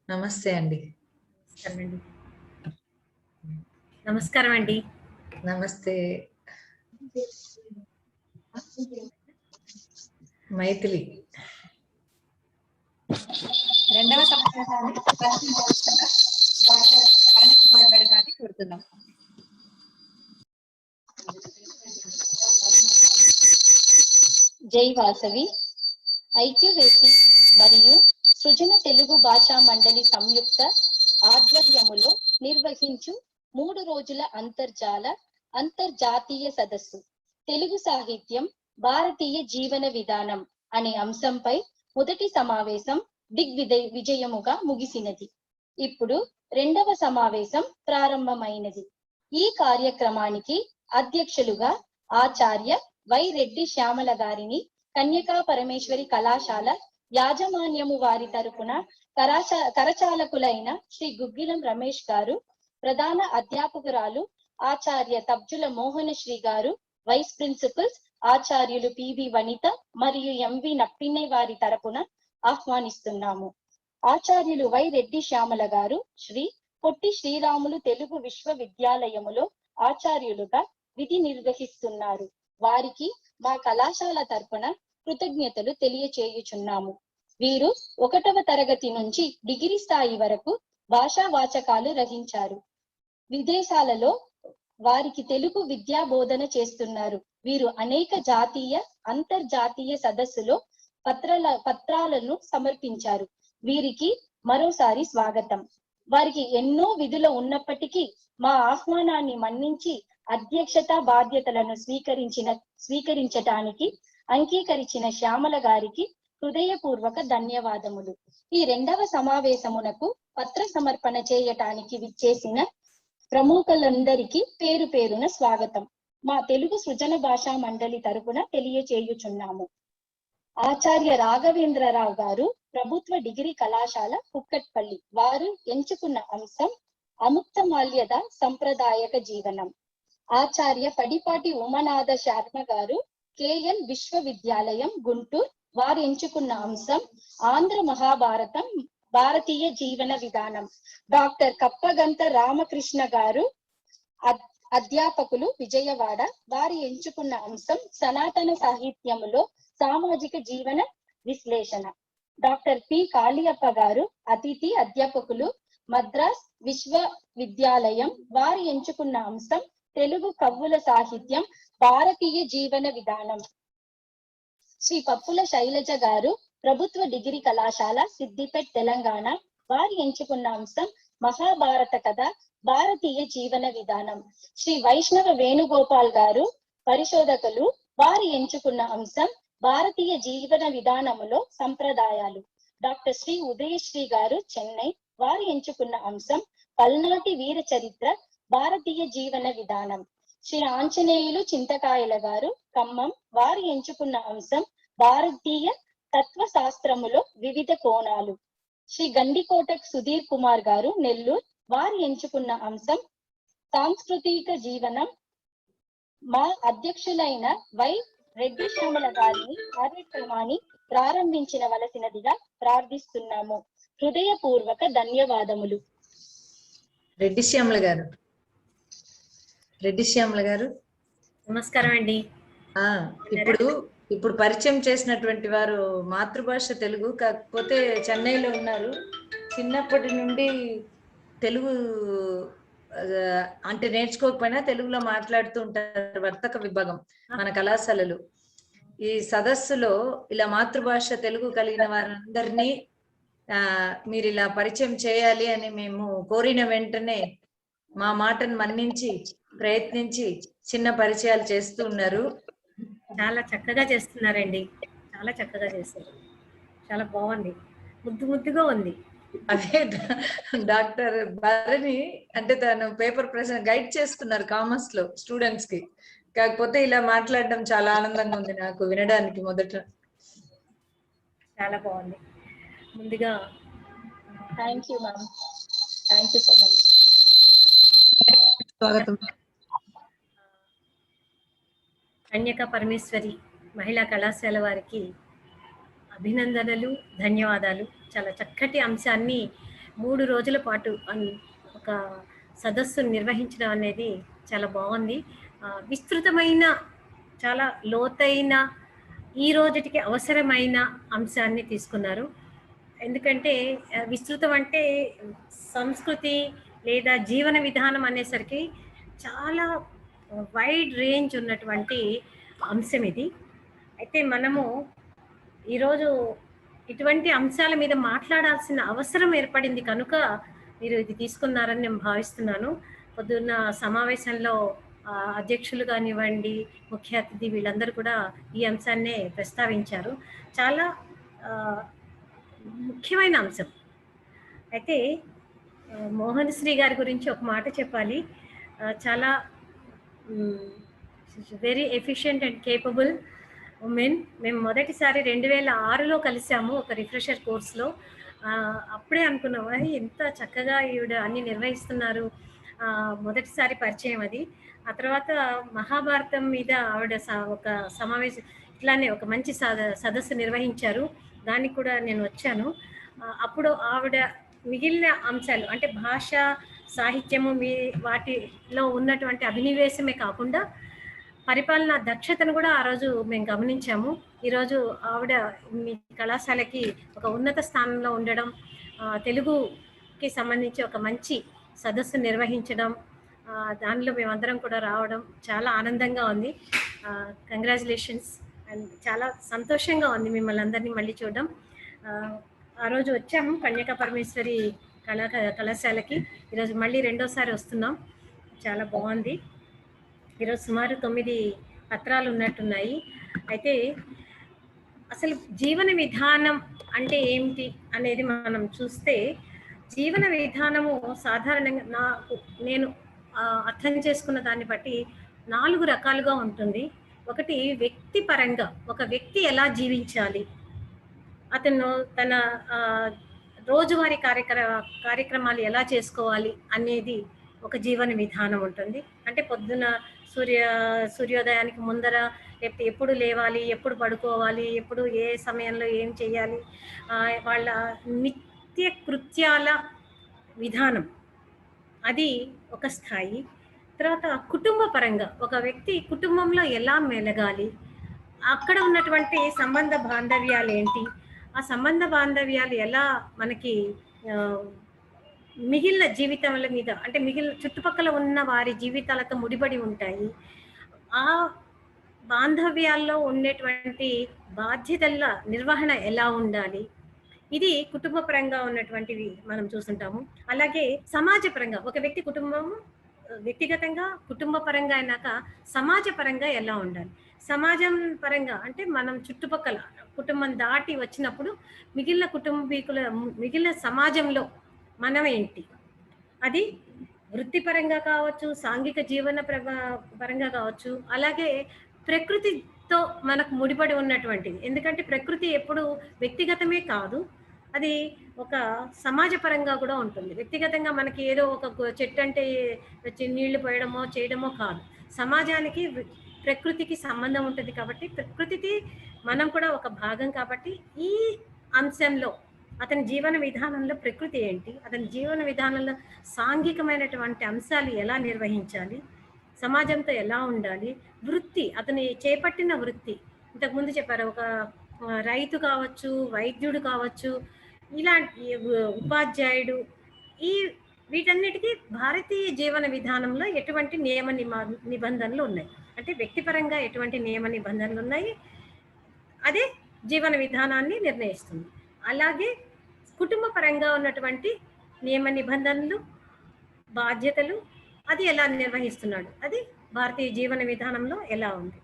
నమస్తే అండి. నమస్కారం అండి. నమస్కారం అండి. నమస్తే. మైథిలి. రెండవ సమావేశాన్ని పరిశీలించాల్సిందిగా డాక్టర్ వరుణకుమార్ మేడం గారిని కోరుతున్నాం. జై వాసవి. ఐక్యవేశి మరియు సృజన తెలుగు భాషా మండలి సంయుక్త ఆధ్వర్యములో నిర్వహించు 3 రోజుల అంతర్జాతీయ సదస్సు తెలుగు సాహిత్యం భారతీయ జీవన విధానం అనే అంశంపై మొదటి సమావేశం విజయముగా ముగిసినది. ఇప్పుడు రెండవ సమావేశం ప్రారంభమైనది. ఈ కార్యక్రమానికి అధ్యక్షులుగా ఆచార్య వై రెడ్డి శ్యామల గారిని కన్యకా పరమేశ్వరి కళాశాల యాజమాన్యము వారి తరపున కరచాలకులైన శ్రీ గుగ్గిలం రమేష్ గారు, ప్రధాన అధ్యాపకురాలు ఆచార్య తబ్జుల మోహనశ్రీ గారు, వైస్ ప్రిన్సిపల్స్ ఆచార్యులు పివి వనిత మరియు ఎంవి నప్పినే వారి తరపున ఆహ్వానిస్తున్నాము. ఆచార్యులు వై రెడ్డి శ్యామల గారు శ్రీ పొట్టి శ్రీరాములు తెలుగు విశ్వవిద్యాలయములో ఆచార్యులుగా విధి నిర్వహిస్తున్నారు. వారికి మా కళాశాల తరపున కృతజ్ఞతలు తెలియచేయుచున్నాము. వీరు 1వ తరగతి నుంచి డిగ్రీ స్థాయి వరకు భాషా వాచకాలు రచించారు. విదేశాలలో వారికి తెలుగు విద్యా బోధన చేస్తున్నారు. వీరు అనేక జాతీయ అంతర్జాతీయ సదస్సులో పత్రాలను సమర్పించారు. వీరికి మరోసారి స్వాగతం. వారికి ఎన్నో విధులు ఉన్నప్పటికీ మా ఆహ్వానాన్ని మన్నించి అధ్యక్షత బాధ్యతలను స్వీకరించటానికి అంగీకరించిన శ్యామల గారికి హృదయపూర్వక ధన్యవాదములు. ఈ రెండవ సమావేశమునకు పత్ర సమర్పణ చేయటానికి విచ్చేసిన ప్రముఖులందరికీ పేరు పేరున స్వాగతం మా తెలుగు సృజన భాషా మండలి తరపున తెలియచేయుచున్నాము. ఆచార్య రాఘవేంద్రరావు గారు, ప్రభుత్వ డిగ్రీ కళాశాల కుక్కట్పల్లి, వారు ఎంచుకున్న అంశం అముక్తమాల్యద సంప్రదాయక జీవనం. ఆచార్య పడిపాటి ఉమానాథ శర్మ గారు, కేఎల్ విశ్వవిద్యాలయం గుంటూరు, వారు ఎంచుకున్న అంశం ఆంధ్ర మహాభారతం భారతీయ జీవన విధానం. డాక్టర్ కప్పగంత రామకృష్ణ గారు, అధ్యాపకులు విజయవాడ, వారు ఎంచుకున్న అంశం సనాతన సాహిత్యములో సామాజిక జీవన విశ్లేషణ. డాక్టర్ పి కాళియప్ప గారు, అతిథి అధ్యాపకులు మద్రాస్ విశ్వవిద్యాలయం, వారు ఎంచుకున్న అంశం తెలుగు కవుల సాహిత్యం భారతీయ జీవన విధానం. శ్రీ పప్పుల శైలజ గారు, ప్రభుత్వ డిగ్రీ కళాశాల సిద్దిపేట్ తెలంగాణ, వారు ఎంచుకున్న అంశం మహాభారత కథ భారతీయ జీవన విధానం. శ్రీ వైష్ణవ వేణుగోపాల్ గారు, పరిశోధకులు, వారు ఎంచుకున్న అంశం భారతీయ జీవన విధానములో సంప్రదాయాలు. డాక్టర్ శ్రీ ఉదయశ్రీ గారు, చెన్నై, వారు ఎంచుకున్న అంశం పల్నాటి వీర చరిత్ర భారతీయ జీవన విధానం. శ్రీ ఆంజనేయులు చింతకాయల గారు, ఖమ్మం, వారు ఎంచుకున్న అంశం భారతీయ తత్వశాస్త్రములో వివిధ కోణాలు. శ్రీ గండికోట సుధీర్ కుమార్ గారు, నెల్లూరు, వారు ఎంచుకున్న అంశం సాంస్కృతిక జీవనం. మా అధ్యక్షులైన వై రెడ్డి శ్యామల గారిని కార్యక్రమాన్ని ప్రారంభించిన వలసినదిగా ప్రార్థిస్తున్నాము. హృదయపూర్వక ధన్యవాదములు. రెడ్డి శ్యామల గారు. రెడ్డి శ్యామల గారు నమస్కారం అండి. ఇప్పుడు పరిచయం చేసినటువంటి వారు మాతృభాష తెలుగు, కాకపోతే చెన్నైలో ఉన్నారు. చిన్నప్పటి నుండి తెలుగు అంటే నేర్చుకోకపోయినా తెలుగులో మాట్లాడుతూ ఉంటారు. వర్తక విభాగం మన కళాశాలలు. ఈ సదస్సులో ఇలా మాతృభాష తెలుగు కలిగిన వారందరినీ మీరు ఇలా పరిచయం చేయాలి అని మేము కోరిన వెంటనే మా మాటను మన్నించి ప్రయత్నించి చిన్న పరిచయాలు చేస్తూ ఉన్నారు. చాలా చక్కగా చేస్తున్నారండి. చాలా చక్కగా చేస్తారు. చాలా బాగుంది. ముద్దుగా ఉంది. అదే డాక్టర్ భరణి అంటే తను పేపర్ ప్రెసెంట్ గైడ్ చేస్తున్నారు కామర్స్ లో స్టూడెంట్స్ కి. కాకపోతే ఇలా మాట్లాడడం చాలా ఆనందంగా ఉంది నాకు వినడానికి. మొదట చాలా బాగుంది. ముందుగా thank you ma'am. Thank you so much. స్వాగతం. కన్యకా పరమేశ్వరి మహిళా కళాశాల వారికి అభినందనలు, ధన్యవాదాలు. చాలా చక్కటి అంశాన్ని 3 రోజుల పాటు ఒక సదస్సు నిర్వహించడం అనేది చాలా బాగుంది. విస్తృతమైన, చాలా లోతైన, ఈ రోజుటికి అవసరమైన అంశాన్ని తీసుకున్నారు. ఎందుకంటే విస్తృతం అంటే సంస్కృతి లేదా జీవన విధానం అనేసరికి చాలా వైడ్ రేంజ్ ఉన్నటువంటి అంశం ఇది. అయితే మనము ఈరోజు ఇటువంటి అంశాల మీద మాట్లాడాల్సిన అవసరం ఏర్పడింది కనుక మీరు ఇది తీసుకున్నారని నేను భావిస్తున్నాను. పొద్దున్న సమావేశంలో అధ్యక్షులు కానివ్వండి, ముఖ్య అతిథి వీళ్ళందరూ కూడా ఈ అంశాన్నే ప్రస్తావించారు. చాలా ముఖ్యమైన అంశం. అయితే మోహన్ శ్రీ గారి గురించి ఒక మాట చెప్పాలి. చాలా very efficient and capable women. మేము మొదటిసారి 2006లో కలిసాము ఒక రిఫ్రెషర్ కోర్స్లో. అప్పుడే అనుకున్నాం, ఎంత చక్కగా ఈవిడ అన్ని నిర్వహిస్తున్నారు. మొదటిసారి పరిచయం అది. ఆ తర్వాత మహాభారతం మీద ఆవిడ ఒక సమావేశం ఇట్లానే ఒక మంచి సదస్సు నిర్వహించారు. దానికి కూడా నేను వచ్చాను. అప్పుడు ఆవిడ మిగిలిన అంశాలు అంటే భాష, సాహిత్యము వాటిలో ఉన్నటువంటి అభినివేశమే కాకుండా పరిపాలనా దక్షతను కూడా ఆ రోజు మేము గమనించాము. ఈరోజు ఆవిడ మీ కళాశాలకి ఒక ఉన్నత స్థానంలో ఉండడం, తెలుగుకి సంబంధించి ఒక మంచి సదస్సు నిర్వహించడం, దానిలో మేమందరం కూడా రావడం చాలా ఆనందంగా ఉంది. కంగ్రాచులేషన్స్. అండ్ చాలా సంతోషంగా ఉంది మిమ్మల్ని అందరినీ మళ్ళీ చూడడం. ఆ రోజు వచ్చాము కన్యకా పరమేశ్వరి కళాశాలకి. ఈరోజు మళ్ళీ రెండోసారి వస్తున్నాం. చాలా బాగుంది. ఈరోజు సుమారు 9 పత్రాలు ఉన్నట్టున్నాయి. అయితే అసలు జీవన విధానం అంటే ఏమిటి అనేది మనం చూస్తే, జీవన విధానము సాధారణంగా నేను అర్థం చేసుకున్న దాన్ని బట్టి 4 రకాలుగా ఉంటుంది. ఒకటి వ్యక్తి పరంగా, ఒక వ్యక్తి ఎలా జీవించాలి, అతను తన రోజువారీ కార్యక్రమాలు ఎలా చేసుకోవాలి అనేది ఒక జీవన విధానం ఉంటుంది. అంటే పొద్దున సూర్యోదయానికి ముందర, లేకపోతే ఎప్పుడు లేవాలి, ఎప్పుడు పడుకోవాలి, ఎప్పుడు ఏ సమయంలో ఏం చేయాలి, వాళ్ళ నిత్య కృత్యాల విధానం, అది ఒక స్థాయి. తర్వాత కుటుంబ పరంగా ఒక వ్యక్తి కుటుంబంలో ఎలా మెలగాలి, అక్కడ ఉన్నటువంటి సంబంధ బాంధవ్యాలు ఏంటి, ఆ సంబంధ బాంధవ్యాలు ఎలా మనకి మిగిలిన జీవితాల మీద అంటే మిగిలిన చుట్టుపక్కల ఉన్న వారి జీవితాలతో ముడిపడి ఉంటాయి. ఆ బాంధవ్యాల్లో ఉండేటువంటి బాధ్యతల నిర్వహణ ఎలా ఉండాలి, ఇది కుటుంబ పరంగా ఉన్నటువంటివి మనం చూస్తుంటాము. అలాగే సమాజ పరంగా ఒక వ్యక్తి కుటుంబం వ్యక్తిగతంగా, కుటుంబ పరంగా అయినాక సమాజ పరంగా ఎలా ఉండాలి. సమాజం పరంగా అంటే మనం చుట్టుపక్కల కుటుంబం దాటి వచ్చినప్పుడు మిగిలిన కుటుంబీకుల, మిగిలిన సమాజంలో మనం ఏంటి, అది వృత్తిపరంగా కావచ్చు, సాంఘిక జీవన పరంగా కావచ్చు, అలాగే ప్రకృతితో మనకు ముడిపడి ఉన్నటువంటిది. ఎందుకంటే ప్రకృతి ఎప్పుడు వ్యక్తిగతమే కాదు, అది ఒక సమాజ పరంగా కూడా ఉంటుంది. వ్యక్తిగతంగా మనకి ఏదో ఒక చెట్టు అంటే నీళ్లు పోయడమో చేయడమో కాదు, సమాజానికి ప్రకృతికి సంబంధం ఉంటుంది. కాబట్టి ప్రకృతికి మనం కూడా ఒక భాగం. కాబట్టి ఈ అంశంలో అతని జీవన విధానంలో ప్రకృతి ఏంటి, అతని జీవన విధానంలో సాంఘికమైనటువంటి అంశాలు ఎలా నిర్వహించాలి, సమాజంతో ఎలా ఉండాలి, వృత్తి, అతని చేపట్టిన వృత్తి, ఇంతకుముందు చెప్పారు, ఒక రైతు కావచ్చు, వైద్యుడు కావచ్చు, ఇలాంటి ఉపాధ్యాయుడు, వీటన్నిటికీ భారతీయ జీవన విధానంలో ఎటువంటి నియమ నిబంధనలు ఉన్నాయి, అంటే వ్యక్తిపరంగా ఎటువంటి నియమ నిబంధనలు ఉన్నాయి, అదే జీవన విధానాన్ని నిర్ణయిస్తుంది. అలాగే కుటుంబ పరంగా ఉన్నటువంటి నియమ నిబంధనలు, బాధ్యతలు, అది ఎలా నిర్వహిస్తున్నాడు, అది భారతీయ జీవన విధానంలో ఎలా ఉంది.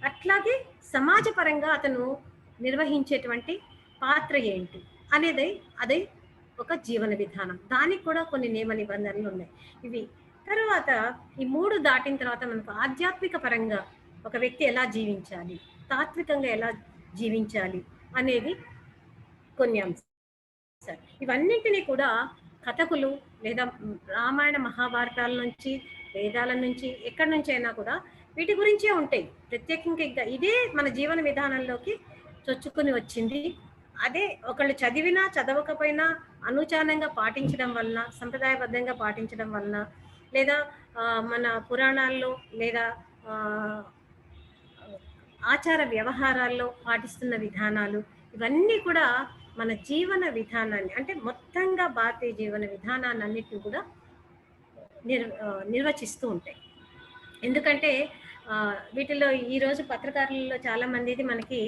అట్లాగే సమాజ పరంగా అతను నిర్వహించేటువంటి పాత్ర ఏంటి అనేది, అదే ఒక జీవన విధానం. దానికి కూడా కొన్ని నియమ నిబంధనలు ఉన్నాయి. ఇవి తర్వాత ఈ 3 దాటిన తర్వాత మనకు ఆధ్యాత్మిక పరంగా ఒక వ్యక్తి ఎలా జీవించాలి, తాత్వికంగా ఎలా జీవించాలి అనేది కొన్ని అంశాలు. ఇవన్నింటినీ కూడా కథకులు లేదా రామాయణ మహాభారతాల నుంచి, వేదాల నుంచి, ఎక్కడి నుంచి అయినా కూడా వీటి గురించే ఉంటాయి. ప్రత్యేకంగా ఇంకా ఇదే మన జీవన విధానంలోకి చొచ్చుకుని వచ్చింది. అదే ఒకళ్ళు చదివినా చదవకపోయినా అనుచానంగా పాటించడం వలన, సంప్రదాయబద్ధంగా పాటించడం వలన, లేదా మన పురాణాల్లో లేదా ఆహ్, ఆచార వ్యవహారాల్లో పాటిస్తున్న విధానాలు ఇవన్నీ కూడా మన జీవన విధానాన్ని, అంటే మొత్తంగా భారతీయ జీవన విధానాన్ని అన్నిటిని కూడా నిర్వచిస్తూ ఉంటాయి. ఎందుకంటే వీటిలో ఈరోజు పత్రకారులలో చాలా మందిది మనకి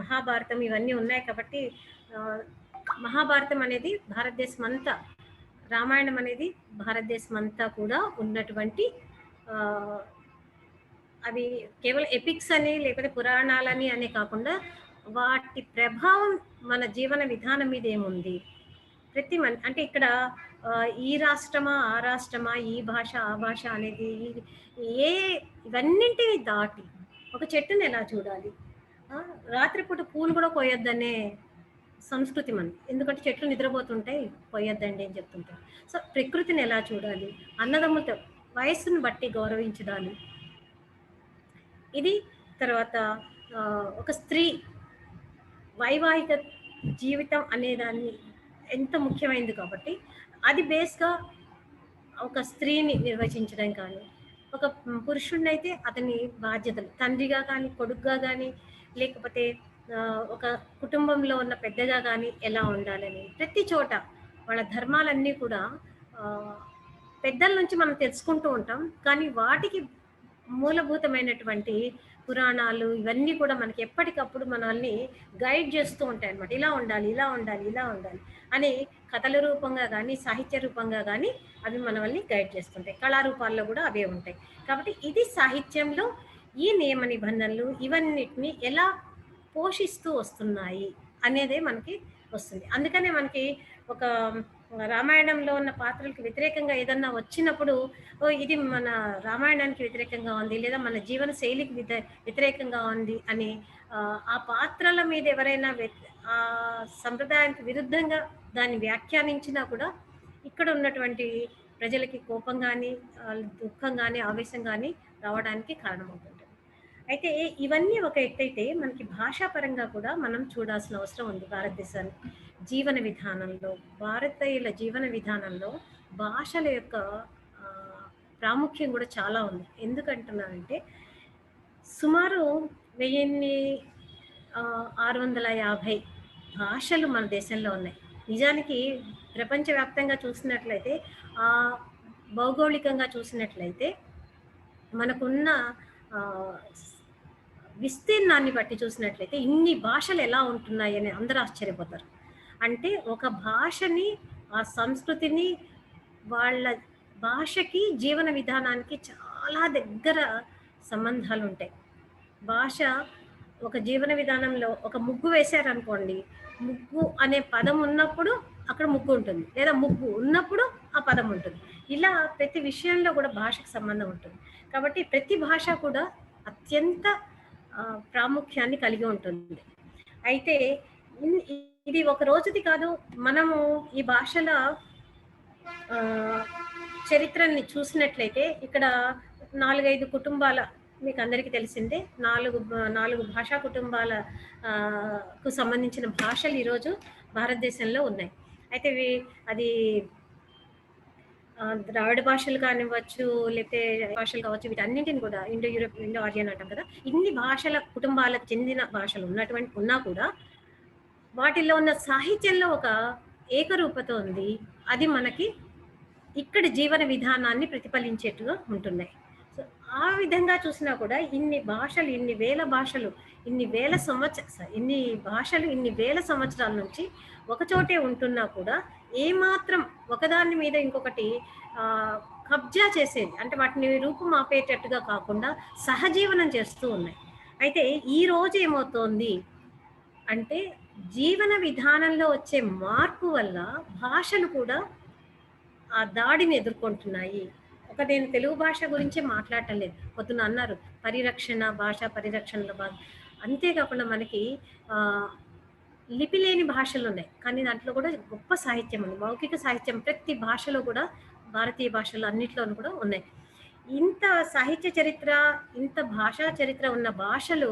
మహాభారతం ఇవన్నీ ఉన్నాయి కాబట్టి మహాభారతం అనేది భారతదేశం అంతా, రామాయణం అనేది భారతదేశం అంతా కూడా ఉన్నటువంటి అవి కేవలం ఎపిక్స్ అని లేకపోతే పురాణాలని అనే కాకుండా వాటి ప్రభావం మన జీవన విధానం మీద ఏముంది, ప్రతి అంటే ఇక్కడ ఈ రాష్ట్రమా ఆ రాష్ట్రమా, ఈ భాష ఆ భాష అనేది ఇవన్నింటిని దాటి ఒక చెట్టుని ఎలా చూడాలి, రాత్రిపూట పూలు కూడా కోయొద్దనే సంస్కృతి మనది. ఎందుకంటే చెట్లు నిద్రపోతుంటాయి, పోయొద్దండి అని చెప్తుంటారు. సో ప్రకృతిని ఎలా చూడాలి, అన్నదమ్ములతో వయస్సును బట్టి గౌరవించాలి. ఇది తర్వాత ఒక స్త్రీ వైవాహిక జీవితం అనేదాన్ని ఎంత ముఖ్యమైనది కాబట్టి అది బేస్గా ఒక స్త్రీని నిర్వచించడం కానీ, ఒక పురుషుడిని అయితే అతని బాధ్యతలు తండ్రిగా కానీ, కొడుకుగా కానీ, లేకపోతే ఒక కుటుంబంలో ఉన్న పెద్దగా కానీ ఎలా ఉండాలని ప్రతి చోట వాళ్ళ ధర్మాలన్నీ కూడా పెద్దల నుంచి మనం తెలుసుకుంటూ ఉంటాం. కానీ వాటికి మూలభూతమైనటువంటి పురాణాలు ఇవన్నీ కూడా మనకి ఎప్పటికప్పుడు మనల్ని గైడ్ చేస్తూ ఉంటాయి అన్నమాట. ఇలా ఉండాలి, ఇలా ఉండాలి, ఇలా ఉండాలి అని కథల రూపంగా కానీ, సాహిత్య రూపంగా కానీ అవి మనల్ని గైడ్ చేస్తుంటాయి. కళారూపాల్లో కూడా అవే ఉంటాయి. కాబట్టి ఇది సాహిత్యంలో ఈ నియమ నిబంధనలు ఇవన్నిటిని ఎలా పోషిస్తూ వస్తున్నాయి అనేదే మనకి వస్తుంది. అందుకనే మనకి ఒక రామాయణంలో ఉన్న పాత్రలకు వ్యతిరేకంగా ఏదన్నా వచ్చినప్పుడు ఇది మన రామాయణానికి వ్యతిరేకంగా ఉంది, లేదా మన జీవన శైలికి వ్యతిరేకంగా ఉంది అని ఆ పాత్రల మీద ఎవరైనా ఆ సంప్రదాయానికి విరుద్ధంగా దాన్ని వ్యాఖ్యానించినా కూడా ఇక్కడ ఉన్నటువంటి ప్రజలకి కోపం కానీ, దుఃఖం కానీ, ఆవేశం కానీ రావడానికి కారణమవుతుంది. అయితే ఇవన్నీ ఒక ఎత్తైతే మనకి భాషాపరంగా కూడా మనం చూడాల్సిన అవసరం ఉంది. భారతదేశాన్ని జీవన విధానంలో, భారతీయుల జీవన విధానంలో భాషల యొక్క ప్రాముఖ్యం కూడా చాలా ఉంది. ఎందుకంటున్నానంటే సుమారు 1650 భాషలు మన దేశంలో ఉన్నాయి. నిజానికి ప్రపంచవ్యాప్తంగా చూసినట్లయితే, భౌగోళికంగా చూసినట్లయితే మనకున్న విస్తీర్ణాన్ని బట్టి చూసినట్లయితే ఇన్ని భాషలు ఎలా ఉంటున్నాయని అందరూ ఆశ్చర్యపోతారు. అంటే ఒక భాషని, ఆ సంస్కృతిని, వాళ్ళ భాషకి జీవన విధానానికి చాలా దగ్గర సంబంధాలు ఉంటాయి. భాష ఒక జీవన విధానంలో ఒక ముగ్గు వేశారనుకోండి, ముగ్గు అనే పదం ఉన్నప్పుడు అక్కడ ముగ్గు ఉంటుంది, లేదా ముగ్గు ఉన్నప్పుడు ఆ పదం ఉంటుంది. ఇలా ప్రతి విషయంలో కూడా భాషకు సంబంధం ఉంటుంది. కాబట్టి ప్రతి భాష కూడా అత్యంత ప్రాముఖ్యాన్ని కలిగి ఉంటుంది. అయితే ఇది ఒక రోజుది కాదు. మనము ఈ భాషల చరిత్రని చూసినట్లయితే ఇక్కడ 4-5 కుటుంబాల, మీకు అందరికీ తెలిసిందే, 4 భాషా కుటుంబాలకు సంబంధించిన భాషలు ఈరోజు భారతదేశంలో ఉన్నాయి. అయితే అది ద్రావిడ భాషలు కానివ్వచ్చు, లేకపోతే భాషలు కావచ్చు, వీటన్నింటిని కూడా ఇండో ఆర్యన్ అంటాం కదా, ఇన్ని భాషల కుటుంబాలకు చెందిన భాషలు ఉన్నా కూడా వాటిల్లో ఉన్న సాహిత్యంలో ఒక ఏకరూపత ఉంది. అది మనకి ఇక్కడ జీవన విధానాన్ని ప్రతిఫలించేట్టుగా ఉంటున్నాయి. సో ఆ విధంగా చూసినా కూడా ఇన్ని భాషలు, ఇన్ని వేల భాషలు, ఇన్ని వేల సంవత్సరాల నుంచి ఒకచోటే ఉంటున్నా కూడా ఏమాత్రం ఒకదాని మీద ఇంకొకటి కబ్జా చేసేది, అంటే వాటిని రూపం ఆపేటట్టుగా కాకుండా సహజీవనం చేస్తూ ఉన్నాయి. అయితే ఈ రోజు ఏమవుతోంది అంటే జీవన విధానంలో వచ్చే మార్పు వల్ల భాషలు కూడా ఆ దాడిని ఎదుర్కొంటున్నాయి. నేను తెలుగు భాష గురించే మాట్లాడటం లేదు. పొద్దున అన్నారు పరిరక్షణ, భాషా పరిరక్షణలో భాగం. అంతేకాకుండా మనకి లిపి లేని భాషలు ఉన్నాయి, కానీ దాంట్లో కూడా గొప్ప సాహిత్యం ఉంది, మౌఖిక సాహిత్యం ప్రతి భాషలో కూడా, భారతీయ భాషలు అన్నిట్లోనూ కూడా ఉన్నాయి. ఇంత సాహిత్య చరిత్ర, ఇంత భాషా చరిత్ర ఉన్న భాషలు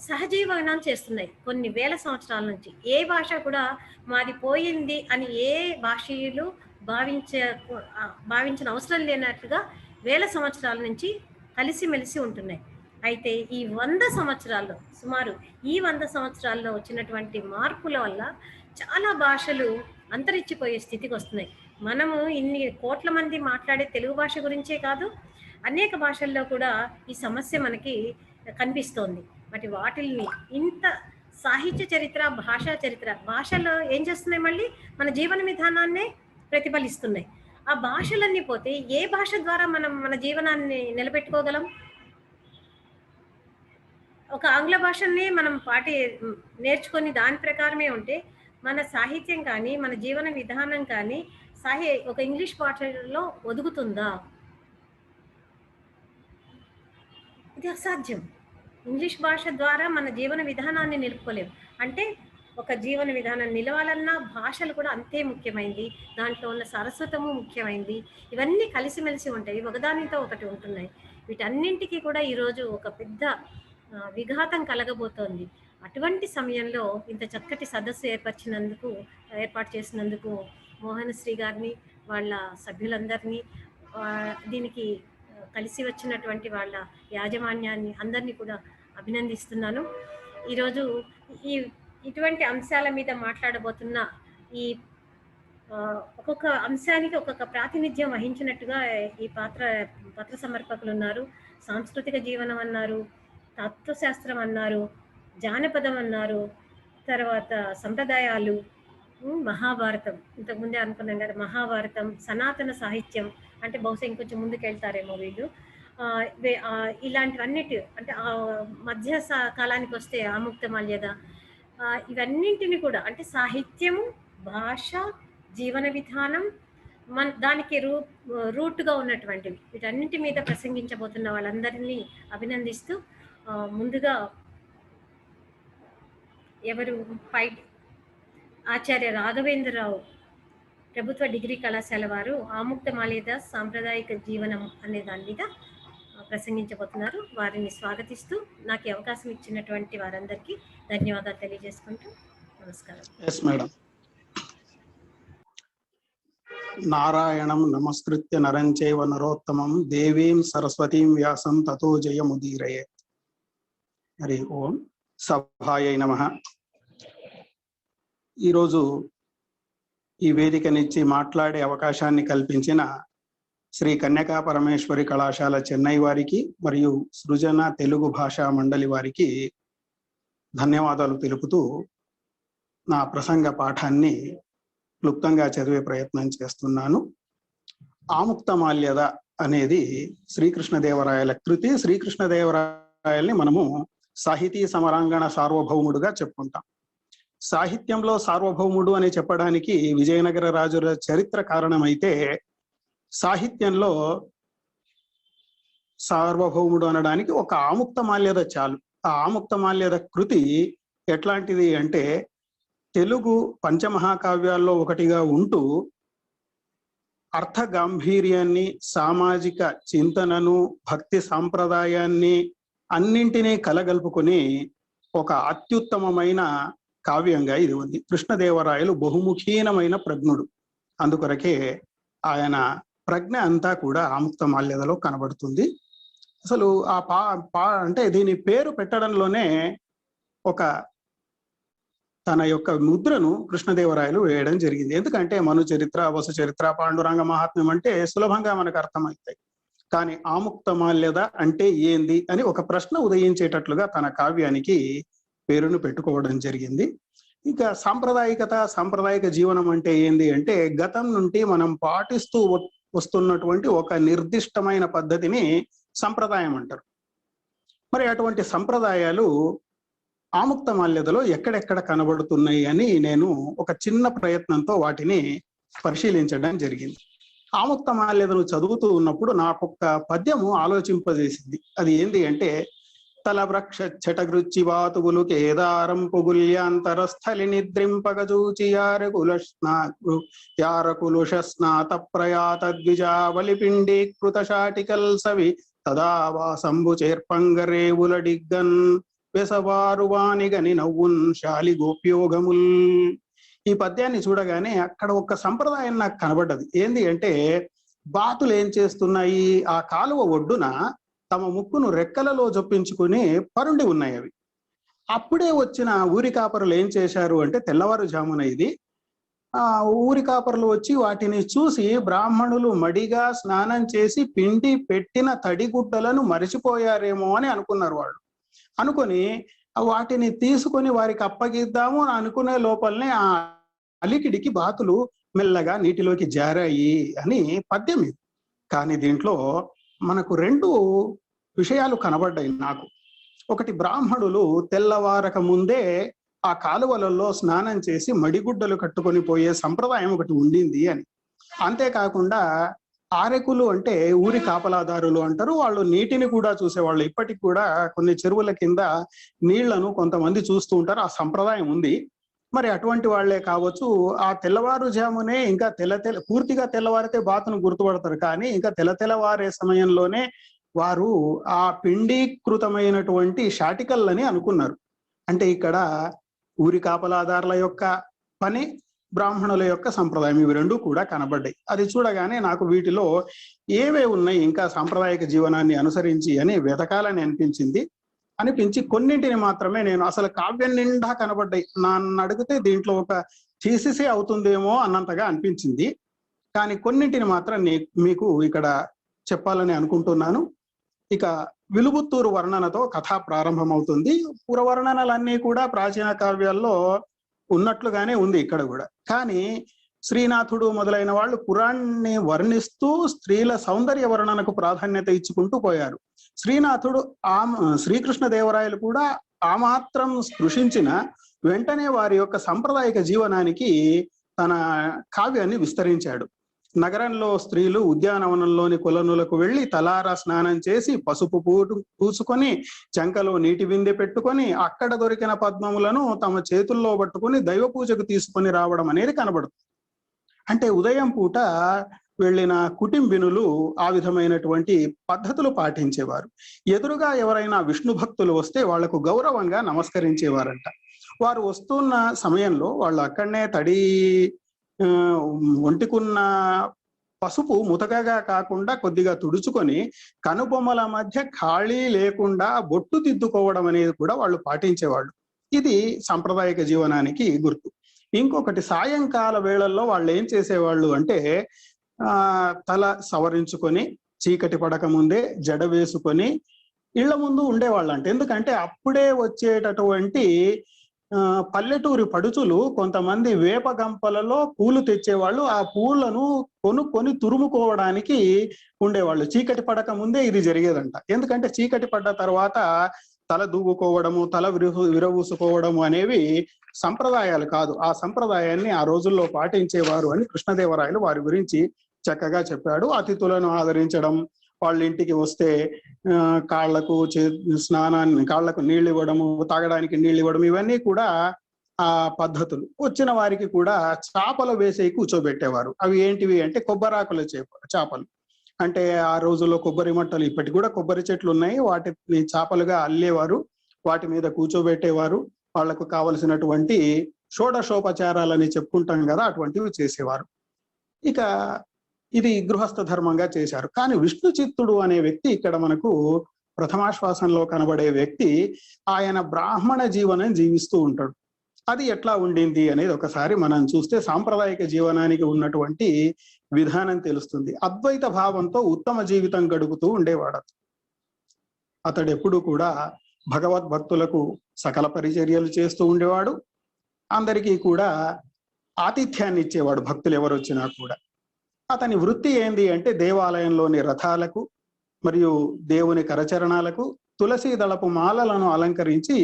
సహజీవనం చేస్తున్నాయి కొన్ని వేల సంవత్సరాల నుంచి. ఏ భాష కూడా మాది పోయింది అని ఏ భాషీయులు భావించిన అవసరం లేనట్టుగా వేల సంవత్సరాల నుంచి కలిసిమెలిసి ఉంటున్నాయి. అయితే ఈ 100 సంవత్సరాల్లో సుమారు ఈ 100 సంవత్సరాల్లో వచ్చినటువంటి మార్పుల వల్ల చాలా భాషలు అంతరించిపోయే స్థితికి వస్తున్నాయి. మనము ఇన్ని కోట్ల మంది మాట్లాడే తెలుగు భాష గురించే కాదు, అనేక భాషల్లో కూడా ఈ సమస్య మనకి కనిపిస్తోంది. మరి వాటిల్ని ఇంత సాహిత్య చరిత్ర, భాషా చరిత్ర, భాషలో ఏం చేస్తున్నాయి, మళ్ళీ మన జీవన విధానాన్నే ప్రతిఫలిస్తున్నాయి. ఆ భాషలన్నీ పోతే ఏ భాష ద్వారా మనం మన జీవనాన్ని నిలబెట్టుకోగలం? ఒక ఆంగ్ల భాషని మనం నేర్చుకొని దాని ప్రకారమే ఉంటే మన సాహిత్యం కానీ మన జీవన విధానం కానీ ఒక ఇంగ్లీష్ భాషలో ఒదుగుతుందా? ఇది అసాధ్యం. ఇంగ్లీష్ భాష ద్వారా మన జీవన విధానాన్ని నిలుపుకోలేము. అంటే ఒక జీవన విధానం నిలవాలన్నా భాషలు కూడా అంతే ముఖ్యమైంది, దాంట్లో ఉన్న సరస్వతము ముఖ్యమైంది. ఇవన్నీ కలిసిమెలిసి ఉంటాయి, ఒకదానితో ఒకటి ఉంటున్నాయి. వీటన్నింటికి కూడా ఈరోజు ఒక పెద్ద విఘాతం కలగబోతోంది. అటువంటి సమయంలో ఇంత చక్కటి సదస్సు ఏర్పాటు చేసినందుకు మోహనశ్రీ గారిని, వాళ్ళ సభ్యులందరినీ, దీనికి కలిసి వచ్చినటువంటి వాళ్ళ యాజమాన్యాన్ని అందరినీ కూడా అభినందిస్తున్నాను. ఈరోజు ఇటువంటి అంశాల మీద మాట్లాడబోతున్న ఈ ఒక్కొక్క అంశానికి ఒక్కొక్క ప్రాతినిధ్యం వహించినట్టుగా ఈ పత్ర సమర్పకులు ఉన్నారు. సాంస్కృతిక జీవనం అన్నారు, తత్వశాస్త్రం అన్నారు, జానపదం అన్నారు, తర్వాత సంప్రదాయాలు, మహాభారతం, ఇంతకుముందే అనుకున్నాం కదా, మహాభారతం, సనాతన సాహిత్యం, అంటే బహుశా ఇంకొంచెం ముందుకు వెళ్తారేమో వీళ్ళు. ఇలాంటివన్నిటి అంటే మధ్య కాలానికి వస్తే ఆముక్త మాల్యద, ఇవన్నింటిని కూడా అంటే సాహిత్యము, భాష, జీవన విధానం, దానికి రూట్గా ఉన్నటువంటివి, వీటన్నింటి మీద ప్రసంగించబోతున్న వాళ్ళందరినీ అభినందిస్తూ, ముందుగా ఆచార్య రాఘవేంద్రరావు ప్రభుత్వ డిగ్రీ కళాశాల వారు ఆముక్త మాల్యద సాంప్రదాయిక జీవనం అనే దాని మీద ప్రసంగించబోతున్నారు. వారిని స్వాగతిస్తూ నాకు అవకాశం ఇచ్చినటువంటి వారందరికీ ధన్యవాదాలు తెలియజేసుకుంటూ నమస్కారం. Yes madam. నారాయణం నమస్కృత్య నరం చైవ నరోత్తమం దేవీం సరస్వతీం వ్యాసం తతో జయముదీరయే. హరి ఓం. సభాయై నమః. ఈరోజు ఈ వేదికనిచ్చి మాట్లాడే అవకాశాన్ని కల్పించిన శ్రీ కన్యకా పరమేశ్వరి కళాశాల చెన్నై వారికి మరియు సృజన తెలుగు భాషా మండలి వారికి ధన్యవాదాలు తెలుపుతూ నా ప్రసంగ పాఠాన్ని క్లుప్తంగా చదివే ప్రయత్నం చేస్తున్నాను. ఆముక్త మాల్యద అనేది శ్రీకృష్ణదేవరాయల కృతి. శ్రీకృష్ణదేవరాయల్ని మనము సాహితీ సమరాంగణ సార్వభౌముడుగా చెప్పుకుంటాం. సాహిత్యంలో సార్వభౌముడు అని చెప్పడానికి విజయనగర రాజుల చరిత్ర కారణమైతే, సాహిత్యంలో సార్వభౌముడు అనడానికి ఒక ఆముక్త మాల్యద చాలు. ఆ ఆముక్త మాల్యద కృతి ఎట్లాంటిది అంటే, తెలుగు పంచమహాకావ్యాల్లో ఒకటిగా ఉంటూ అర్థ గాంభీర్యాన్ని, సామాజిక చింతనను, భక్తి సాంప్రదాయాన్ని అన్నింటినీ కలగలుపుకొని ఒక అత్యుత్తమమైన కావ్యంగా ఇది ఉంది. కృష్ణదేవరాయలు బహుముఖీనమైన ప్రజ్ఞుడు. అందుకొరకే ఆయన ప్రజ్ఞ అంతా కూడా ఆముక్త మాల్యదలో కనబడుతుంది. అసలు ఆ అంటే దీని పేరు పెట్టడంలోనే ఒక తన యొక్క ముద్రను కృష్ణదేవరాయలు వేయడం జరిగింది. ఎందుకంటే మను చరిత్ర, వసు చరిత్ర, పాండురంగ మహాత్మ్యం అంటే సులభంగా మనకు అర్థమవుతాయి. కానీ ఆముక్త మాల్యద అంటే ఏంది అని ఒక ప్రశ్న ఉదయించేటట్లుగా తన కావ్యానికి పేరును పెట్టుకోవడం జరిగింది. ఇక సాంప్రదాయిక జీవనం అంటే ఏంది అంటే, గతం నుండి మనం పాటిస్తూ వస్తున్నటువంటి ఒక నిర్దిష్టమైన పద్ధతిని సంప్రదాయం అంటారు. మరి అటువంటి సంప్రదాయాలు ఆముక్త మాల్యదలో ఎక్కడెక్కడ కనబడుతున్నాయి అని నేను ఒక చిన్న ప్రయత్నంతో వాటిని పరిశీలించడం జరిగింది. ఆముక్త మాల్యదను చదువుతూ ఉన్నప్పుడు నాకొక పద్యము ఆలోచింపజేసింది. అది ఏంది అంటే, తలవృక్ష చటగృచ్చి వాతుగులు కేదారం పుగుల్యాంతరస్థలి నిద్రింపగజూచి యారకులుషస్నాత ప్రయాత ద్విజావలిపిండీకృత శాటికల్ సవి తదా వాసంబు చేర్పంగరేవుల డిగ్గన్. వెసవారు వానిగని నవ్వున్ శాలి గోప్యోగముల్. ఈ పద్యాన్ని చూడగానే అక్కడ ఒక సంప్రదాయం నాకు కనబడ్డది. ఏంది అంటే, బాతులు ఏం చేస్తున్నాయి, ఆ కాలువ ఒడ్డున తమ ముక్కును రెక్కలలో జొప్పించుకుని పరుండి ఉన్నాయి అవి. అప్పుడే వచ్చిన ఊరి కాపరులు ఏం చేశారు అంటే, తెల్లవారుజామున ఇది ఊరి కాపరులు వచ్చి వాటిని చూసి బ్రాహ్మణులు మడిగా స్నానం చేసి పిండి పెట్టిన తడిగుడ్డలను మరిచిపోయారేమో అని అనుకున్నారు. వాళ్ళు అనుకొని వాటిని తీసుకొని వారికి అప్పగిద్దాము అని అనుకునే లోపలనే ఆ అలికిడికి బాతులు మెల్లగా నీటిలోకి జారాయి అని పద్యం ఇది. కానీ దీంట్లో మనకు 2 విషయాలు కనబడ్డాయి నాకు. ఒకటి, బ్రాహ్మణులు తెల్లవారక ముందే ఆ కాలువలలో స్నానం చేసి మడిగుడ్డలు కట్టుకొని పోయే సంప్రదాయం ఒకటి ఉండింది అని. అంతేకాకుండా ఆరెకులు అంటే ఊరి కాపలాదారులు అంటారు, వాళ్ళు నీటిని కూడా చూసేవాళ్ళు. ఇప్పటికి కూడా కొన్ని చెరువుల కింద నీళ్లను కొంతమంది చూస్తూ ఉంటారు, ఆ సంప్రదాయం ఉంది. మరి అటువంటి వాళ్లే కావచ్చు. ఆ తెల్లవారుజామునే ఇంకా పూర్తిగా తెల్లవారితే బాతును గుర్తుపడతారు, కానీ ఇంకా తెల్లవారే సమయంలోనే వారు ఆ పిండీకృతమైనటువంటి షాటికల్లని అనుకున్నారు. అంటే ఇక్కడ ఊరి కాపలాదారుల యొక్క పని, బ్రాహ్మణుల యొక్క సంప్రదాయం, ఇవి 2 కూడా కనబడ్డాయి. అది చూడగానే నాకు వీటిలో ఏవే ఉన్నాయి ఇంకా సాంప్రదాయక జీవనాన్ని అనుసరించి అని వెతకాలని అనిపించి కొన్నింటిని మాత్రమే నేను, అసలు కావ్యం నిండా కనబడ్డాయి, నన్ను అడిగితే దీంట్లో ఒక థీసిసే అవుతుందేమో అన్నంతగా అనిపించింది. కానీ కొన్నింటిని మాత్రం మీకు ఇక్కడ చెప్పాలని అనుకుంటున్నాను. ఇక విలుబుత్తూరు వర్ణనతో కథ ప్రారంభమవుతుంది. పురవర్ణనలన్నీ కూడా ప్రాచీన కావ్యాల్లో ఉన్నట్లుగానే ఉంది ఇక్కడ కూడా. కానీ శ్రీనాథుడు మొదలైన వాళ్ళు పురాణాన్ని వర్ణిస్తూ స్త్రీల సౌందర్య వర్ణనకు ప్రాధాన్యత ఇచ్చుకుంటూ పోయారు. శ్రీనాథుడు శ్రీకృష్ణదేవరాయలు కూడా ఆ మాత్రం స్పృశించిన వెంటనే వారి యొక్క సాంప్రదాయిక జీవనానికి తన కావ్యాన్ని విస్తరించాడు. నగరంలో స్త్రీలు ఉద్యానవనంలోని కొలనులకు వెళ్లి తలారా స్నానం చేసి పసుపు పూసుకొని చంకలో నీటి బిందె పెట్టుకొని అక్కడ దొరికిన పద్మములను తమ చేతుల్లో పట్టుకుని దైవ పూజకు తీసుకొని రావడం అనేది కనబడుతుంది. అంటే ఉదయం పూట వెళ్ళిన కుటుంబినులు ఆ విధమైనటువంటి పద్ధతులు పాటించేవారు. ఎదురుగా ఎవరైనా విష్ణు భక్తులు వస్తే వాళ్లకు గౌరవంగా నమస్కరించేవారంట. వారు వస్తున్న సమయంలో వాళ్ళు అక్కడనే ఒంటికున్న పసుపు ముతకగా కాకుండా కొద్దిగా తుడుచుకొని కనుబొమ్మల మధ్య ఖాళీ లేకుండా బొట్టు దిద్దుకోవడం అనేది కూడా వాళ్ళు పాటించేవాళ్ళు. ఇది సాంప్రదాయిక జీవనానికి గుర్తు. ఇంకొకటి, సాయంకాల వేళల్లో వాళ్ళు ఏం చేసేవాళ్ళు అంటే తల సవరించుకొని చీకటి పడక ముందే జడ వేసుకొని ఇళ్ల ముందు ఉండేవాళ్ళంట. ఎందుకంటే అప్పుడే వచ్చేటటువంటి పల్లెటూరి పడుచులు కొంతమంది వేప గంపలలో పూలు తెచ్చేవాళ్ళు. ఆ పూలను కొనుక్కొని తురుముకోవడానికి ఉండేవాళ్ళు. చీకటి పడక ముందే ఇది జరిగేదంట. ఎందుకంటే చీకటి పడ్డ తర్వాత తల దూవుకోవడము, తల విరవూసుకోవడము అనేవి సంప్రదాయాలు కాదు. ఆ సంప్రదాయాన్ని ఆ రోజుల్లో పాటించేవారు అని కృష్ణదేవరాయలు వారి గురించి చక్కగా చెప్పాడు. అతిథులను ఆదరించడం, వాళ్ళ ఇంటికి వస్తే కాళ్లకు నీళ్ళు ఇవ్వడము, తాగడానికి నీళ్ళు ఇవ్వడం, ఇవన్నీ కూడా ఆ పద్ధతులు. వచ్చిన వారికి కూడా చేపలు వేసి కూర్చోబెట్టేవారు. అవి ఏంటివి అంటే కొబ్బరాకుల చేపలు. అంటే ఆ రోజుల్లో కొబ్బరి మట్టలు, ఇప్పటికి కూడా కొబ్బరి చెట్లు ఉన్నాయి, వాటిని చేపలుగా అల్లేవారు, వాటి మీద కూర్చోబెట్టేవారు. వాళ్లకు కావలసినటువంటి షోడశోపచారాలని చెప్పుకుంటాం కదా, అటువంటివి చేసేవారు. ఇక ఇది గృహస్థ ధర్మంగా చేశారు. కానీ విష్ణు చిత్తుడు అనే వ్యక్తి ఇక్కడ మనకు ప్రథమాశ్వాసంలో కనబడే వ్యక్తి, ఆయన బ్రాహ్మణ జీవనం జీవిస్తూ ఉంటాడు. అది ఎట్లా ఉండింది అనేది ఒకసారి మనం చూస్తే సాంప్రదాయిక జీవనానికి ఉన్నటువంటి విధానం తెలుస్తుంది. అద్వైత భావంతో ఉత్తమ జీవితం గడుపుతూ ఉండేవాడు. అతడు ఎప్పుడు కూడా భగవద్భక్తులకు సకల పరిచర్యలు చేస్తూ ఉండేవాడు. అందరికీ కూడా ఆతిథ్యాన్ని ఇచ్చేవాడు, భక్తులు ఎవరు వచ్చినా కూడా. అతని వృత్తి ఏంది అంటే దేవాలయంలోని రథాలకు మరియు దేవుని కరచరణాలకు తులసి దళపు మాలలను అలంకరించి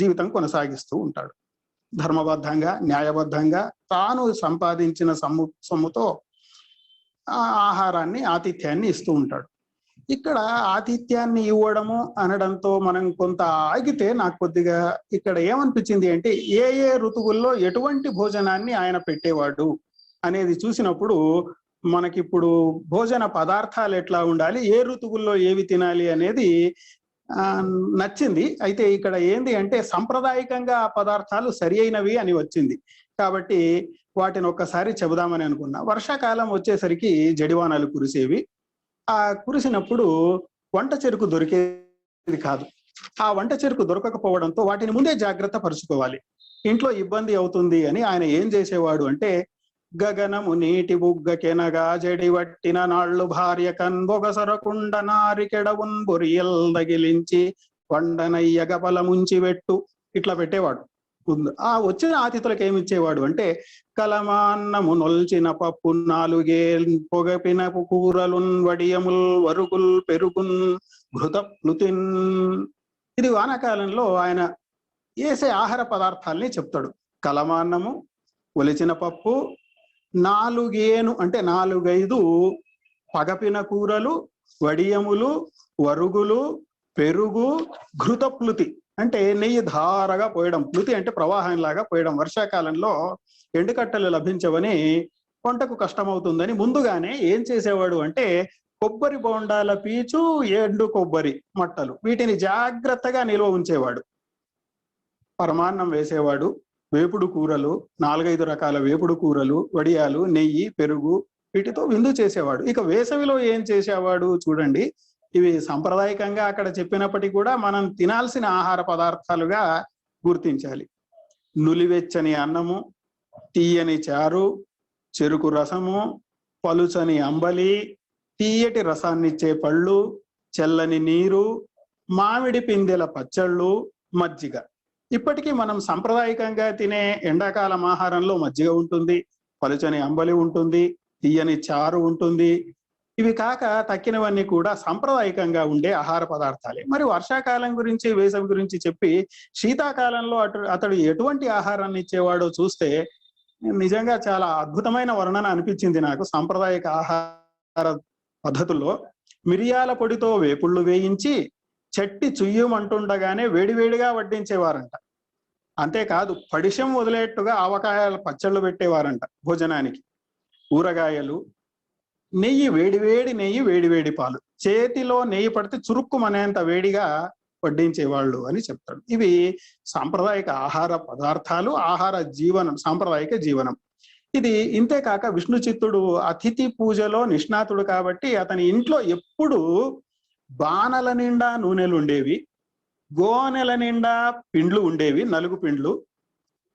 జీవితం కొనసాగిస్తూ ఉంటాడు. ధర్మబద్ధంగా, న్యాయబద్ధంగా తాను సంపాదించిన సొమ్ముతో ఆహారాన్ని, ఆతిథ్యాన్ని ఇస్తూ ఉంటాడు. ఇక్కడ ఆతిథ్యాన్ని ఇవ్వడము అనడంతో మనం కొంత ఆగితే నాకు కొద్దిగా ఇక్కడ ఏమనిపించింది అంటే, ఏ ఋతువుల్లో ఎటువంటి భోజనాన్ని ఆయన పెట్టేవాడు అనేది చూసినప్పుడు మనకిప్పుడు భోజన పదార్థాలు ఎట్లా ఉండాలి, ఏ ఋతువుల్లో ఏవి తినాలి అనేది నచ్చింది. అయితే ఇక్కడ ఏంది అంటే సాంప్రదాయకంగా ఆ పదార్థాలు సరి అయినవి అని వచ్చింది. కాబట్టి వాటిని ఒక్కసారి చెబుదామని అనుకున్నా. వర్షాకాలం వచ్చేసరికి జడివానాలు కురిసేవి. ఆ కురిసినప్పుడు వంట చెరుకు దొరికేది కాదు. ఆ వంట చెరుకు దొరకకపోవడంతో వాటిని ముందే జాగ్రత్త పరుచుకోవాలి, ఇంట్లో ఇబ్బంది అవుతుంది అని ఆయన ఏం చేసేవాడు అంటే, గగనము నీటి బుగ్గకెనగా జడివట్టిన నాళ్ళు భార్య కన్బొగసరకుండ నారికెడవున్ బొరియల్ దగిలించి వండనయ్య గబల ముంచి పెట్టు, ఇట్లా పెట్టేవాడు. ఆ వచ్చిన అతిథులకు ఏమిచ్చేవాడు అంటే, కలమాన్నము నొల్చిన పప్పు 4 పొగపిన కూరలున్ వడియముల్ వరుగుల్ పెరుగున్ ఘృత ప్లుతిన్. ఇది వానాకాలంలో ఆయన వేసే ఆహార పదార్థాలని చెప్తాడు. కలమాన్నము, ఒలిచిన పప్పు, 4 అంటే 4-5 పగపిన కూరలు, వడియములు, వరుగులు, పెరుగు, ఘృత ప్లుతి అంటే నెయ్యి ధారగా పోయడం. ప్లుతి అంటే ప్రవాహంలాగా పోయడం. వర్షాకాలంలో ఎండుకట్టలు లభించవని, వంటకు కష్టమవుతుందని ముందుగానే ఏం చేసేవాడు అంటే, కొబ్బరి బోండాల పీచు, ఎండు కొబ్బరి మట్టలు వీటిని జాగ్రత్తగా నిల్వ ఉంచేవాడు. పరమాన్నం వేసేవాడు, వేపుడు కూరలు, 4-5 రకాల వేపుడు కూరలు, వడియాలు, నెయ్యి, పెరుగు వీటితో విందు చేసేవాడు. ఇక వేసవిలో ఏం చేసేవాడు చూడండి. ఇవి సాంప్రదాయకంగా అక్కడ చెప్పినప్పటికీ కూడా మనం తినాల్సిన ఆహార పదార్థాలుగా గుర్తించాలి. నులివెచ్చని అన్నము, తీయని చారు, చెరుకు రసము, పలుచని అంబలి, తీయటి రసాన్నిచ్చే పళ్ళు, చల్లని నీరు, మామిడి పిందెల పచ్చళ్ళు, మజ్జిగ. ఇప్పటికీ మనం సాంప్రదాయకంగా తినే ఎండాకాలం ఆహారంలో మజ్జిగ ఉంటుంది, పలుచని అంబలి ఉంటుంది, తీయని చారు ఉంటుంది. ఇవి కాక తక్కినవన్నీ కూడా సాంప్రదాయకంగా ఉండే ఆహార పదార్థాలే. మరి వర్షాకాలం గురించి, వేసవి గురించి చెప్పి శీతాకాలంలో అతడు ఎటువంటి ఆహారాన్ని ఇచ్చేవాడో చూస్తే నిజంగా చాలా అద్భుతమైన వర్ణన అనిపించింది నాకు. సాంప్రదాయక ఆహార పద్ధతుల్లో మిరియాల పొడితో వేపుళ్ళు వేయించి చెట్టి చుయ్యమంటుండగానే వేడివేడిగా వడ్డించేవారంట. అంతేకాదు పడిశం వదిలేట్టుగా ఆవకాయల పచ్చళ్ళు పెట్టేవారంట భోజనానికి. ఊరగాయలు, నెయ్యి, వేడివేడి నెయ్యి, వేడివేడి పాలు, చేతిలో నెయ్యి పడితే చురుక్కుమనేంత వేడిగా వడ్డించేవాళ్ళు అని చెప్తాడు. ఇవి సాంప్రదాయక ఆహార పదార్థాలు, ఆహార జీవనం, సాంప్రదాయక జీవనం. ఇది ఇంతే కాక విష్ణు చిత్తుడు అతిథి పూజలో నిష్ణాతుడు కాబట్టి అతని ఇంట్లో ఎప్పుడు బాణల నిండా నూనెలు ఉండేవి, గోనెల నిండా పిండ్లు ఉండేవి, 4 పిండ్లు,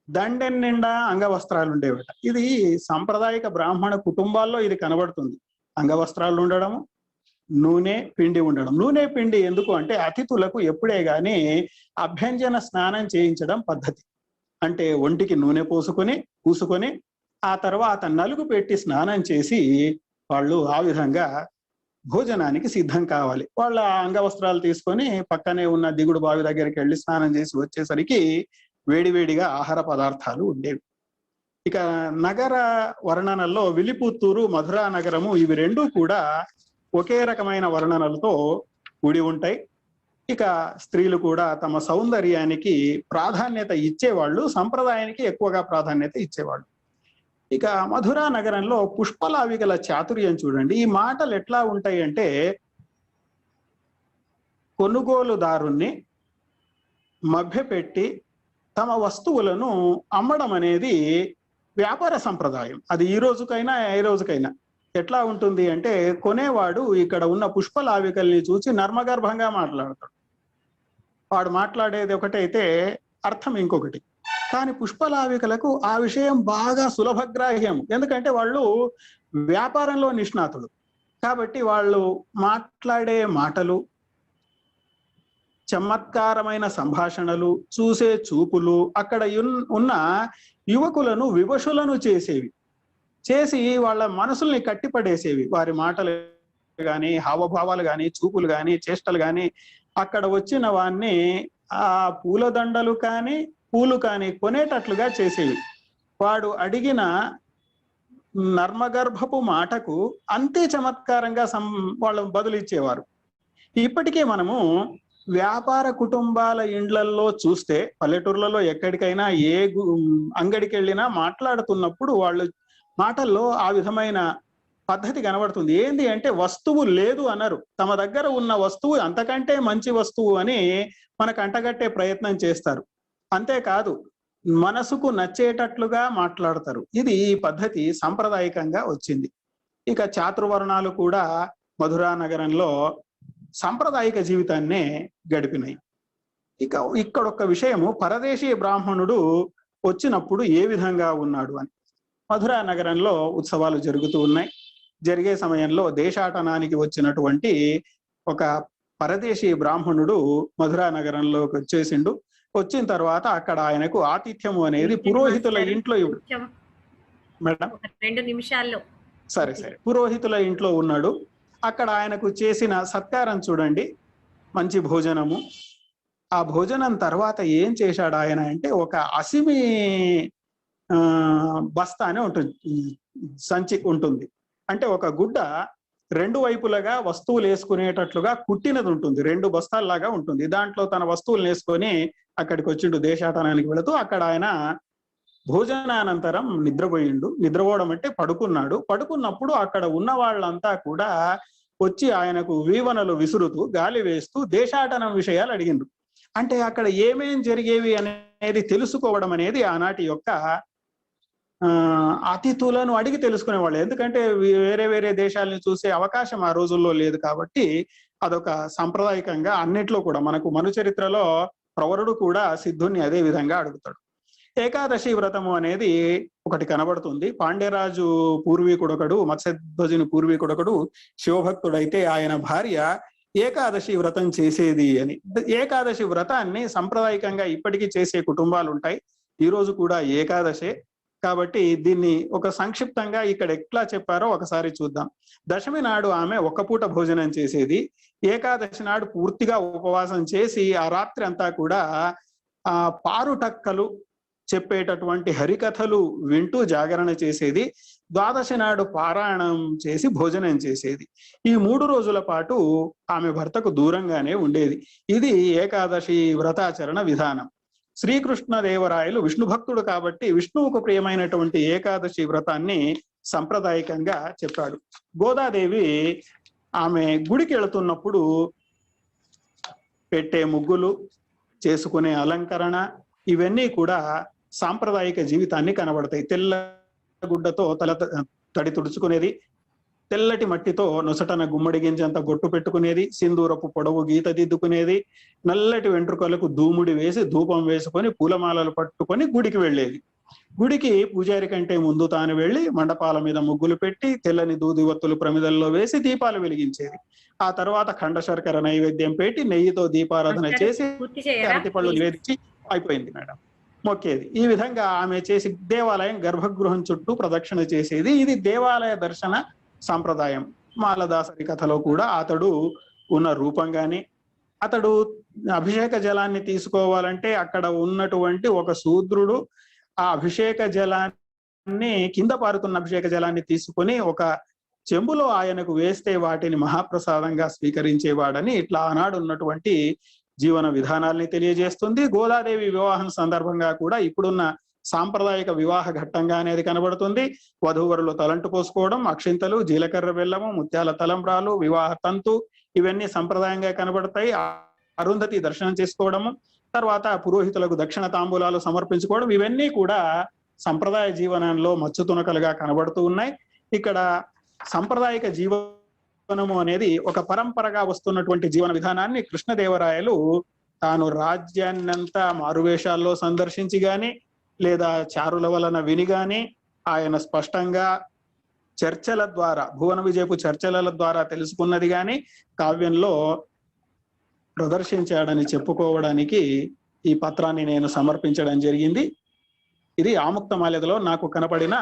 దండెన్ నిండా అంగవస్త్రాలు ఉండేవట. ఇది సాంప్రదాయక బ్రాహ్మణ కుటుంబాల్లో ఇది కనబడుతుంది. అంగవస్త్రాలు ఉండడము, నూనె పిండి ఉండడం. నూనె పిండి ఎందుకు అంటే అతిథులకు ఎప్పుడే గాని అభ్యంజన స్నానం చేయించడం పద్ధతి. అంటే ఒంటికి నూనె పూసుకొని ఆ తర్వాత నలుగు పెట్టి స్నానం చేసి వాళ్ళు ఆ విధంగా భోజనానికి సిద్ధం కావాలి. వాళ్ళ అంగవస్త్రాలు తీసుకొని పక్కనే ఉన్న దిగుడు బావి దగ్గరికి వెళ్ళి స్నానం చేసి వచ్చేసరికి వేడివేడిగా ఆహార పదార్థాలు ఉండేవి. ఇక నగర వర్ణనల్లో విలిపుత్తూరు, మధురా నగరము ఇవి 2 కూడా ఒకే రకమైన వర్ణనలతో కూడి ఉంటాయి. ఇక స్త్రీలు కూడా తమ సౌందర్యానికి ప్రాధాన్యత ఇచ్చేవాళ్ళు, సంప్రదాయానికి ఎక్కువగా ప్రాధాన్యత ఇచ్చేవాళ్ళు. ఇక మధురా నగరంలో పుష్పలావికల చాతుర్యం చూడండి. ఈ మాటలు ఎట్లా ఉంటాయి అంటే, కొనుగోలుదారుణ్ణి మభ్యపెట్టి తమ వస్తువులను అమ్మడం అనేది వ్యాపార సంప్రదాయం. అది ఈ రోజుకైనా ఏ రోజుకైనా ఎట్లా ఉంటుంది అంటే, కొనేవాడు ఇక్కడ ఉన్న పుష్పలావికల్ని చూసి నర్మగర్భంగా మాట్లాడతాడు. వాడు మాట్లాడేది ఒకటైతే అర్థం ఇంకొకటి. కానీ పుష్పలావికలకు ఆ విషయం బాగా సులభగ్రాహ్యం. ఎందుకంటే వాళ్ళు వ్యాపారంలో నిష్ణాతులు కాబట్టి వాళ్ళు మాట్లాడే మాటలు, చమత్కారమైన సంభాషణలు, చూసే చూపులు అక్కడ ఉన్న యువకులను వివశులను చేసి వాళ్ళ మనసుల్ని కట్టిపడేసేవి. వారి మాటలు కానీ, హావభావాలు కానీ, చూపులు కానీ, చేష్టలు కానీ అక్కడ వచ్చిన వాన్ని ఆ పూలదండలు కానీ, పూలు కానీ కొనేటట్లుగా చేసేవి. వాడు అడిగిన నర్మగర్భపు మాటకు అంతే చమత్కారంగా వాళ్ళు బదులు ఇచ్చేవారు. ఇప్పటికే మనము వ్యాపార కుటుంబాల ఇండ్లల్లో చూస్తే, పల్లెటూర్లలో ఎక్కడికైనా ఏ అంగడికి వెళ్ళినా మాట్లాడుతున్నప్పుడు వాళ్ళు మాటల్లో ఆ విధమైన పద్ధతి కనబడుతుంది. ఏంది అంటే వస్తువు లేదు అన్నారు. తమ దగ్గర ఉన్న వస్తువు అంతకంటే మంచి వస్తువు అని మనకు అంటగట్టే ప్రయత్నం చేస్తారు. అంతేకాదు మనసుకు నచ్చేటట్లుగా మాట్లాడతారు. ఇది ఈ పద్ధతి సాంప్రదాయకంగా వచ్చింది. ఇక చాతుర్వర్ణాలు కూడా మధురా నగరంలో సాంప్రదాయిక జీవితాన్నే గడిపినాయి. ఇక ఇక్కడ ఒక విషయము, పరదేశీ బ్రాహ్మణుడు వచ్చినప్పుడు ఏ విధంగా ఉన్నాడు అని. మధురా నగరంలో ఉత్సవాలు జరుగుతూ ఉన్నాయి. జరిగే సమయంలో దేశాటనానికి వచ్చినటువంటి ఒక పరదేశీ బ్రాహ్మణుడు మధురా నగరంలోకి వచ్చేసిండు. వచ్చిన తర్వాత అక్కడ ఆయనకు ఆతిథ్యము అనేది పురోహితుల ఇంట్లో మేడం 2 నిమిషాల్లో సరే పురోహితుల ఇంట్లో ఉన్నాడు. అక్కడ ఆయనకు చేసిన సత్కారం చూడండి, మంచి భోజనము. ఆ భోజనం తర్వాత ఏం చేశాడు ఆయన అంటే ఒక అసిమి బస్తా అని ఉంటుంది, సంచి ఉంటుంది. అంటే ఒక గుడ్డ 2 వైపులుగా వస్తువులు వేసుకునేటట్లుగా కుట్టినది ఉంటుంది, 2 బస్తాల్లాగా ఉంటుంది. దాంట్లో తన వస్తువులు వేసుకొని అక్కడికి వచ్చిండు దేశాటనానికి వెళుతూ. అక్కడ ఆయన భోజనానంతరం నిద్రపోయిండు. నిద్రపోవడం అంటే పడుకున్నాడు. పడుకున్నప్పుడు అక్కడ ఉన్న వాళ్ళంతా కూడా వచ్చి ఆయనకు వీవనలు విసురుతూ గాలి వేస్తూ దేశాటనం విషయాలు అడిగిండ్రు. అంటే అక్కడ ఏమేం జరిగేవి అనేది తెలుసుకోవడం అనేది ఆనాటి యొక్క అతిథులను అడిగి తెలుసుకునేవాళ్ళు. ఎందుకంటే వేరే వేరే దేశాలని చూసే అవకాశం ఆ రోజుల్లో లేదు కాబట్టి అదొక సాంప్రదాయకంగా అన్నిట్లో కూడా మనకు మను చరిత్రలో ప్రవరుడు కూడా సిద్ధుని అదే విధంగా అడుగుతాడు. ఏకాదశి వ్రతము అనేది ఒకటి కనబడుతుంది. పాండ్యరాజు పూర్వీకుడొకడు, మత్స్యధ్వజుని పూర్వీకుడొకడు శివభక్తుడైతే ఆయన భార్య ఏకాదశి వ్రతం చేసేది అని. ఏకాదశి వ్రతాన్ని సాంప్రదాయకంగా ఇప్పటికీ చేసే కుటుంబాలు ఉంటాయి. ఈ రోజు కూడా ఏకాదశే కాబట్టి దీన్ని ఒక సంక్షిప్తంగా ఇక్కడ ఎట్లా చెప్పారో ఒకసారి చూద్దాం. దశమి నాడు ఆమె ఒక్క పూట భోజనం చేసేది. ఏకాదశి నాడు పూర్తిగా ఉపవాసం చేసి ఆ రాత్రి అంతా కూడా పారుటక్కలు చెప్పేటటువంటి హరికథలు వింటూ జాగరణ చేసేది. ద్వాదశి నాడు పారాయణం చేసి భోజనం చేసేది. ఈ 3 రోజుల పాటు ఆమె భర్తకు దూరంగానే ఉండేది. ఇది ఏకాదశి వ్రతాచరణ విధానం. శ్రీకృష్ణదేవరాయలు విష్ణు భక్తుడు కాబట్టి విష్ణువుకు ప్రియమైనటువంటి ఏకాదశి వ్రతాన్ని సాంప్రదాయకంగా చెప్పాడు. గోదాదేవి ఆమె గుడికి వెళుతున్నప్పుడు పెట్టే ముగ్గులు, చేసుకునే అలంకరణ ఇవన్నీ కూడా సాంప్రదాయిక జీవితాన్ని కనబడతాయి. తెల్ల గుడ్డతో తల తడి తుడుచుకునేది, తెల్లటి మట్టితో నొసటన గుమ్మడి గింజంత గొట్టు పెట్టుకునేది, సింధూరపు పొడవు గీత దిద్దుకునేది, నల్లటి వెంట్రుకలకు దూముడి వేసి ధూపం వేసుకొని పూలమాలలు పట్టుకొని గుడికి వెళ్ళేది. గుడికి పూజారి కంటే ముందు తాను వెళ్లి మండపాల మీద ముగ్గులు పెట్టి తెల్లని దూది ఒత్తులు ప్రమిదల్లో వేసి దీపాలు వెలిగించేది. ఆ తర్వాత ఖండ శర్కర నైవేద్యం పెట్టి నెయ్యితో దీపారాధన చేసి అరటిపళ్ళు నివేదించి అయిపోయింది మేడం మొక్కేది. ఈ విధంగా ఆమె చేసి దేవాలయం గర్భగృహం చుట్టూ ప్రదక్షిణ చేసేది. ఇది దేవాలయ దర్శన సాంప్రదాయం. మాలదాసరి కథలో కూడా అతడు ఉన్న రూపంగాని, అతడు అభిషేక జలాన్ని తీసుకోవాలంటే అక్కడ ఉన్నటువంటి ఒక శూద్రుడు ఆ అభిషేక జలాన్ని కింద పారుతున్న అభిషేక జలాన్ని తీసుకొని ఒక చెంబులో ఆయనకు వేస్తే వాటిని మహాప్రసాదంగా స్వీకరించేవాడని ఇట్లా ఆనాడు ఉన్నటువంటి జీవన విధానాల్ని తెలియజేస్తుంది. గోదాదేవి వివాహం సందర్భంగా కూడా ఇప్పుడున్న సాంప్రదాయక వివాహ ఘట్టంగా అనేది కనబడుతుంది. వధూవరులు తలంటు పోసుకోవడం, అక్షింతలు, జీలకర్ర బెల్లము, ముత్యాల తలంబ్రాలు, వివాహ తంతు ఇవన్నీ సంప్రదాయంగా కనబడతాయి. అరుంధతి దర్శనం చేసుకోవడము, తర్వాత పురోహితులకు దక్షిణ తాంబూలాలు సమర్పించుకోవడం ఇవన్నీ కూడా సంప్రదాయ జీవనంలో మచ్చుతునకలుగా కనబడుతూ ఉన్నాయి. ఇక్కడ సాంప్రదాయక జీవనము అనేది ఒక పరంపరగా వస్తున్నటువంటి జీవన విధానాన్ని కృష్ణదేవరాయలు తాను రాజ్యాన్నంతా మారువేషాల్లో సందర్శించి గాని లేదా చారుల వలన విని గాని ఆయన స్పష్టంగా చర్చల ద్వారా, భువన విజయపు చర్చల ద్వారా తెలుసుకున్నది గాని కావ్యంలో ప్రదర్శించాడని చెప్పుకోవడానికి ఈ పత్రాన్ని నేను సమర్పించడం జరిగింది. ఇది ఆముక్తమాల్యదలో నాకు కనపడిన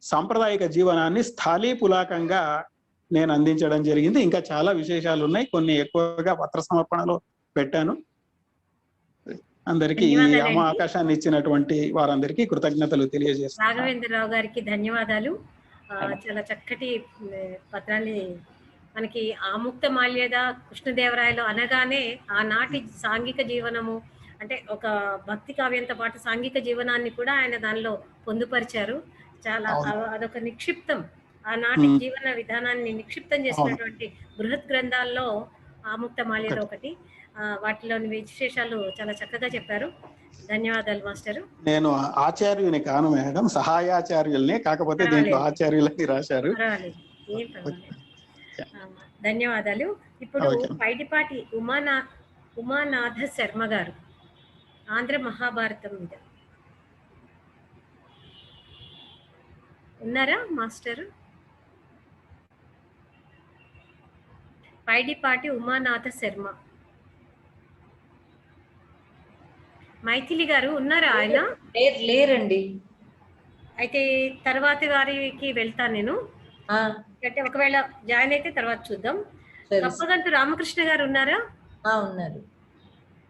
సాంప్రదాయక జీవనాన్ని స్థాళీపులాకంగా నేను అందించడం జరిగింది. ఇంకా చాలా విశేషాలు ఉన్నాయి, కొన్ని ఎక్కువగా పత్ర సమర్పణలో పెట్టాను. అందరికీ ఈ అవకాశాన్ని ఇచ్చినటువంటి వారందరికీ కృతజ్ఞతలు తెలియజేస్తాను. రాఘవేంద్రరావు గారికి ధన్యవాదాలు. చాలా చక్కటి పత్రాన్ని మనకి ఆముక్తమాల్యద కృష్ణదేవరాయలు అనగానే ఆనాటి సాంఘిక జీవనము అంటే ఒక భక్తి కావ్యంతో పాటు సాంఘిక జీవనాన్ని కూడా ఆయన దానిలో పొందుపరిచారు. చాలా అదొక నిక్షిప్తం ఆనాటి జీవన విధానాన్ని నిక్షిప్తం చేసినటువంటి బృహత్ గ్రంథాల్లో ఆముక్త మాల్యద ఒకటి. వాటిలోని విశేషాలు చాలా చక్కగా చెప్పారు. ధన్యవాదాలు మాస్టరు. నేను ఆచార్యుని కాను మేడం, సహాయాచార్యుల్ని, కాకపోతే దీంట్లో ఆచార్యులని రాశారు. ఏం పర్వాలేదు. ధన్యవాదాలు. ఇప్పుడు పైడిపాటి ఉమానాథ శర్మ గారు ఆంధ్ర మహాభారతం మీద ఉన్నారా మాస్టరు? పైడిపాటి ఉమానాథ శర్మ. మైథిలి గారు ఉన్నారా? ఆయన లేరండి. అయితే తర్వాత వారికి వెళ్తాను నేను. అంటే ఒకవేళ జాయిన్ అయితే తర్వాత చూద్దాం. కప్పగంతు రామకృష్ణ గారు ఉన్నారా? ఉన్నారు.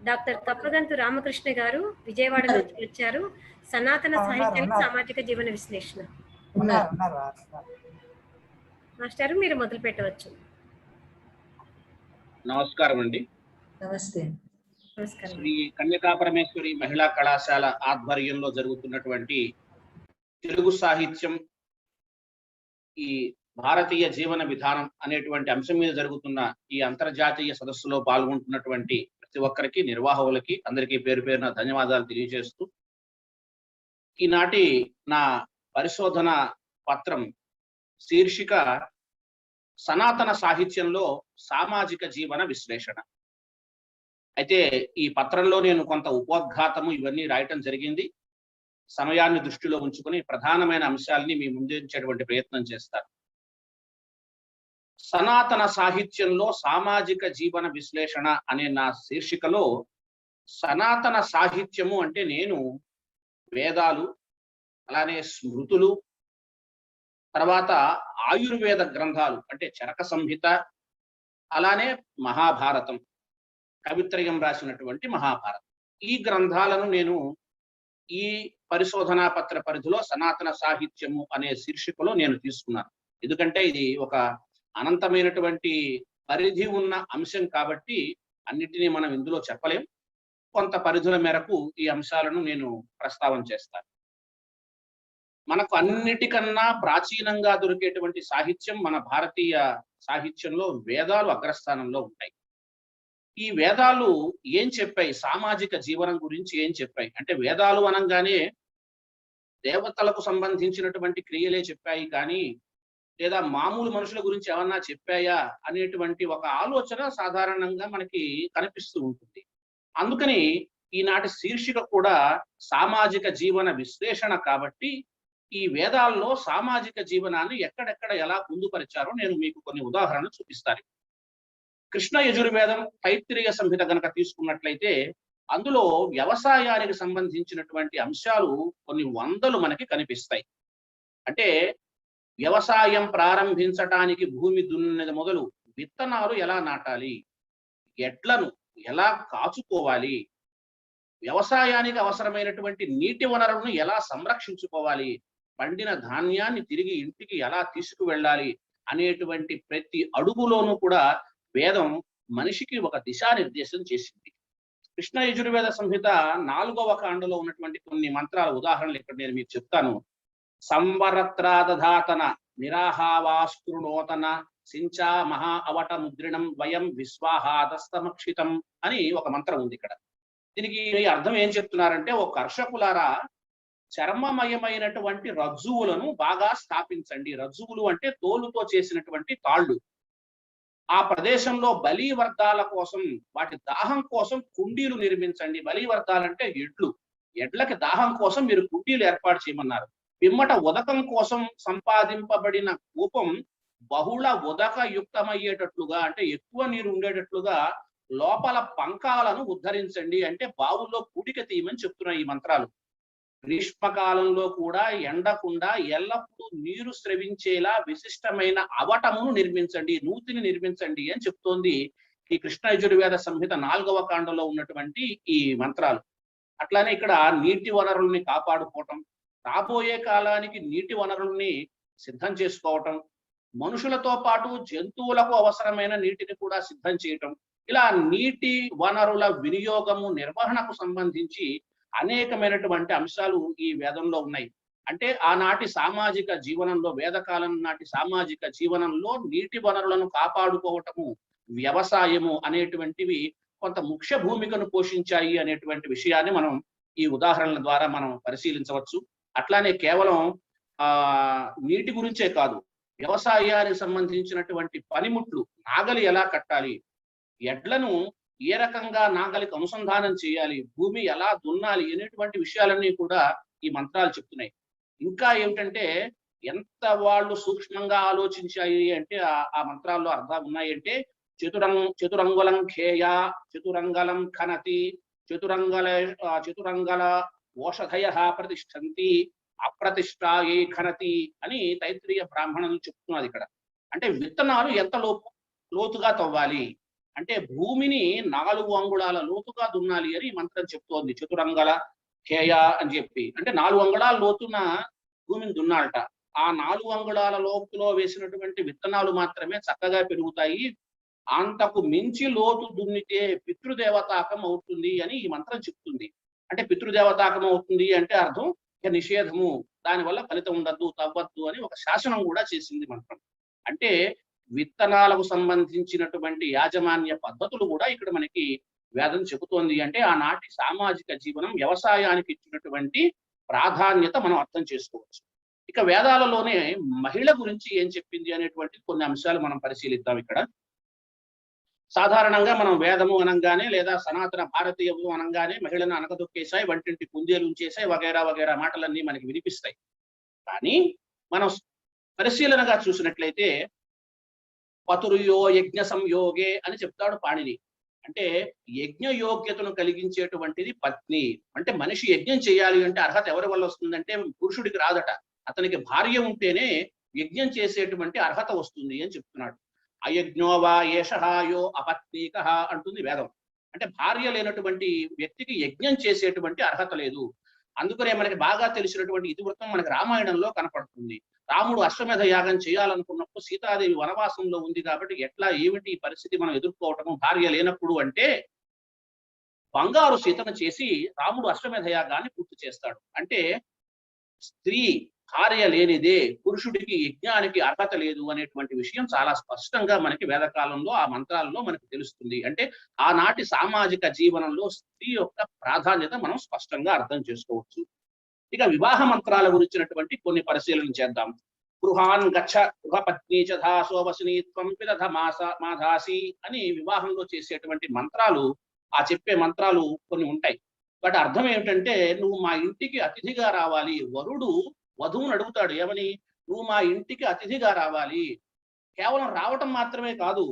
డాక్టర్ కప్పగంతు రామకృష్ణ గారు విజయవాడ నుంచి వచ్చారు. సనాతన సాహిత్యం, సామాజిక జీవన విశ్లేషణ. మాస్టర్ మీరు మొదలు పెట్టవచ్చు. నమస్కారం అండి. నమస్తే. శ్రీ కన్యకా పరమేశ్వరి మహిళా కళాశాల ఆధ్వర్యంలో జరుగుతున్నటువంటి తెలుగు సాహిత్యం, ఈ భారతీయ జీవన విధానం అనేటువంటి అంశం మీద జరుగుతున్న ఈ అంతర్జాతీయ సదస్సులో పాల్గొంటున్నటువంటి ప్రతి ఒక్కరికి, నిర్వాహకులకి అందరికీ పేరు పేరున ధన్యవాదాలు తెలియజేస్తూ, ఈనాటి నా పరిశోధన పత్రం శీర్షిక సనాతన సాహిత్యంలో సామాజిక జీవన విశ్లేషణ. అయితే ఈ పత్రంలో నేను కొంత ఉపోద్ఘాతము ఇవన్నీ రాయటం జరిగింది. సమయాన్ని దృష్టిలో ఉంచుకొని ప్రధానమైన అంశాలని మీ ముందుంచేటువంటి ప్రయత్నం చేస్తారు. సనాతన సాహిత్యంలో సామాజిక జీవన విశ్లేషణ అనే నా శీర్షికలో సనాతన సాహిత్యము అంటే నేను వేదాలు, అలానే స్మృతులు, తర్వాత ఆయుర్వేద గ్రంథాలు అంటే చరక సంహిత, అలానే మహాభారతం, కవిత్రయం రాసినటువంటి మహాభారతం, ఈ గ్రంథాలను నేను ఈ పరిశోధనా పత్ర పరిధిలో సనాతన సాహిత్యము అనే శీర్షికలో నేను తీసుకున్నాను. ఎందుకంటే ఇది ఒక అనంతమైనటువంటి పరిధి ఉన్న అంశం కాబట్టి అన్నిటినీ మనం ఇందులో చెప్పలేం. కొంత పరిధుల మేరకు ఈ అంశాలను నేను ప్రస్తావన చేస్తాను. మనకు అన్నిటికన్నా ప్రాచీనంగా దొరికేటువంటి సాహిత్యం మన భారతీయ సాహిత్యంలో వేదాలు అగ్రస్థానంలో ఉంటాయి. ఈ వేదాలు ఏం చెప్పాయి, సామాజిక జీవనం గురించి ఏం చెప్పాయి అంటే, వేదాలు అనగానే దేవతలకు సంబంధించినటువంటి క్రియలే చెప్పాయి కానీ, లేదా మామూలు మనుషుల గురించి ఏమన్నా చెప్పాయా అనేటువంటి ఒక ఆలోచన సాధారణంగా మనకి కనిపిస్తూ ఉంటుంది. అందుకని ఈనాటి శీర్షిక కూడా సామాజిక జీవన విశ్లేషణ కాబట్టి, ఈ వేదాల్లో సామాజిక జీవనాన్ని ఎక్కడెక్కడ ఎలా పొందుపరిచారో నేను మీకు కొన్ని ఉదాహరణలు చూపిస్తాను. కృష్ణ యజుర్వేదం తైత్తిరీయ సంహిత గనక తీసుకున్నట్లయితే అందులో వ్యవసాయానికి సంబంధించినటువంటి అంశాలు కొన్ని వందలు మనకి కనిపిస్తాయి. అంటే వ్యవసాయం ప్రారంభించటానికి భూమి దున్నేది మొదలు విత్తనాలు ఎలా నాటాలి, ఎడ్లను ఎలా కాచుకోవాలి, వ్యవసాయానికి అవసరమైనటువంటి నీటి వనరులను ఎలా సంరక్షించుకోవాలి, పండిన ధాన్యాన్ని తిరిగి ఇంటికి ఎలా తీసుకువెళ్ళాలి అనేటువంటి ప్రతి అడుగులోనూ కూడా వేదం మనిషికి ఒక దిశానిర్దేశం చేసింది. కృష్ణ యజుర్వేద సంహిత 4వ కాండలో ఉన్నటువంటి కొన్ని మంత్రాల ఉదాహరణలు ఇక్కడ నేను మీకు చెప్తాను. సంవరత్రాదధాతన నిరాహావాస్కృణోతన సించా మహా అవట ముద్రిణం వయం విశ్వాహాదస్తమక్షితం అని ఒక మంత్రం ఉంది ఇక్కడ. దీనికి అర్థం ఏం చెప్తున్నారంటే, ఓ కర్షకులారా చర్మమయమైనటువంటి రజ్జువులను బాగా స్థాపించండి. రజ్జువులు అంటే తోలుతో చేసినటువంటి తాళ్ళు. ఆ ప్రదేశంలో బలివర్గాల కోసం, వాటి దాహం కోసం కుండీలు నిర్మించండి. బలివర్గాలంటే ఎడ్లు, ఎడ్లకి దాహం కోసం మీరు కుండీలు ఏర్పాటు చేయమన్నారు. పిమ్మట ఉదకం కోసం సంపాదింపబడిన కూపం బహుళ ఉదక యుక్తమయ్యేటట్లుగా, అంటే ఎక్కువ నీరు ఉండేటట్లుగా లోపల పంకాలను ఉద్ధరించండి, అంటే బావుల్లో పూడిక తీయమని చెప్తున్నాయి ఈ మంత్రాలు. గ్రీష్మకాలంలో కూడా ఎండకుండా ఎల్లప్పుడూ నీరు స్రవించేలా విశిష్టమైన అవటమును నిర్మించండి, నూతిని నిర్మించండి అని చెప్తోంది ఈ కృష్ణ యజుర్వేద సంహిత 4వ కాండలో ఉన్నటువంటి ఈ మంత్రాలు. అట్లానే ఇక్కడ నీటి వనరుల్ని కాపాడుకోవటం, రాబోయే కాలానికి నీటి వనరుల్ని సిద్ధం చేసుకోవటం, మనుషులతో పాటు జంతువులకు అవసరమైన నీటిని కూడా సిద్ధం చేయటం, ఇలా నీటి వనరుల వినియోగము నిర్వహణకు సంబంధించి అనేకమైనటువంటి అంశాలు ఈ వేదంలో ఉన్నాయి. అంటే ఆనాటి సామాజిక జీవనంలో, వేదకాలం నాటి సామాజిక జీవనంలో నీటి వనరులను కాపాడుకోవటము, వ్యవసాయము అనేటువంటివి కొంత ముఖ్య భూమికను పోషించాయి అనేటువంటి విషయాన్ని మనం ఈ ఉదాహరణల ద్వారా మనం పరిశీలించవచ్చు. అట్లానే కేవలం నీటి గురించే కాదు, వ్యవసాయానికి సంబంధించినటువంటి పనిముట్లు, నాగలి ఎలా కట్టాలి, ఎడ్లను ఏ రకంగా నాగలికి అనుసంధానం చేయాలి, భూమి ఎలా దున్నాలి అనేటువంటి విషయాలన్నీ కూడా ఈ మంత్రాలు చెప్తున్నాయి. ఇంకా ఏమిటంటే ఎంత వాళ్ళు సూక్ష్మంగా ఆలోచించాయి అంటే ఆ మంత్రాల్లో అర్థాలు ఉన్నాయంటే చతురంగులం ఖేయ, చతురంగలం ఖనతి, చతురంగల ఓషధయ ప్రతిష్టంతి, అప్రతిష్టాయే ఖనతి అని తైత్రీయ బ్రాహ్మణులు చెప్తున్నారు ఇక్కడ. అంటే విత్తనాలు ఎంత లోతుగా తవ్వాలి అంటే భూమిని 4 అంగుళాల లోతుగా దున్నాలి అని ఈ మంత్రం చెప్తోంది. చతురంగల ఖేయ అని చెప్పి, అంటే 4 అంగుళాల లోతున భూమిని దున్నాలట. ఆ 4 అంగుళాల లోతులో వేసినటువంటి విత్తనాలు మాత్రమే చక్కగా పెరుగుతాయి. అంతకు మించి లోతు దున్నితే పితృదేవతాకం అవుతుంది అని ఈ మంత్రం చెప్తుంది. అంటే పితృదేవతాకం అవుతుంది అంటే అర్థం ఇక నిషేధము, దానివల్ల ఫలితం ఉండద్దు, తవ్వద్దు అని ఒక శాసనం కూడా చేసింది మంత్రం. అంటే విత్తనాలకు సంబంధించినటువంటి యాజమాన్య పద్ధతులు కూడా ఇక్కడ మనకి వేదం చెబుతోంది. అంటే ఆనాటి సామాజిక జీవనం, వ్యవసాయానికి ఇచ్చినటువంటి ప్రాధాన్యత మనం అర్థం చేసుకోవచ్చు. ఇక వేదాలలోనే మహిళ గురించి ఏం చెప్పింది అనేటువంటి కొన్ని అంశాలు మనం పరిశీలిద్దాం. ఇక్కడ సాధారణంగా మనం వేదము అనంగానే లేదా సనాతన భారతీయము అనంగానే మహిళను అనగదొక్కేశాయి, వంటింటి కుందేలు ఉంచేసాయి, వగైరా వగైరా మాటలన్నీ మనకి వినిపిస్తాయి. కానీ మనం పరిశీలనగా చూసినట్లయితే పతుర్యో యజ్ఞ సంయోగే అని చెప్తాడు పాణిని. అంటే యజ్ఞ యోగ్యతను కలిగించేటువంటిది పత్ని. అంటే మనిషి యజ్ఞం చేయాలి అంటే అర్హత ఎవరి వల్ల వస్తుందంటే పురుషుడికి రాదట, అతనికి భార్య ఉంటేనే యజ్ఞం చేసేటువంటి అర్హత వస్తుంది అని చెప్తున్నాడు. అయజ్ఞోవా ఏషహాయో అపత్నీక అంటుంది వేదం. అంటే భార్య లేనటువంటి వ్యక్తికి యజ్ఞం చేసేటువంటి అర్హత లేదు. అందుకనే మనకి బాగా తెలిసినటువంటి ఇతివృత్తం మనకి రామాయణంలో కనపడుతుంది. రాముడు అశ్వమేధ యాగం చేయాలనుకున్నప్పుడు సీతాదేవి వనవాసంలో ఉంది కాబట్టి ఎట్లా ఏమిటి ఈ పరిస్థితి మనం ఎదుర్కోవటము భార్య లేనప్పుడు అంటే బంగారు సీతను చేసి రాముడు అశ్వమేధ యాగాన్ని పూర్తి చేస్తాడు. అంటే స్త్రీ భార్య లేనిదే పురుషుడికి యజ్ఞానికి అర్హత లేదు అనేటువంటి విషయం చాలా స్పష్టంగా మనకి వేదకాలంలో ఆ మంత్రాలలో మనకు తెలుస్తుంది. అంటే ఆనాటి సామాజిక జీవనంలో స్త్రీ యొక్క ప్రాధాన్యత మనం స్పష్టంగా అర్థం చేసుకోవచ్చు. ఇక వివాహ మంత్రాల గురించినటువంటి కొన్ని పరిశీలన చేద్దాం. గృహాన్ గచ్చ గృహపత్ని చధాసోవసిని త్వం పిదధ మాధాసి అని వివాహంలో చేసేటువంటి మంత్రాలు, ఆ చెప్పే మంత్రాలు కొన్ని ఉంటాయి. వాటి అర్థం ఏమిటంటే నువ్వు మా ఇంటికి అతిథిగా రావాలి. వరుడు వధువును అడుగుతాడు ఏమని, నువ్వు మా ఇంటికి అతిథిగా రావాలి, కేవలం రావటం మాత్రమే కాదు,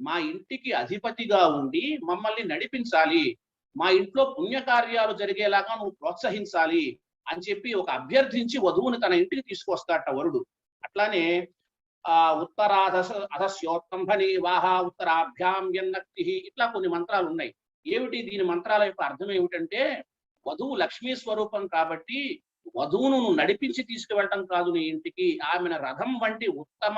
మా ఇంటికి అధిపతిగా ఉండి మమ్మల్ని నడిపించాలి, మా ఇంట్లో పుణ్యకార్యాలు జరిగేలాగా నువ్వు ప్రోత్సహించాలి అని చెప్పి ఒక అభ్యర్థించి వధువుని తన ఇంటికి తీసుకొస్తాడట వరుడు. అట్లానే అధస్యోత్తంభని వాహ ఉత్తరాభ్యాం యన్నక్తి ఇట్లా కొన్ని మంత్రాలు ఉన్నాయి. ఏమిటి దీని మంత్రాల యొక్క అర్థం ఏమిటంటే వధువు లక్ష్మీ స్వరూపం కాబట్టి వధువును నువ్వు నడిపించి తీసుకువెళ్ళటం కాదు నీ ఇంటికి, ఆమెను రథం వంటి ఉత్తమ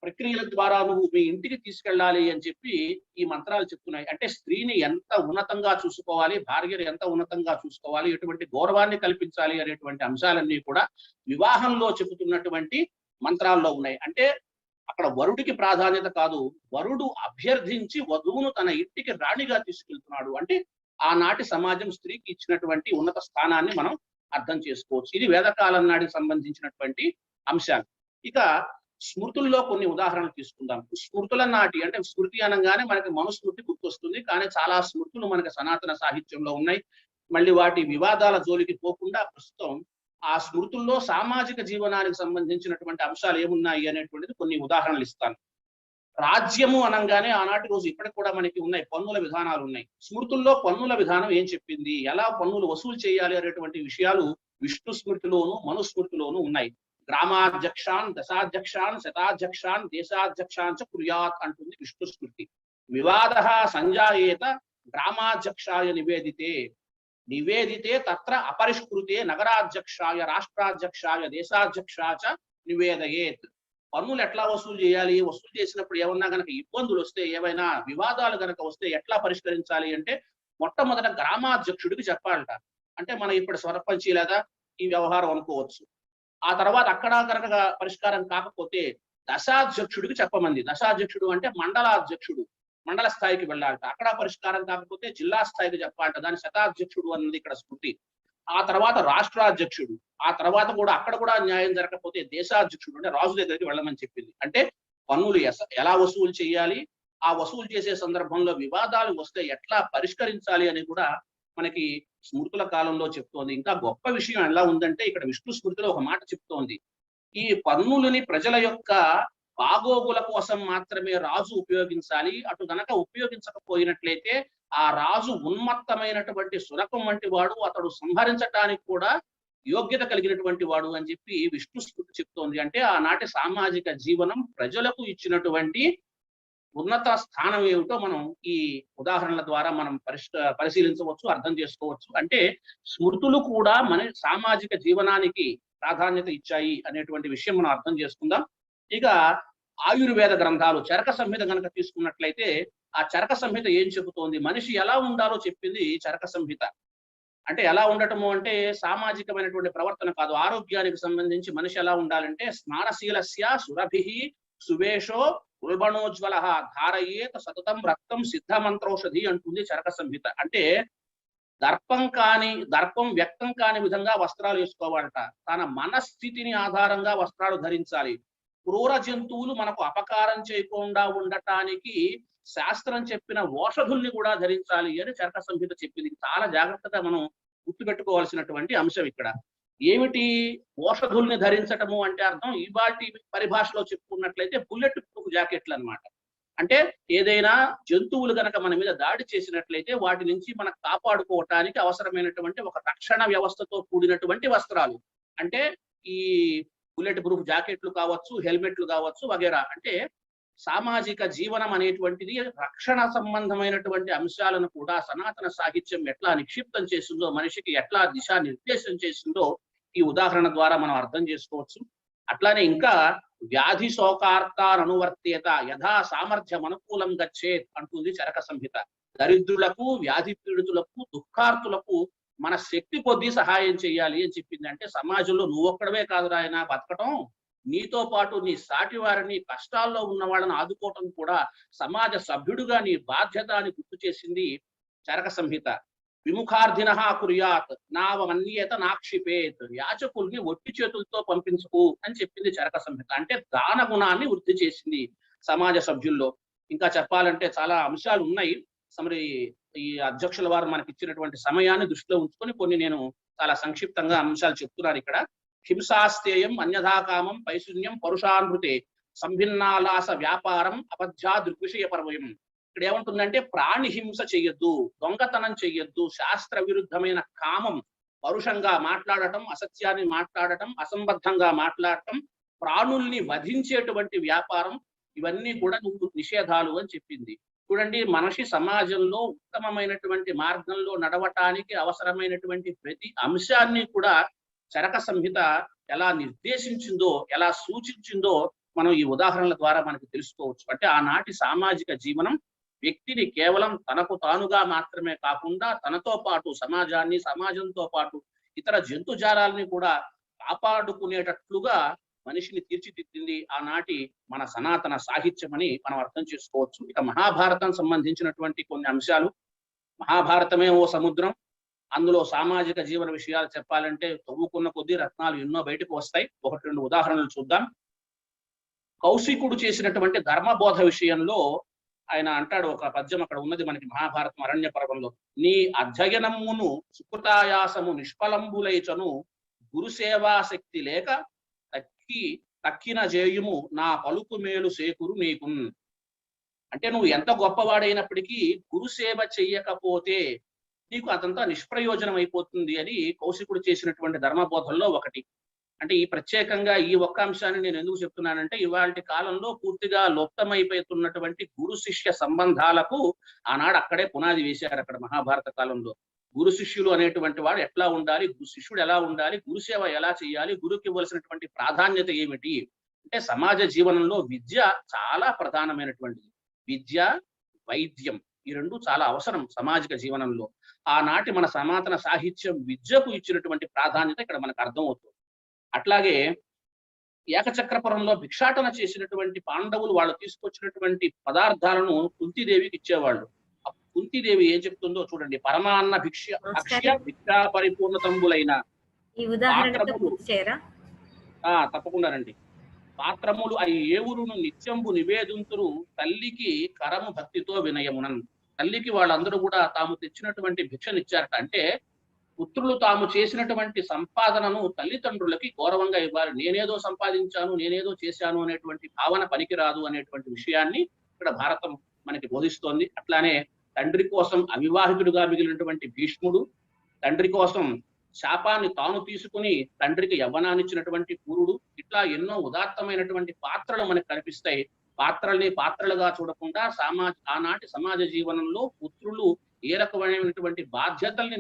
ప్రక్రియల ద్వారా నువ్వు మీ ఇంటికి తీసుకెళ్ళాలి అని చెప్పి ఈ మంత్రాలు చెప్తున్నాయి. అంటే స్త్రీని ఎంత ఉన్నతంగా చూసుకోవాలి, భార్యను ఎంత ఉన్నతంగా చూసుకోవాలి, ఎటువంటి గౌరవాన్ని కల్పించాలి అనేటువంటి అంశాలన్నీ కూడా వివాహంలో చెబుతున్నటువంటి మంత్రాల్లో ఉన్నాయి. అంటే అక్కడ వరుడికి ప్రాధాన్యత కాదు, వరుడు అభ్యర్థించి వధువును తన ఇంటికి రాణిగా తీసుకెళ్తున్నాడు. అంటే ఆనాటి సమాజం స్త్రీకి ఇచ్చినటువంటి ఉన్నత స్థానాన్ని మనం అర్థం చేసుకోవచ్చు. ఇది వేదకాలం నాటికి సంబంధించినటువంటి అంశాలు. ఇక స్మృతుల్లో కొన్ని ఉదాహరణలు తీసుకుందాం. స్మృతుల నాటి అంటే స్మృతి అనగానే మనకి మనుస్మృతి గుర్తొస్తుంది, కానీ చాలా స్మృతులు మనకి సనాతన సాహిత్యంలో ఉన్నాయి. మళ్ళీ వాటి వివాదాల జోలికి పోకుండా ప్రస్తుతం ఆ స్మృతుల్లో సామాజిక జీవనానికి సంబంధించినటువంటి అంశాలు ఏమున్నాయి అనేటువంటిది కొన్ని ఉదాహరణలు ఇస్తాను. రాజ్యము అనగానే ఆనాటి రోజు ఇప్పటికి కూడా మనకి ఉన్నాయి, పన్నుల విధానాలు ఉన్నాయి. స్మృతుల్లో పన్నుల విధానం ఏం చెప్పింది, ఎలా పన్నులు వసూలు చేయాలి అనేటువంటి విషయాలు విష్ణు స్మృతిలోను మనుస్మృతిలోను ఉన్నాయి. గ్రామాధ్యక్షాన్ దశాధ్యక్షాన్ శతాధ్యక్షాన్ దేశాధ్యక్షాన్ చ కుర్యాత్ అంటుంది విష్ణు స్మృతి. వివాద సంజాయేత గ్రామాధ్యక్షాయ నివేదితే తత్ర అపరిష్కృతే నగరాధ్యక్షాయ రాష్ట్రాధ్యక్షాయ దేశాధ్యక్షాయ నివేదయేత్. పన్నులు ఎట్లా వసూలు చేయాలి, వసూలు చేసినప్పుడు ఏమన్నా గనక ఇబ్బందులు వస్తే, ఏవైనా వివాదాలు గనక వస్తే ఎట్లా పరిష్కరించాలి అంటే మొట్టమొదట గ్రామాధ్యక్షుడికి చెప్పాలట. అంటే మనం ఇప్పుడు సర్పంచి లేదా ఈ వ్యవహారం అనుకోవచ్చు. ఆ తర్వాత అక్కడ కనుక పరిష్కారం కాకపోతే దశాధ్యక్షుడికి చెప్పమంది. దశాధ్యక్షుడు అంటే మండలాధ్యక్షుడు, మండల స్థాయికి వెళ్ళాలట. అక్కడ పరిష్కారం కాకపోతే జిల్లా స్థాయికి చెప్పాలట. దాని శతాధ్యక్షుడు అన్నది ఇక్కడ స్మృతి. ఆ తర్వాత రాష్ట్రాధ్యక్షుడు, ఆ తర్వాత కూడా అక్కడ కూడా న్యాయం జరగకపోతే దేశాధ్యక్షుడు అంటే రాజు దగ్గరికి వెళ్ళమని చెప్పింది. అంటే పన్నులు ఎలా వసూలు చేయాలి, ఆ వసూలు చేసే సందర్భంలో వివాదాలు వస్తే ఎట్లా పరిష్కరించాలి అని కూడా మనకి స్మృతుల కాలంలో చెప్తోంది. ఇంకా గొప్ప విషయం ఎలా ఉందంటే ఇక్కడ విష్ణు స్మృతిలో ఒక మాట చెప్తోంది, ఈ పన్నులని ప్రజల యొక్క బాగోగుల కోసం మాత్రమే రాజు ఉపయోగించాలి. అటు గనక ఉపయోగించకపోయినట్లయితే ఆ రాజు ఉన్మత్తమైనటువంటి సురకం వంటి వాడు, అతడు సంహరించటానికి కూడా యోగ్యత కలిగినటువంటి వాడు అని చెప్పి విష్ణు స్మృతి చెప్తోంది. అంటే ఆనాటి సామాజిక జీవనం ప్రజలకు ఇచ్చినటువంటి ఉన్నత స్థానం ఏమిటో మనం ఈ ఉదాహరణల ద్వారా మనం పరిశీలించవచ్చు, అర్థం చేసుకోవచ్చు. అంటే స్మృతులు కూడా మన సామాజిక జీవనానికి ప్రాధాన్యత ఇచ్చాయి అనేటువంటి విషయం మనం అర్థం చేసుకుందాం. ఇక ఆయుర్వేద గ్రంథాలు, చరక సంహిత కనుక తీసుకున్నట్లయితే ఆ చరక సంహిత ఏం చెబుతోంది, మనిషి ఎలా ఉండాలో చెప్పింది చరక సంహిత. అంటే ఎలా ఉండటము అంటే సామాజికమైనటువంటి ప్రవర్తన కాదు, ఆరోగ్యానికి సంబంధించి మనిషి ఎలా ఉండాలంటే స్నానశీలస్య సురభి సువేషో ఉల్బణోజ్వల ధారయేత సతతం రక్తం సిద్ధ మంత్రౌషధి అంటుంది చరక సంహిత. అంటే దర్పం వ్యక్తం కాని విధంగా వస్త్రాలు వేసుకోవాలట. తన మనస్థితిని ఆధారంగా వస్త్రాలు ధరించాలి. క్రూర జంతువులు మనకు అపకారం చేయకుండా ఉండటానికి శాస్త్రం చెప్పిన ఓషధుల్ని కూడా ధరించాలి అని చరక సంహిత చెప్పింది. చాలా జాగ్రత్తగా మనం గుర్తుపెట్టుకోవాల్సినటువంటి అంశం ఇక్కడ. ఏమిటి ఓషధుల్ని ధరించటము అంటే అర్థం ఇవాటి పరిభాషలో చెప్పుకున్నట్లయితే బుల్లెట్ ప్రూఫ్ జాకెట్లు అన్నమాట. అంటే ఏదైనా జంతువులు గనక మన మీద దాడి చేసినట్లయితే వాటి నుంచి మనం కాపాడుకోవటానికి అవసరమైనటువంటి ఒక రక్షణ వ్యవస్థతో కూడినటువంటి వస్త్రాలు. అంటే ఈ బుల్లెట్ ప్రూఫ్ జాకెట్లు కావచ్చు, హెల్మెట్లు కావచ్చు వగేరా. అంటే సామాజిక జీవనం అనేటువంటిది రక్షణ సంబంధమైనటువంటి అంశాలను కూడా సనాతన సాహిత్యం ఎట్లా నిక్షిప్తం చేసిందో, మనిషికి ఎట్లా దిశానిర్దేశం చేసిందో ఈ ఉదాహరణ ద్వారా మనం అర్థం చేసుకోవచ్చు. అట్లానే ఇంకా వ్యాధి శోకార్తానువర్తేత యథా సామర్థ్యం అనుకూలం గచ్చేత్ అంటుంది చరక సంహిత. దరిద్రులకు, వ్యాధి పీడితులకు, దుఃఖార్తులకు మన శక్తి కొద్దీ సహాయం చేయాలి అని చెప్పింది. అంటే సమాజంలో నువ్వొక్కడవే కాదు రాయన బతకటం, నీతో పాటు నీ సాటి వారిని, కష్టాల్లో ఉన్న వాళ్ళని ఆదుకోవటం కూడా సమాజ సభ్యుడుగా నీ బాధ్యత అని గుర్తు చేసింది చరక సంహిత. విముఖార్థిన కుర్యాత్ నావమన్యేత నాక్షిపేత్, యాచకుల్ని ఒట్టి చేతులతో పంపించుకు అని చెప్పింది చరక సంహిత. అంటే దాన గుణాన్ని వృద్ధి చేసింది సమాజ సభ్యుల్లో. ఇంకా చెప్పాలంటే చాలా అంశాలు ఉన్నాయి. మరి ఈ అధ్యక్షుల వారు మనకి ఇచ్చినటువంటి సమయాన్ని దృష్టిలో ఉంచుకొని కొన్ని నేను చాలా సంక్షిప్తంగా అంశాలు చెప్తున్నాను ఇక్కడ. హింసాస్తేయం అన్యథాకామం పైశూన్యం పరుషానృతే సంభిన్నాలాస వ్యాపారం అపధ్యా దృగ్విషయ పర్వయం. ఇక్కడ ఏమంటుందంటే ప్రాణి హింస చెయ్యొద్దు, దొంగతనం చెయ్యొద్దు, శాస్త్ర విరుద్ధమైన కామం, పరుషంగా మాట్లాడటం, అసత్యాన్ని మాట్లాడటం, అసంబద్ధంగా మాట్లాడటం, ప్రాణుల్ని వధించేటువంటి వ్యాపారం, ఇవన్నీ కూడా నువ్వు నిషేధాలు అని చెప్పింది. చూడండి, మనిషి సమాజంలో ఉత్తమమైనటువంటి మార్గంలో నడవటానికి అవసరమైనటువంటి ప్రతి అంశాన్ని కూడా చరక సంహిత ఎలా నిర్దేశించిందో, ఎలా సూచించిందో మనం ఈ ఉదాహరణల ద్వారా మనకు తెలుసుకోవచ్చు. అంటే ఆనాటి సామాజిక జీవనం వ్యక్తిని కేవలం తనకు తానుగా మాత్రమే కాకుండా తనతో పాటు సమాజాన్ని, సమాజంతో పాటు ఇతర జంతుజాలాలని కూడా కాపాడుకునేటట్లుగా మనిషిని తీర్చిదిద్దింది ఆనాటి మన సనాతన సాహిత్యం అని మనం అర్థం చేసుకోవచ్చు. ఇక మహాభారతం సంబంధించినటువంటి కొన్ని అంశాలు. మహాభారతమే ఓ సముద్రం, అందులో సామాజిక జీవన విషయాలు చెప్పాలంటే తవ్వుకున్న కొద్దీ రత్నాలు ఎన్నో బయటకు వస్తాయి. ఒకటి రెండు ఉదాహరణలు చూద్దాం. కౌశికుడు చేసినటువంటి ధర్మబోధ విషయంలో ఆయన అంటాడు, ఒక పద్యం అక్కడ ఉన్నది మనకి మహాభారతం అరణ్య పర్వంలో, నీ అధ్యయనమును సుకృతాయాసము నిష్ఫలంబులైచను గురుసేవాశక్తి లేక తక్కిన జేయుము నా పలుకు మేలు సేకురు నీకు. అంటే నువ్వు ఎంత గొప్పవాడైనప్పటికీ గురుసేవ చెయ్యకపోతే నీకు అదంతా నిష్ప్రయోజనం అయిపోతుంది అని కౌశికుడు చేసినటువంటి ధర్మబోధల్లో ఒకటి. అంటే ఈ ప్రత్యేకంగా ఈ ఒక్క అంశాన్ని నేను ఎందుకు చెప్తున్నానంటే ఇవాళ కాలంలో పూర్తిగా లుప్తమైపోతున్నటువంటి గురు శిష్య సంబంధాలకు ఆనాడు అక్కడే పునాది వేశారు. అక్కడ మహాభారత కాలంలో గురు శిష్యులు అనేటువంటి వాడు ఎట్లా ఉండాలి, గురు శిష్యుడు ఎలా ఉండాలి, గురుసేవ ఎలా చేయాలి, గురుకి ఇవ్వాల్సినటువంటి ప్రాధాన్యత ఏమిటి అంటే సమాజ జీవనంలో విద్య చాలా ప్రధానమైనటువంటిది. విద్య, వైద్యం ఈ రెండు చాలా అవసరం సామాజిక జీవనంలో. ఆనాటి మన సనాతన సాహిత్యం విద్యకు ఇచ్చినటువంటి ప్రాధాన్యత ఇక్కడ మనకు అర్థమవుతుంది. అట్లాగే ఏకచక్రపురంలో భిక్షాటన చేసినటువంటి పాండవులు వాళ్ళు తీసుకొచ్చినటువంటి పదార్థాలను కుంతిదేవికి ఇచ్చేవాళ్ళు. కుంతిదేవి ఏం చెప్తుందో చూడండి. పరమాన్న అక్షయ భిక్షా పరిపూర్ణతంబులైన ఈ ఉదాహరణతో పూర్తి చేయరా? తప్పకుండానండి. పాత్రములు అవి ఏవురును నిత్యంబు నివేదింతురు తల్లికి కరము భక్తితో వినయమునన్. తల్లికి వాళ్ళందరూ కూడా తాము తెచ్చినటువంటి భిక్షనిచ్చారట. అంటే పుత్రులు తాము చేసినటువంటి సంపాదనను తల్లిదండ్రులకి గౌరవంగా ఇవ్వాలి. నేనేదో సంపాదించాను, నేనేదో చేశాను అనేటువంటి భావన పనికిరాదు అనేటువంటి విషయాన్ని ఇక్కడ భారతం మనకి బోధిస్తోంది. అట్లానే తండ్రి కోసం అవివాహితుడుగా మిగిలినటువంటి భీష్ముడు, తండ్రి కోసం శాపాన్ని తాను తీసుకుని తండ్రికి యవ్వనాన్నిచ్చినటువంటి పూరుడు, ఇట్లా ఎన్నో ఉదాత్తమైనటువంటి పాత్రలు మనకు కనిపిస్తాయి. పాత్రల్ని పాత్రలుగా చూడకుండా ఆనాటి సమాజ జీవనంలో పుత్రులు ఏ రకమైనటువంటి బాధ్యతల్ని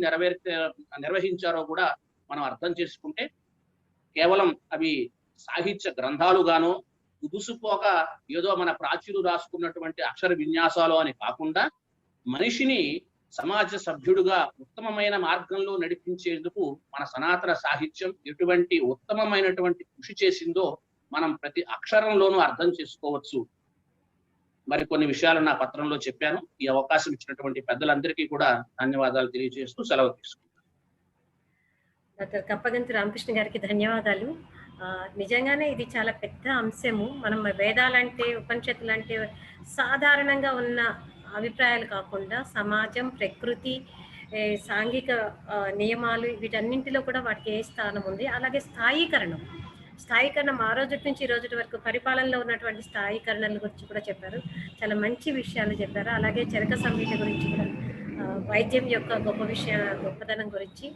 నిర్వహించారో కూడా మనం అర్థం చేసుకుంటే, కేవలం అవి సాహిత్య గ్రంథాలుగానో ఉదుసుపోక ఏదో మన ప్రాచీనులు రాసుకున్నటువంటి అక్షర విన్యాసాలు అని కాకుండా మనిషిని సమాజ సభ్యుడుగా ఉత్తమమైన మార్గంలో నడిపించేందుకు మన సనాతన సాహిత్యం ఎటువంటి ఉత్తమమైనటువంటి కృషి చేసిందో మనం ప్రతి అక్షరంలోనూ అర్థం చేసుకోవచ్చు. మరి కొన్ని విషయాలు నా పత్రంలో చెప్పాను. ఈ అవకాశం ఇచ్చినటువంటి పెద్దలందరికీ కూడా ధన్యవాదాలు తెలియజేస్తూ సెలవు తీసుకుంటాను. డాక్టర్ కప్పగంతి రామకృష్ణ గారికి ధన్యవాదాలు. నిజంగానే ఇది చాలా పెద్ద అంశము. మనం వేదాలంటే, ఉపనిషత్తులంటే సాధారణంగా ఉన్న అభిప్రాయాలు కాకుండా సమాజం, ప్రకృతి, సాంఘిక నియమాలు వీటన్నింటిలో కూడా వాటికి ఏ స్థానం ఉంది. అలాగే స్థాయీకరణం ఆ రోజు నుంచి ఈ రోజు వరకు పరిపాలనలో ఉన్నటువంటి స్థాయీకరణల గురించి కూడా చెప్పారు. చాలా మంచి విషయాలు చెప్పారు. అలాగే చరక సంహిత గురించి కూడా, వైద్యం యొక్క గొప్పదనం గురించి,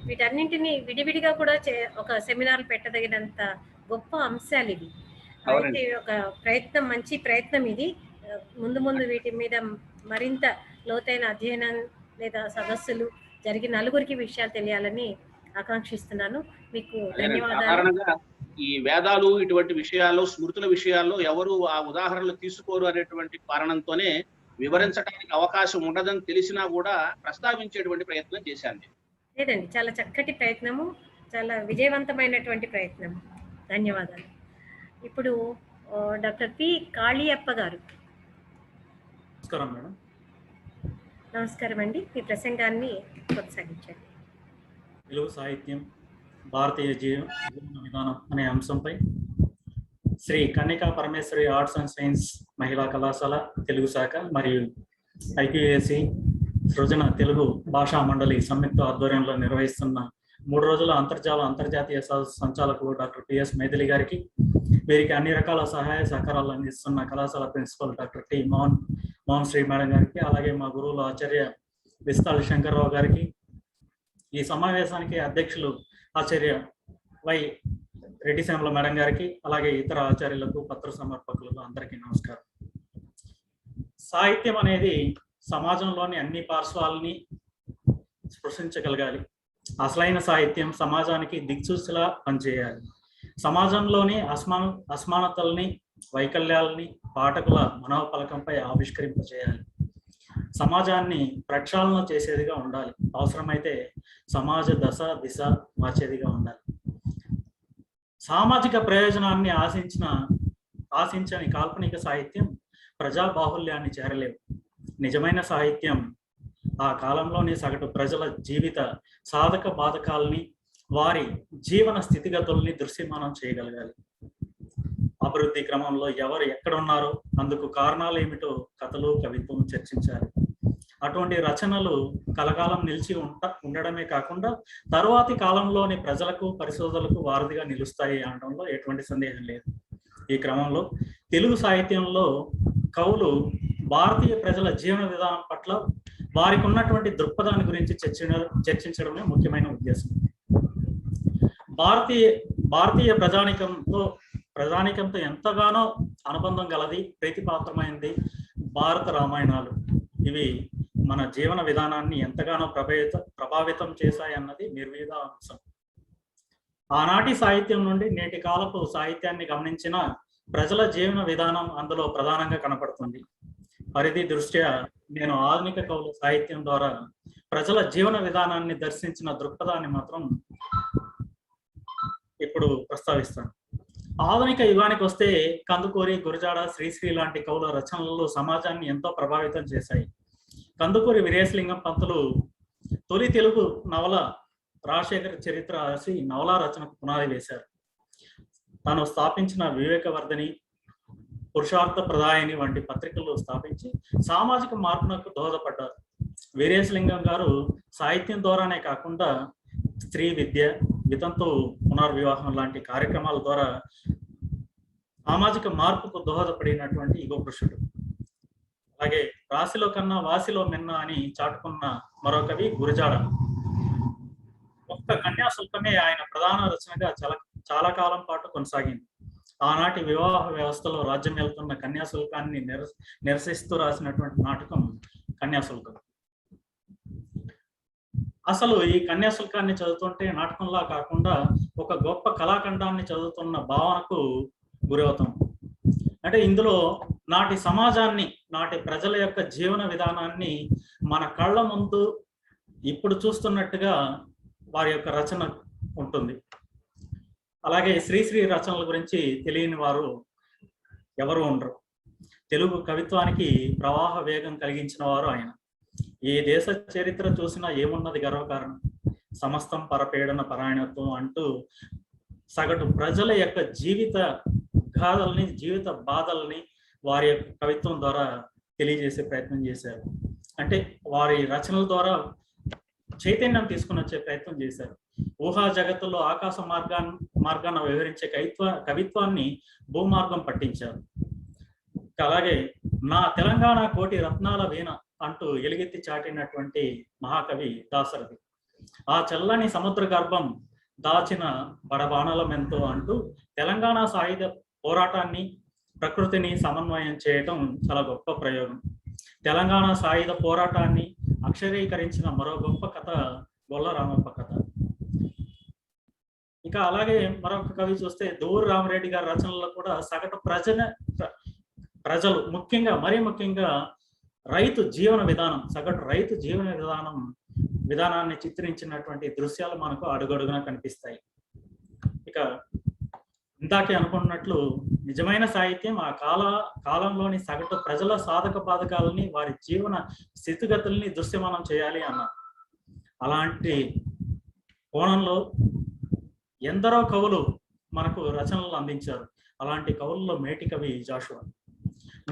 వీటన్నింటినీ విడివిడిగా కూడా ఒక సెమినార్ పెట్టదగినంత గొప్ప అంశాలు ఇవి. అయితే ఒక మంచి ప్రయత్నం ఇది. ముందు వీటి మీద మరింత లోతైన అధ్యయనం లేదా సదస్సులు జరిగి నలుగురికి విషయాలు తెలియాలని ఆకాంక్షిస్తున్నాను. మీకు ధన్యవాదాలు. ఈ వేదాలు ఇటువంటి విషయాల్లో, స్మృతుల విషయాల్లో ఎవరు ఆ ఉదాహరణలు తీసుకోరు అనేటువంటి కారణంతోనే వివరించడానికి అవకాశం ఉండదని తెలిసినా కూడా ప్రస్తావించేటువంటి ప్రయత్నం చేశాను. లేదండి, చాలా చక్కటి ప్రయత్నము, చాలా విజయవంతమైనటువంటి ప్రయత్నం. ధన్యవాదాలు. ఇప్పుడు డాక్టర్ పి కాళీయప్ప గారు. నమస్కారం మేడం. నమస్కారం అండి. మీ ప్రసంగాన్ని కొనసాగించండి. తెలుగు సాహిత్యం, భారతీయ జీవన విధానం అనే అంశంపై Shri Kannika Parameshwari arts and science మహిళా కళాశాల తెలుగు శాఖ మరియు ఐక్యూఏసి సృజన తెలుగు భాషా మండలి సంయుక్త ఆధ్వర్యంలో నిర్వహిస్తున్న 3 రోజుల అంతర్జాతీయ సంచాలకులు డాక్టర్ పిఎస్ మైథిలి గారికి, వీరికి అన్ని రకాల సహాయ సహకారాలు అందిస్తున్న కళాశాల principal doctor T Mohan Sri madam గారికి, అలాగే మా గురువులు ఆచార్య విస్తాళి శంకర్రావు గారికి, ఈ సమావేశానికి అధ్యక్షులు ఆచార్య వై రెడ్డి శ్యామల మేడం గారికి, అలాగే ఇతర ఆచార్యులకు, పత్ర సమర్పకులకు అందరికీ నమస్కారం. సాహిత్యం అనేది సమాజంలోని అన్ని పార్శ్వాలని స్పృశించగలగాలి. అసలైన సాహిత్యం సమాజానికి దిక్సూచిలా పనిచేయాలి. సమాజంలోని అసమానతల్ని, వైకల్యాలని పాఠకుల మనోఫలకంపై ఆవిష్కరింపచేయాలి. సమాజాన్ని ప్రక్షాళన చేసేదిగా ఉండాలి. అవసరమైతే సమాజ దశ దిశ మార్చేదిగా ఉండాలి. సామాజిక ప్రయోజనాన్ని ఆశించని కాల్పనిక సాహిత్యం ప్రజా బాహుల్యాన్ని చేరలేవు. నిజమైన సాహిత్యం ఆ కాలంలోని సగటు ప్రజల జీవిత సాధక బాధకాలని, వారి జీవన స్థితిగతుల్ని దృశ్యమానం చేయగలగాలి. అభివృద్ధి క్రమంలో ఎవరు ఎక్కడ ఉన్నారో, అందుకు కారణాలు ఏమిటో కథలు, కవిత్వం చర్చించాలి. అటువంటి రచనలు కలకాలం నిలిచి ఉండడమే కాకుండా తరువాతి కాలంలోని ప్రజలకు, పరిశోధకులకు వారధిగా నిలుస్తాయి అనడంలో ఎటువంటి సందేహం లేదు. ఈ క్రమంలో తెలుగు సాహిత్యంలో కవులు భారతీయ ప్రజల జీవన విధానం పట్ల వారికి ఉన్నటువంటి దృక్పథాన్ని గురించి చర్చించడమే ముఖ్యమైన ఉద్దేశం. భారతీయ ప్రజానికంతో ఎంతగానో అనుబంధం గలది, ప్రీతిపాత్రమైనది భారత రామాయణాలు. ఇవి మన జీవన విధానాన్ని ఎంతగానో ప్రభావితం చేశాయన్నది నిర్విధ అంశం. ఆనాటి సాహిత్యం నుండి నేటి కాలపు సాహిత్యాన్ని గమనించిన ప్రజల జీవన విధానం అందులో ప్రధానంగా కనపడుతుంది. పరిధి దృష్ట్యా నేను ఆధునిక కవుల సాహిత్యం ద్వారా ప్రజల జీవన విధానాన్ని దర్శించిన దృక్పథాన్ని మాత్రం ఇప్పుడు ప్రస్తావిస్తాను. ఆధునిక యుగానికి వస్తే కందుకూరి, గురజాడ, శ్రీశ్రీ లాంటి కవుల రచనలు సమాజాన్ని ఎంతో ప్రభావితం చేశాయి. కందుకూరి వీరేశలింగం పంతులు తొలి తెలుగు నవల రాజశేఖర చరిత్ర రాసి నవలా రచనకు పునాది వేశారు. తాను స్థాపించిన వివేకవర్ధని, పురుషార్థ ప్రదాయని వంటి పత్రికలు స్థాపించి సామాజిక మార్పునకు దోహదపడ్డారు. వీరేశలింగం గారు సాహిత్యం ద్వారానే కాకుండా స్త్రీ విద్య, వితంతు పునర్వివాహం లాంటి కార్యక్రమాల ద్వారా సామాజిక మార్పుకు దోహదపడినటువంటి యుగ పురుషుడు. అలాగే రాశిలో కన్నా వాసిలో మిన్న అని చాటుకున్న మరో కవి గురజాడ. ఒక్క కన్యాశుల్కమే ఆయన ప్రధాన రచనగా చాలా కాలం పాటు కొనసాగింది. ఆనాటి వివాహ వ్యవస్థలో రాజ్యం వెళ్తున్న కన్యాశుల్కాన్ని నిరసిస్తూ రాసినటువంటి నాటకం కన్యాశుల్కం. అసలు ఈ కన్యాశుల్కాన్ని చదువుతుంటే నాటకంలా కాకుండా ఒక గొప్ప కళాఖండాన్ని చదువుతున్న భావనకు గురవుతాం. అంటే ఇందులో నాటి సమాజాన్ని, నాటి ప్రజల యొక్క జీవన విధానాన్ని మన కళ్ళ ముందు ఇప్పుడు చూస్తున్నట్టుగా వారి యొక్క రచన ఉంటుంది. అలాగే శ్రీశ్రీ రచనల గురించి తెలియని వారు ఎవరు ఉండరు. తెలుగు కవిత్వానికి ప్రవాహ వేగం కలిగించిన వారు ఆయన. ఏ దేశ చరిత్ర చూసినా ఏమున్నది గర్వకారణం, సమస్తం పరపీడన పరాయణత్వం అంటూ సగటు ప్రజల యొక్క జీవిత గాథల్ని, జీవిత బాధల్ని వారి యొక్క కవిత్వం ద్వారా తెలియజేసే ప్రయత్నం చేశారు. అంటే వారి రచనల ద్వారా చైతన్యం తీసుకుని వచ్చే ప్రయత్నం చేశారు. ఊహా జగత్తులో ఆకాశ మార్గాన్ని వివరించే కవిత్వాన్ని భూమార్గం పట్టించారు. అలాగే నా తెలంగాణ కోటి రత్నాల వీణ అంటూ ఎలుగెత్తి చాటినటువంటి మహాకవి దాశరథి. ఆ చల్లని సముద్ర గర్భం దాచిన బడబాణలమెంతో అంటూ తెలంగాణ సాయుధ పోరాటాన్ని, ప్రకృతిని సమన్వయం చేయటం చాలా గొప్ప ప్రయోగం. తెలంగాణ సాయుధ పోరాటాన్ని అక్షరీకరించిన మరో గొప్ప కథ గొల్ల రామప్ప కథ. ఇక అలాగే మరొక కవి చూస్తే దూరు రామరెడ్డి గారి రచనల్లో కూడా సగటు ప్రజలు మరీ ముఖ్యంగా రైతు జీవన విధానం, సగటు రైతు జీవన విధానాన్ని చిత్రించినటువంటి దృశ్యాలు మనకు అడుగడుగునా కనిపిస్తాయి. ఇక ఇందాకే అనుకున్నట్లు నిజమైన సాహిత్యం ఆ కాలంలోని సగటు ప్రజల సాధక బాధకాలని, వారి జీవన స్థితిగతుల్ని దృశ్యమానం చేయాలి అన్నారు. అలాంటి కోణంలో ఎందరో కవులు మనకు రచనలు అందించారు. అలాంటి కవుల్లో మేటి కవి జాషువా.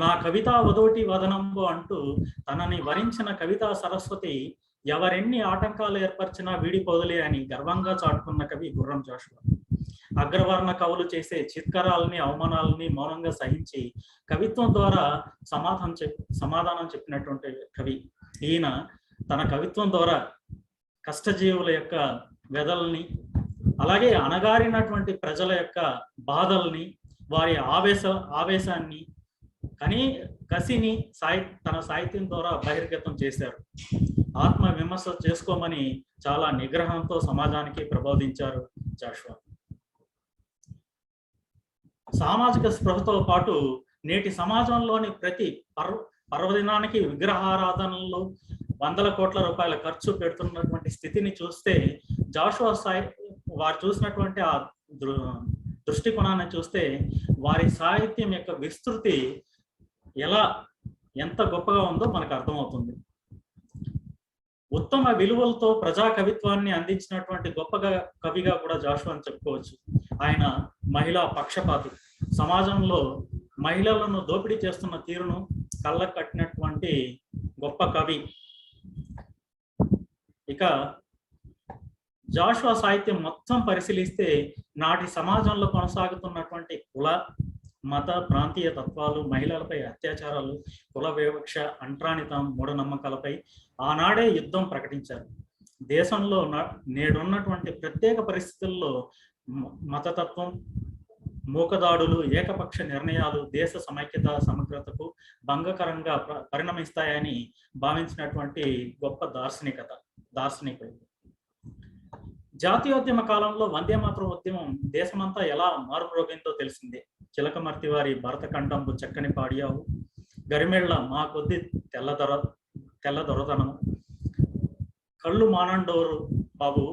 నా కవితా వదోటి వదనంబు అంటూ తనని వరించిన కవితా సరస్వతి ఎవరెన్ని ఆటంకాలు ఏర్పరిచినా వీడిపోదులే అని గర్వంగా చాటుకున్న కవి గుర్రం జాషువా. అగ్రవర్ణ కవులు చేసే చిత్కరాలని, అవమానాలని మౌనంగా సహించి కవిత్వం ద్వారా సమాధానం చెప్పినటువంటి కవి. ఈయన తన కవిత్వం ద్వారా కష్టజీవుల యొక్క వ్యధల్ని, అలాగే అణగారినటువంటి ప్రజల యొక్క బాధల్ని, వారి ఆవేశాన్ని, కసిని తన సాహిత్యం ద్వారా బహిర్గతం చేశారు. ఆత్మ విమర్శ చేసుకోమని చాలా నిగ్రహంతో సమాజానికి ప్రబోధించారు జాషువా. సామాజిక స్పృహతో పాటు నేటి సమాజంలోని ప్రతి పర్వదినానికి విగ్రహారాధనలు, వందల కోట్ల రూపాయల ఖర్చు పెడుతున్నటువంటి స్థితిని చూస్తే జాషువా వారు చూసినటువంటి ఆ దృష్టికోణాన్ని చూస్తే వారి సాహిత్యం యొక్క విస్తృతి ఎంత గొప్పగా ఉందో మనకు అర్థమవుతుంది. ఉత్తమ విలువలతో ప్రజా కవిత్వాన్ని అందించినటువంటి గొప్ప కవిగా కూడా జాషువా అని చెప్పుకోవచ్చు. ఆయన మహిళా పక్షపాతి, సమాజంలో మహిళలను దోపిడీ చేస్తున్న తీరును కళ్ళకు కట్టినటువంటి గొప్ప కవి. ఇక జాషువా సాహిత్యం మొత్తం పరిశీలిస్తే నాటి సమాజంలో కొనసాగుతున్నటువంటి కుల, మత, ప్రాంతీయ తత్వాలు, మహిళలపై అత్యాచారాలు, కుల వివక్ష, అంట్రానితం, మూఢనమ్మకాలపై ఆనాడే యుద్ధం ప్రకటించారు. దేశంలో నేడున్నటువంటి ప్రత్యేక పరిస్థితుల్లో మతతత్వం, మూకదాడులు, ఏకపక్ష నిర్ణయాలు దేశ సమైక్యత, సమగ్రతకు భంగకరంగా పరిణమిస్తాయని భావించినటువంటి గొప్ప దార్శనికుడు. జాతీయోద్యమ కాలంలో వందే మాతరం ఉద్యమం దేశమంతా ఎలా మారుమ్రోగిందో తెలిసిందే. చిలకమర్తి వారి భరతఖండంబు చక్కని పాడియావు, గరిమెళ్ళ మా కొద్ది తెల్ల దొరతనము, కళ్ళు మానండోరు బాబు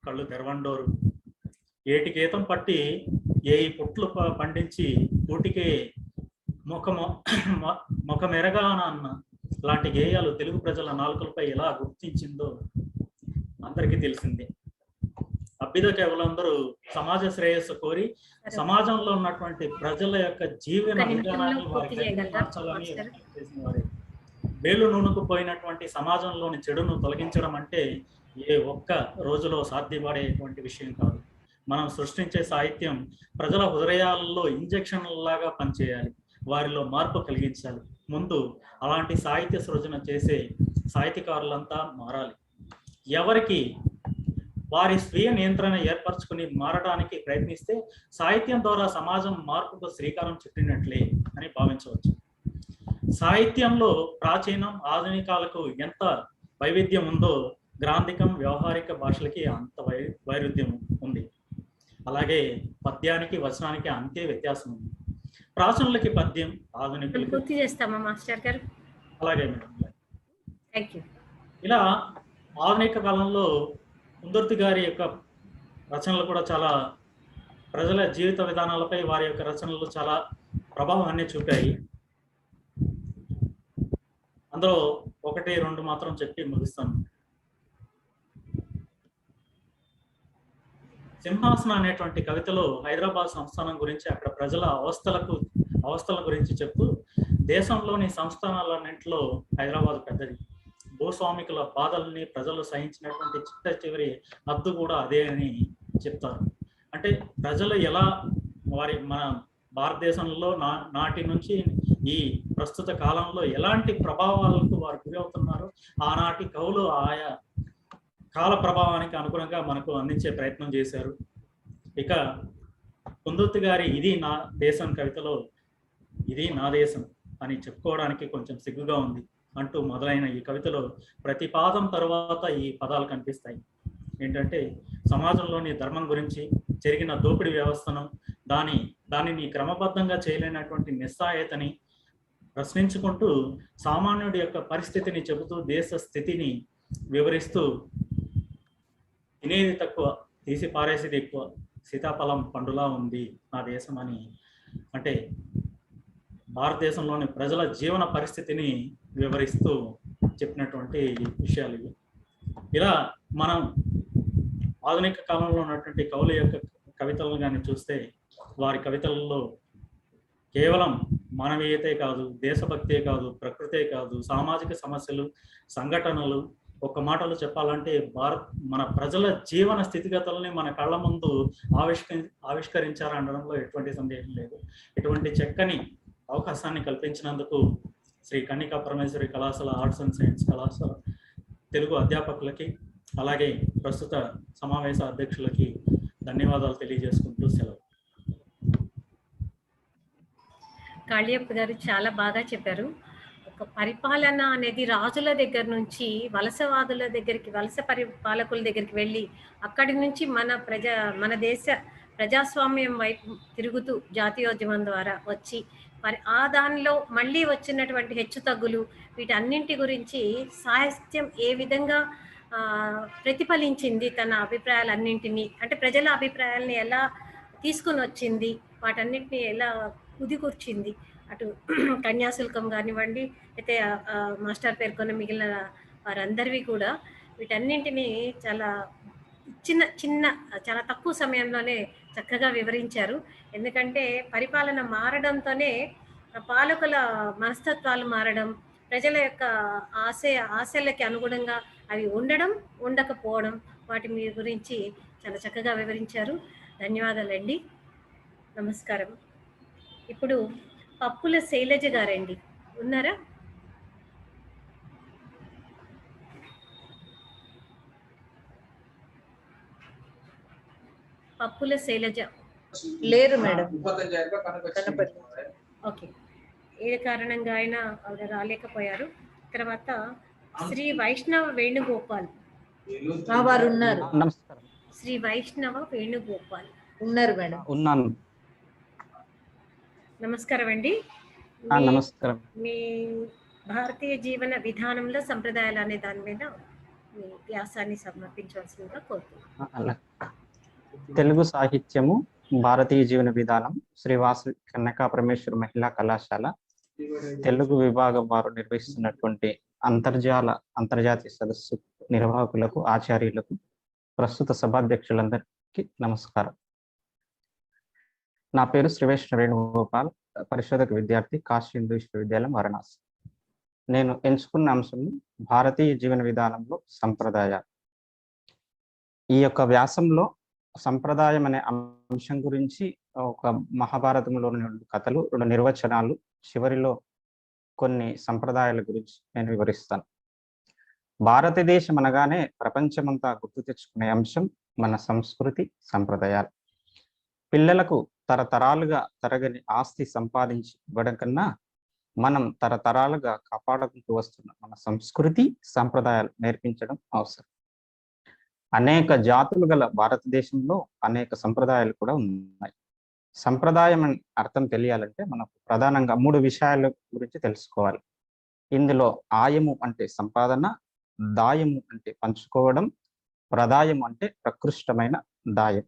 కళ్ళు తెరవండోరు, ఏటికేతం పట్టి ఏ పుట్లు పండించి పూటికే ముఖమెరగానన్న లాంటి గేయాలు తెలుగు ప్రజల నాలుకలపై ఎలా గుర్తించిందో అందరికీ తెలిసిందే. అభ్యుద కేవలందరూ సమాజ శ్రేయస్సు కోరి సమాజంలో ఉన్నటువంటి ప్రజల యొక్క జీవన విధానాన్ని మార్చాలని చేసిన వారే. వేలు నూనెకు పోయినటువంటి సమాజంలోని చెడును తొలగించడం అంటే ఏ ఒక్క రోజులో సాధ్యపడేటువంటి విషయం కాదు. మనం సృష్టించే సాహిత్యం ప్రజల హృదయాల్లో ఇంజెక్షన్లాగా పనిచేయాలి, వారిలో మార్పు కలిగించాలి. ముందు అలాంటి సాహిత్య సృజన చేసే సాహిత్యకారులంతా మారాలి. ఎవరికి వారి స్వీయ నియంత్రణ ఏర్పరచుకుని మారడానికి ప్రయత్నిస్తే సాహిత్యం ద్వారా సమాజం మార్పుకు శ్రీకారం చుట్టినట్లే అని భావించవచ్చు. సాహిత్యంలో ప్రాచీనం ఆధునికాలకు ఎంత వైవిధ్యం ఉందో గ్రాంధికం వ్యవహారిక భాషలకి అంత వైరుధ్యం ఉంది. అలాగే పద్యానికి వచనానికి అంతే వ్యత్యాసం ఉంది. ప్రాచీనులకి పద్యం, ఆధునికులకి పూర్తి చేస్తామా మాస్టర్ గారు? అలాగే మేడం. Thank you. ఇలా ఆధునిక కాలంలో కుందుర్తి గారి యొక్క రచనలు కూడా చాలా ప్రజల జీవిత విధానాలపై వారి యొక్క రచనలు చాలా ప్రభావాన్ని చూపాయి. అందులో 1-2 మాత్రం చెప్పి ముగిస్తాను. సింహాసనం అనేటువంటి కవితలో హైదరాబాద్ సంస్థానం గురించి, అక్కడ ప్రజల అవస్థల గురించి చెప్తూ, దేశంలోని సంస్థానాలన్నింటిలో హైదరాబాద్ పెద్దది, భూస్వామికుల బాధల్ని ప్రజలు సహించినటువంటి చిట్ట చివరి హద్దు కూడా అదే అని చెప్తారు. అంటే ప్రజలు ఎలా మన భారతదేశంలో నాటి నుంచి ఈ ప్రస్తుత కాలంలో ఎలాంటి ప్రభావాలకు వారు గురి అవుతున్నారు, ఆనాటి కవులు ఆయా కాల ప్రభావానికి అనుగుణంగా మనకు అందించే ప్రయత్నం చేశారు. ఇక కుందుర్తి గారి ఇది నా దేశం కవితలో ఇది నా దేశం అని చెప్పుకోవడానికి కొంచెం సిగ్గుగా ఉంది అంటూ మొదలైన ఈ కవితలో ప్రతి పాదం తరువాత ఈ పదాలు కనిపిస్తాయి. ఏంటంటే సమాజంలోని ధర్మం గురించి, జరిగిన దోపిడీ వ్యవస్థను, దానిని క్రమబద్ధంగా చేయలేనటువంటి నిస్సాయతని ప్రశ్నించుకుంటూ సామాన్యుడి యొక్క పరిస్థితిని చెబుతూ దేశ స్థితిని వివరిస్తూ, తినేది తక్కువ తీసి పారేసేది ఎక్కువ, సీతాఫలం పండులా ఉంది నా దేశం అని, అంటే భారతదేశంలోని ప్రజల జీవన పరిస్థితిని వివరిస్తూ చెప్పినటువంటి విషయాలు ఇవి. ఇలా మనం ఆధునిక కాలంలో ఉన్నటువంటి కవుల యొక్క కవితలను కానీ చూస్తే, వారి కవితలలో కేవలం మానవీయతే కాదు, దేశభక్తే కాదు, ప్రకృతే కాదు, సామాజిక సమస్యలు, సంఘటనలు, ఒక మాటలో చెప్పాలంటే మన ప్రజల జీవన స్థితిగతులని మన కళ్ళ ముందు ఆవిష్కరించారనడంలో ఎటువంటి సందేహం లేదు. ఇటువంటి చక్కని అవకాశాన్ని కల్పించినందుకు శ్రీ కన్నికా పరమేశ్వరి కళాశాల ఆర్ట్స్ అండ్ సైన్స్ కళాశాల తెలుగు అధ్యాపకులకి, అలాగే ప్రస్తుత సమావేశ అధ్యక్షులకి ధన్యవాదాలు తెలియజేసుకుంటూ సెలవు. కాళియప్ప గారు చాలా బాగా చెప్పారు. ఒక పరిపాలన అనేది రాజుల దగ్గర నుంచి వలసవాదుల దగ్గరికి, వలస పరిపాలకుల దగ్గరికి వెళ్ళి అక్కడి నుంచి మన దేశ ప్రజాస్వామ్యం వైపు తిరుగుతూ జాతీయోద్యమం ద్వారా వచ్చి ఆ దానిలో మళ్ళీ వచ్చినటువంటి హెచ్చుతగ్గులు, వీటన్నింటి గురించి సాహిత్యం ఏ విధంగా ప్రతిఫలించింది, తన అభిప్రాయాలన్నింటినీ, అంటే ప్రజల అభిప్రాయాలని ఎలా తీసుకుని వచ్చింది, వాటన్నింటినీ ఎలా కుదికూర్చింది. అటు కన్యాశుల్కం కానివ్వండి, అయితే మాస్టర్ పేర్కొన్న మిగిలిన వారందరివి కూడా వీటన్నింటినీ చాలా చాలా తక్కువ సమయంలోనే చక్కగా వివరించారు. ఎందుకంటే పరిపాలన మారడంతోనే పాలకుల మనస్తత్వాలు మారడం, ప్రజల యొక్క ఆశలకి అనుగుణంగా అవి ఉండడం, ఉండకపోవడం, వాటి మీ గురించి చాలా చక్కగా వివరించారు. ధన్యవాదాలండి. నమస్కారం. ఇప్పుడు పప్పుల శైలజ గారండి, ఉన్నారా? పప్పుల శైలజ లేరు మేడం. ఓకే, ఏ కారణంగా అయినా ఆవిడ రాలేకపోయారు. తర్వాత శ్రీ వైష్ణవ వేణుగోపాల్ వారు ఉన్నారు. నమస్కారం. శ్రీ వైష్ణవ వేణుగోపాల్ ఉన్నారు మేడం. ఉన్నాను. నమస్కారం అండి. నమస్కారం. మీ భారతీయ జీవన విధానంలో సంప్రదాయాలు అనే దాని మీద మీ వ్యాసాన్ని సమర్పించవలసిందిగా కోరుతున్నాను. అలా తెలుగు సాహిత్యము భారతీయ జీవన విధానం శ్రీ వాసవి కన్యకా పరమేశ్వర మహిళా కళాశాల తెలుగు విభాగం వారు నిర్వహిస్తున్నటువంటి అంతర్జాతీయ సదస్సు నిర్వాహకులకు, ఆచార్యులకు, ప్రస్తుత సభాధ్యక్షులందరికీ నమస్కారం. నా పేరు శ్రీవేష్ వేణుగోపాల్, పరిశోధక విద్యార్థి, కాశీ హిందూ విశ్వవిద్యాలయం, వారణాసి. నేను ఎంచుకున్న అంశం భారతీయ జీవన విధానంలో సంప్రదాయాలు. ఈ యొక్క వ్యాసంలో సంప్రదాయం అనే అంశం గురించి ఒక మహాభారతంలోని 2 కథలు, 2 నిర్వచనాలు, చివరిలో కొన్ని సంప్రదాయాల గురించి నేను వివరిస్తాను. భారతదేశం అనగానే ప్రపంచమంతా గుర్తు తెచ్చుకునే అంశం మన సంస్కృతి, సంప్రదాయాలు. పిల్లలకు తరతరాలుగా తరగని ఆస్తి సంపాదించి ఇవ్వడం కన్నా మనం తరతరాలుగా కాపాడుకుంటూ వస్తున్న మన సంస్కృతి, సంప్రదాయాలు నేర్పించడం అవసరం. అనేక జాతులు గల భారతదేశంలో అనేక సంప్రదాయాలు కూడా ఉన్నాయి. సంప్రదాయం అని అర్థం తెలియాలంటే మనకు ప్రధానంగా 3 విషయాల గురించి తెలుసుకోవాలి. ఇందులో ఆయము అంటే సంపాదన, దాయము అంటే పంచుకోవడం, ప్రదాయం అంటే ప్రకృష్టమైన దాయం.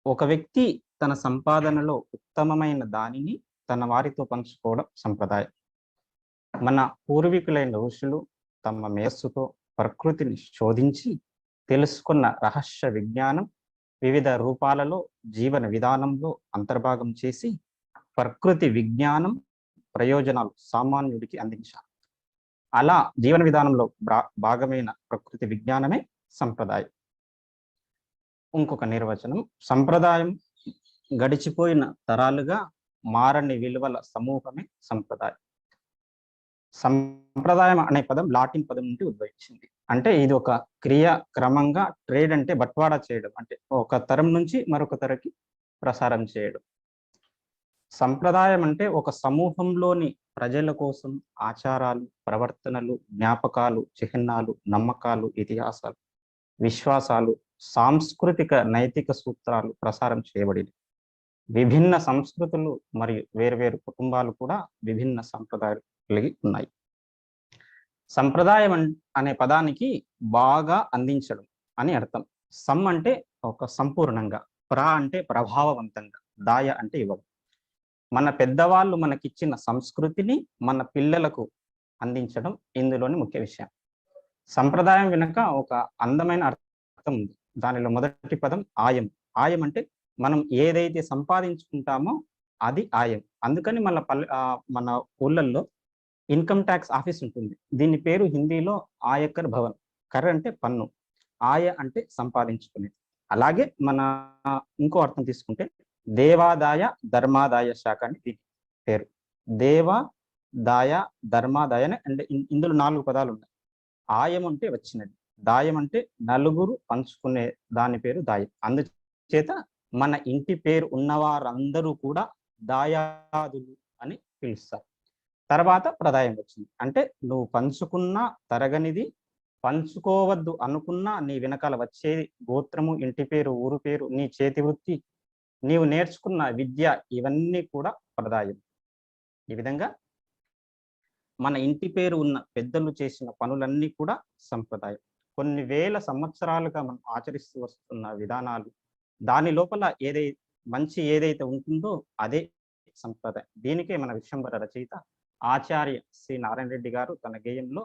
ఒక వ్యక్తి తన సంపాదనలో ఉత్తమమైన దానిని తన వారితో పంచుకోవడం సంప్రదాయం. మన పూర్వీకులైన ఋషులు తమ మేధస్సుతో ప్రకృతిని శోధించి తెలుసుకున్న రహస్య విజ్ఞానం వివిధ రూపాలలో జీవన విధానంలో అంతర్భాగం చేసి ప్రకృతి విజ్ఞానం ప్రయోజనాలు సామాన్యుడికి అందించారు. అలా జీవన విధానంలో భాగమైన ప్రకృతి విజ్ఞానమే సంప్రదాయం. ఇంకొక నిర్వచనం, సంప్రదాయం గడిచిపోయిన తరాలుగా మారని విలువల సమూహమే సంప్రదాయం. సంప్రదాయం అనే పదం లాటిన్ పదం నుండి ఉద్భవించింది. అంటే ఇది ఒక క్రియ, క్రమంగా ట్రేడ్ అంటే బట్వాడా చేయడం, అంటే ఒక తరం నుంచి మరొక తరకి ప్రసారం చేయడం. సంప్రదాయం అంటే ఒక సమూహంలోని ప్రజల కోసం ఆచారాలు, ప్రవర్తనలు, జ్ఞాపకాలు, చిహ్నాలు, నమ్మకాలు, ఇతిహాసాలు, విశ్వాసాలు, సాంస్కృతిక నైతిక సూత్రాలు ప్రసారం చేయబడింది. విభిన్న సంస్కృతులు మరియు వేర్వేరు కుటుంబాలు కూడా విభిన్న సంప్రదాయాలు కలిగి ఉన్నాయి. సంప్రదాయం అనే పదానికి బాగా అందించడం అని అర్థం. సమ్ అంటే ఒక సంపూర్ణంగా, అంటే ప్రభావవంతంగా, దాయ అంటే ఇవ్వడం. మన పెద్దవాళ్ళు మనకిచ్చిన సంస్కృతిని మన పిల్లలకు అందించడం ఇందులోని ముఖ్య విషయం. సంప్రదాయం వెనుక ఒక అందమైన అర్థం ఉంది. దానిలో మొదటి పదం ఆయం. ఆయం అంటే మనం ఏదైతే సంపాదించుకుంటామో అది ఆయం. అందుకని మన ఊళ్ళల్లో ఇన్కమ్ ట్యాక్స్ ఆఫీస్ ఉంటుంది. దీని పేరు హిందీలో ఆయకర్ భవన్. కర్ అంటే పన్ను, ఆయ అంటే సంపాదించుకునేది. అలాగే మన ఇంకో అర్థం తీసుకుంటే దేవాదాయ ధర్మాదాయ శాఖ అని దీని పేరు. దేవాదాయ ధర్మాదాయ అంటే ఇందులో 4 పదాలు ఉన్నాయి. ఆయం అంటే వచ్చినది, దాయం అంటే నలుగురు పంచుకునే దాని పేరు దాయం. అందుచేత మన ఇంటి పేరు ఉన్నవారందరూ కూడా దాయాదులు అని పిలుస్తారు. తర్వాత ప్రదాయం వచ్చింది. అంటే నువ్వు పంచుకున్నా తరగనిది, పంచుకోవద్దు అనుకున్నా నీ వెనకాల వచ్చేది గోత్రము, ఇంటి పేరు, ఊరు పేరు, నీ చేతి వృత్తి, నీవు నేర్చుకున్న విద్య, ఇవన్నీ కూడా ప్రదాయం. ఈ విధంగా మన ఇంటి పేరు ఉన్న పెద్దలు చేసిన పనులన్నీ కూడా సంప్రదాయం. కొన్ని వేల సంవత్సరాలుగా మనం ఆచరిస్తూ వస్తున్న విధానాలు, దాని లోపల ఏదైతే ఉంటుందో అదే సంప్రదాయం. దీనికే మన విశ్వంబర రచయిత ఆచార్య శ్రీ నారాయణ రెడ్డి గారు తన గేయంలో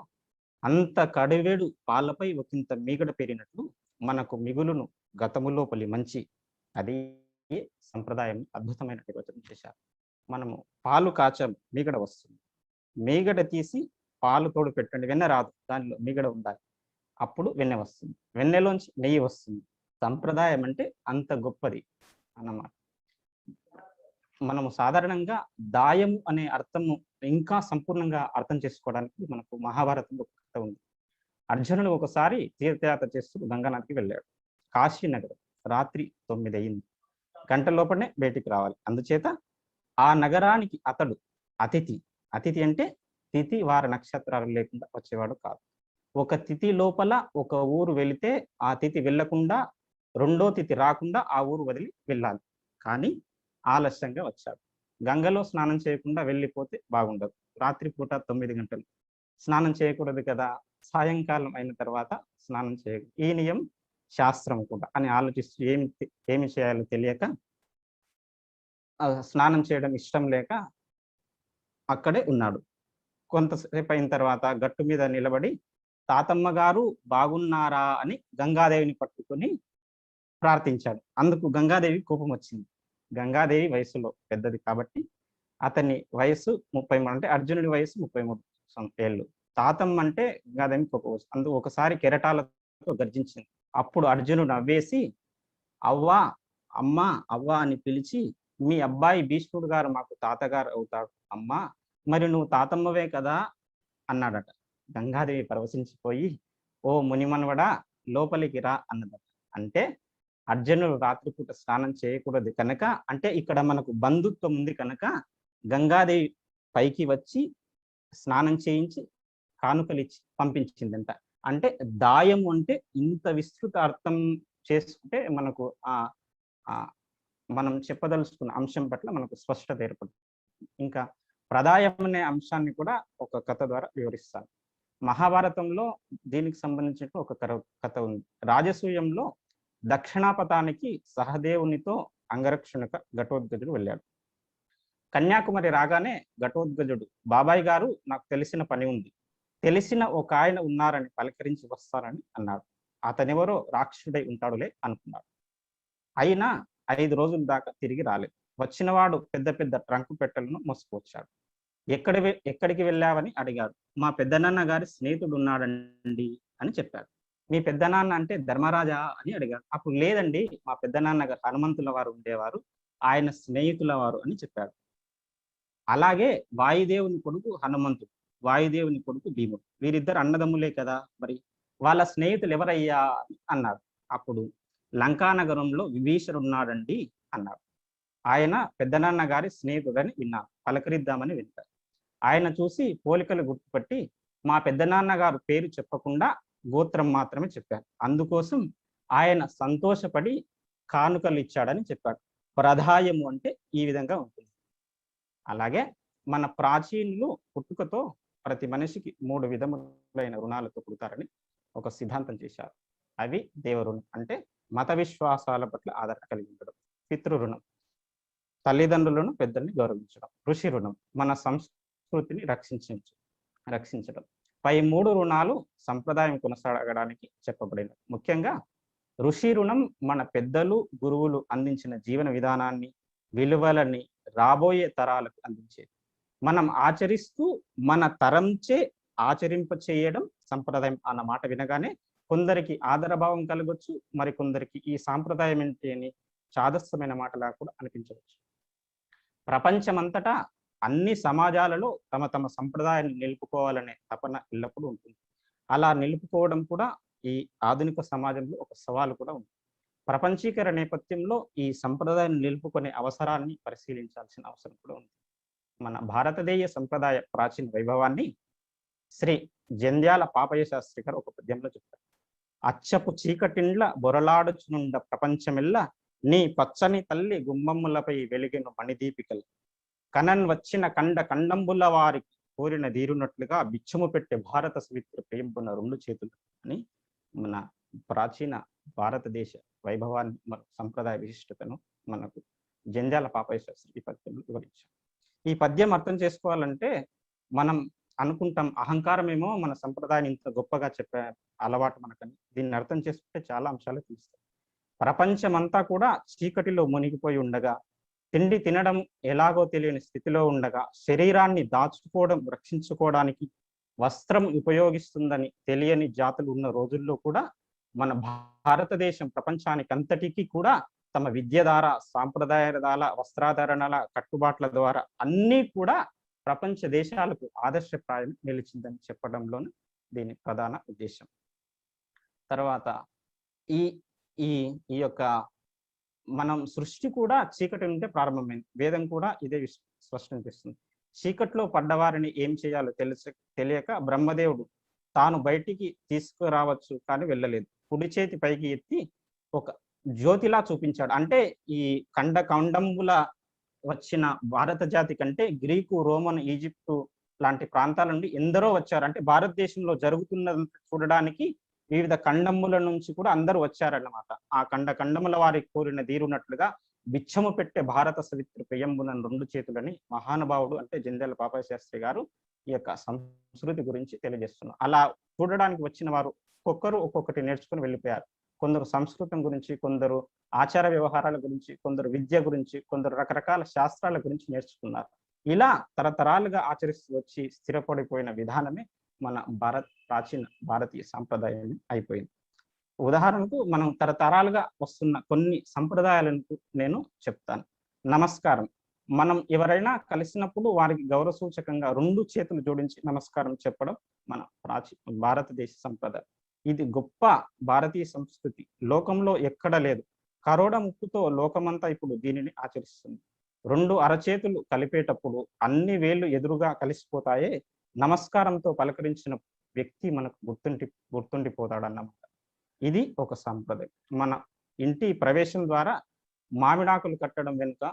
అంత కడివేడు పాలపై ఒకంత మీగడ పెరిగినట్లు మనకు మిగులును గతములోపలి మంచి, అది సంప్రదాయం అద్భుతమైన నిర్వచనం చేశారు. మనము పాలు కాచాం, మీగడ వస్తుంది. మీగడ తీసి పాలు తోడు పెట్టండి, వెన్న రాదు, దానిలో మీగడ ఉండాలి, అప్పుడు వెన్నె వస్తుంది. వెన్నెలోంచి నెయ్యి వస్తుంది. సంప్రదాయం అంటే అంత గొప్పది అన్నమాట. మనము సాధారణంగా దాయం అనే అర్థము ఇంకా సంపూర్ణంగా అర్థం చేసుకోవడానికి మనకు మహాభారతంలో ఒక కథ ఉంది. అర్జునుడు ఒకసారి తీర్థయాత్ర చేస్తూ గంగానదికి వెళ్ళాడు. కాశీనగరం రాత్రి 9 అయింది. గంట లోపలనే బయటికి రావాలి. అందుచేత ఆ నగరానికి అతడు అతిథి. అతిథి అంటే తిథి వార నక్షత్రాలు లేకుండా వచ్చేవాడు కాదు. ఒక తిథి లోపల ఒక ఊరు వెళితే ఆ తిథి వెళ్లకుండా, 2వ తిథి రాకుండా ఆ ఊరు వదిలి వెళ్ళాలి. కానీ ఆలస్యంగా వచ్చాడు. గంగలో స్నానం చేయకుండా వెళ్ళిపోతే బాగుండదు. రాత్రిపూట 9 గంటలు స్నానం చేయకూడదు కదా. సాయంకాలం అయిన తర్వాత స్నానం చేయడం. ఈ నియమం శాస్త్రం కూడా అని ఆలోచిస్తూ ఏమి చేయాలో తెలియక స్నానం చేయడం ఇష్టం లేక అక్కడే ఉన్నాడు. కొంతసేపు అయిన తర్వాత గట్టు మీద నిలబడి తాతమ్మ గారు బాగున్నారా అని గంగాదేవిని పట్టుకొని ప్రార్థించాడు. అందుకు గంగాదేవి కోపం వచ్చింది. గంగాదేవి వయసులో పెద్దది కాబట్టి అతని వయసు 33, అంటే అర్జునుడి వయసు 33 ఏళ్ళు. తాతమ్మ అంటే గంగాదేవి కోపం వచ్చింది. అందుకు ఒకసారి కెరటాలతో గర్జించింది. అప్పుడు అర్జునుడు నవ్వేసి అవ్వా అమ్మా అవ్వా అని పిలిచి, మీ అబ్బాయి భీష్ముడు గారు మాకు తాతగారు అవుతాడు అమ్మా, మరి నువ్వు తాతమ్మవే కదా అన్నాడట. గంగాదేవి పరవశించిపోయి ఓ మునిమనవడా లోపలికి రా అన్నదట. అంటే అర్జునుడు రాత్రిపూట స్నానం చేయకూడదు కనుక, అంటే ఇక్కడ మనకు బంధుత్వం ఉంది కనుక గంగాదేవి పైకి వచ్చి స్నానం చేయించి కానుకలిచ్చి పంపించిందంట. అంటే దాయము అంటే ఇంత విస్తృత అర్థం చేసుకుంటే మనకు మనం చెప్పదలుచుకున్న అంశం పట్ల మనకు స్పష్టత ఏర్పడుతుంది. ఇంకా ప్రదాయం అనే అంశాన్ని కూడా ఒక కథ ద్వారా వివరిస్తాను. మహాభారతంలో దీనికి సంబంధించిన ఒక కథ ఉంది. రాజసూయంలో దక్షిణాపథానికి సహదేవునితో అంగరక్షణక ఘటోద్గజుడు వెళ్ళాడు. కన్యాకుమారి రాగానే ఘటోద్గజుడు బాబాయ్ గారు నాకు తెలిసిన పని ఉంది, తెలిసిన ఒక ఆయన ఉన్నారని పలకరించి వస్తారని అన్నాడు. అతనెవరో రాక్షసుడై ఉంటాడులే అనుకున్నాడు. అయినా 5 రోజుల దాకా తిరిగి రాలేదు. వచ్చినవాడు పెద్ద పెద్ద ట్రంకు పెట్టెలను మోసుకొచ్చాడు. ఎక్కడికి వెళ్ళావని అడిగాడు. మా పెద్దనాన్న గారి స్నేహితుడు ఉన్నాడండి అని చెప్పాడు. మీ పెద్దనాన్న అంటే ధర్మరాజా అని అడిగాడు. అప్పుడు లేదండి, మా పెద్దనాన్న గారు హనుమంతుల వారు ఉండేవారు, ఆయన స్నేహితుల వారు అని చెప్పాడు. అలాగే వాయుదేవుని కొడుకు హనుమంతుడు, వాయుదేవుని కొడుకు భీముడు, వీరిద్దరు అన్నదమ్ములే కదా, మరి వాళ్ళ స్నేహితులు ఎవరయ్యా అన్నాడు. అప్పుడు లంకానగరంలో విభీషణుడు ఉన్నాడండి అన్నాడు. ఆయన పెద్దనాన్న గారి స్నేహితుడని విన్నాను, పలకరిద్దామని వెళ్తారు. ఆయన చూసి పోలికలు గుర్తుపట్టి మా పెద్దనాన్న గారు పేరు చెప్పకుండా గోత్రం మాత్రమే చెప్పారు. అందుకోసం ఆయన సంతోషపడి కానుకలు ఇచ్చాడని చెప్పాడు. ప్రదాయము అంటే ఈ విధంగా ఉంటుంది. అలాగే మన ప్రాచీనులు పుట్టుకతో ప్రతి మనిషికి 3 విధములైన రుణాలతో పుడతారని ఒక సిద్ధాంతం చేశారు. అవి దేవ రుణం అంటే మత విశ్వాసాల పట్ల ఆధార కలిగి ఉండడం, పితృ రుణం తల్లిదండ్రులను పెద్దల్ని గౌరవించడం, ఋషి రుణం మన సంస్కృతిని రక్షించడం. పై 3 రుణాలు సంప్రదాయం కొనసాగడానికి చెప్పబడినవి. ముఖ్యంగా ఋషి రుణం మన పెద్దలు గురువులు అందించిన జీవన విధానాన్ని విలువలని రాబోయే తరాలకు అందించేది. మనం ఆచరిస్తూ మన తరంచే ఆచరింప చేయడం సంప్రదాయం అన్న మాట వినగానే కొందరికి ఆదరభావం కలగొచ్చు, మరి కొందరికి ఈ సాంప్రదాయం ఏంటి అని చాదస్తమైన మాటలా కూడా అనిపించవచ్చు. ప్రపంచమంతటా అన్ని సమాజాలలో తమ తమ సంప్రదాయాన్ని నిలుపుకోవాలనే తపన ఎల్లప్పుడూ ఉంటుంది. అలా నిలుపుకోవడం కూడా ఈ ఆధునిక సమాజంలో ఒక సవాలు కూడా ఉంది. ప్రపంచీకరణ నేపథ్యంలో ఈ సంప్రదాయాన్ని నిలుపుకునే అవసరాన్ని పరిశీలించాల్సిన అవసరం కూడా ఉంది. మన భారతదేశ సంప్రదాయ ప్రాచీన వైభవాన్ని శ్రీ జంధ్యాల పాపయ్య శాస్త్రి గారు ఒక పద్యంలో చెప్పారు. అచ్చపు చీకటిండ్ల బొరలాడుచునుండ ప్రపంచమిల్ల నీ పచ్చని తల్లి గుమ్మమ్ములపై వెలిగిన మణిదీపికలు కనన్ వచ్చిన కండంబుల వారికి కోరిన తీరునట్లుగా బిచ్చము పెట్టే భారత సవిత్ర ప్రేంపున 2 చేతులు అని మన ప్రాచీన భారతదేశ వైభవాన్ని, మన సంప్రదాయ విశిష్టతను మనకు జంధ్యాల పాపయ్య శాస్త్రి ఈ పద్యంలో వివరించారు. ఈ పద్యం అర్థం చేసుకోవాలంటే మనం అనుకుంటాం అహంకారం ఏమో మన సంప్రదాయాన్ని ఇంత గొప్పగా చెప్పే అలవాటు మనకని. దీన్ని అర్థం చేసుకుంటే చాలా అంశాలు తెలుస్తాయి. ప్రపంచమంతా కూడా చీకటిలో మునిగిపోయి ఉండగా, తిండి తినడం ఎలాగో తెలియని స్థితిలో ఉండగా, శరీరాన్ని దాచుకోవడం రక్షించుకోవడానికి వస్త్రం ఉపయోగిస్తుందని తెలియని జాతులు ఉన్న రోజుల్లో కూడా మన భారతదేశం ప్రపంచానికి అంతటికీ కూడా తమ విద్య ద్వారా, సాంప్రదాయ ద్వారా, వస్త్రాధారణల కట్టుబాట్ల ద్వారా అన్నీ కూడా ప్రపంచ దేశాలకు ఆదర్శప్రాయం నిలిచిందని చెప్పడంలోనే దీని ప్రధాన ఉద్దేశం. తర్వాత ఈ ఈ ఈ యొక్క మనం సృష్టి కూడా చీకటి నుండే ప్రారంభమైంది. వేదం కూడా ఇదే స్పష్టం చేస్తుంది. చీకట్లో పడ్డవారిని ఏం చేయాలో తెలియక బ్రహ్మదేవుడు తాను బయటికి తీసుకురావచ్చు కానీ వెళ్ళలేదు. కుడి చేతి పైకి ఎత్తి ఒక జ్యోతిలా చూపించాడు. అంటే ఈ కండంబుల వచ్చిన భారత జాతి కంటే గ్రీకు, రోమన్, ఈజిప్టు లాంటి ప్రాంతాల నుండి ఎందరో వచ్చారు. అంటే భారతదేశంలో జరుగుతున్నది చూడడానికి వివిధ ఖండముల నుంచి కూడా అందరూ వచ్చారన్నమాట. ఆ ఖండముల వారికి కోరిన తీరునట్లుగా బిచ్చము పెట్టే భారత సవిత్రి ప్రియంబున రెండు చేతులని మహానుభావుడు అంటే జంధ్యాల పాపయ్య శాస్త్రి గారు ఈ యొక్క సంస్కృతి గురించి తెలియజేస్తున్నారు. అలా చూడడానికి వచ్చిన వారు ఒక్కొక్కరు ఒక్కొక్కటి నేర్చుకుని వెళ్ళిపోయారు. కొందరు సంస్కృతం గురించి, కొందరు ఆచార వ్యవహారాల గురించి, కొందరు విద్య గురించి, కొందరు రకరకాల శాస్త్రాల గురించి నేర్చుకున్నారు. ఇలా తరతరాలుగా ఆచరిస్తూ వచ్చి స్థిరపడిపోయిన విధానమే మన ప్రాచీన భారతీయ సాంప్రదాయం అయిపోయింది. ఉదాహరణకు మనం తరతరాలుగా వస్తున్న కొన్ని సంప్రదాయాలను నేను చెప్తాను. నమస్కారం. మనం ఎవరైనా కలిసినప్పుడు వారికి గౌరవ సూచకంగా రెండు చేతులు జోడించి నమస్కారం చెప్పడం మన భారతదేశ సంప్రదాయం. ఇది గొప్ప భారతీయ సంస్కృతి. లోకంలో ఎక్కడ లేదు. కరోడ ముక్కుతో లోకమంతా ఇప్పుడు దీనిని ఆచరిస్తుంది. రెండు అరచేతులు కలిపేటప్పుడు అన్ని వేళ్ళు ఎదురుగా కలిసిపోతాయే. నమస్కారంతో పలకరించిన వ్యక్తి మనకు గుర్తుండిపోతాడన్నమాట. ఇది ఒక సంప్రదాయం. మన ఇంటి ప్రవేశం ద్వారా మామిడాకులు కట్టడం వెనుక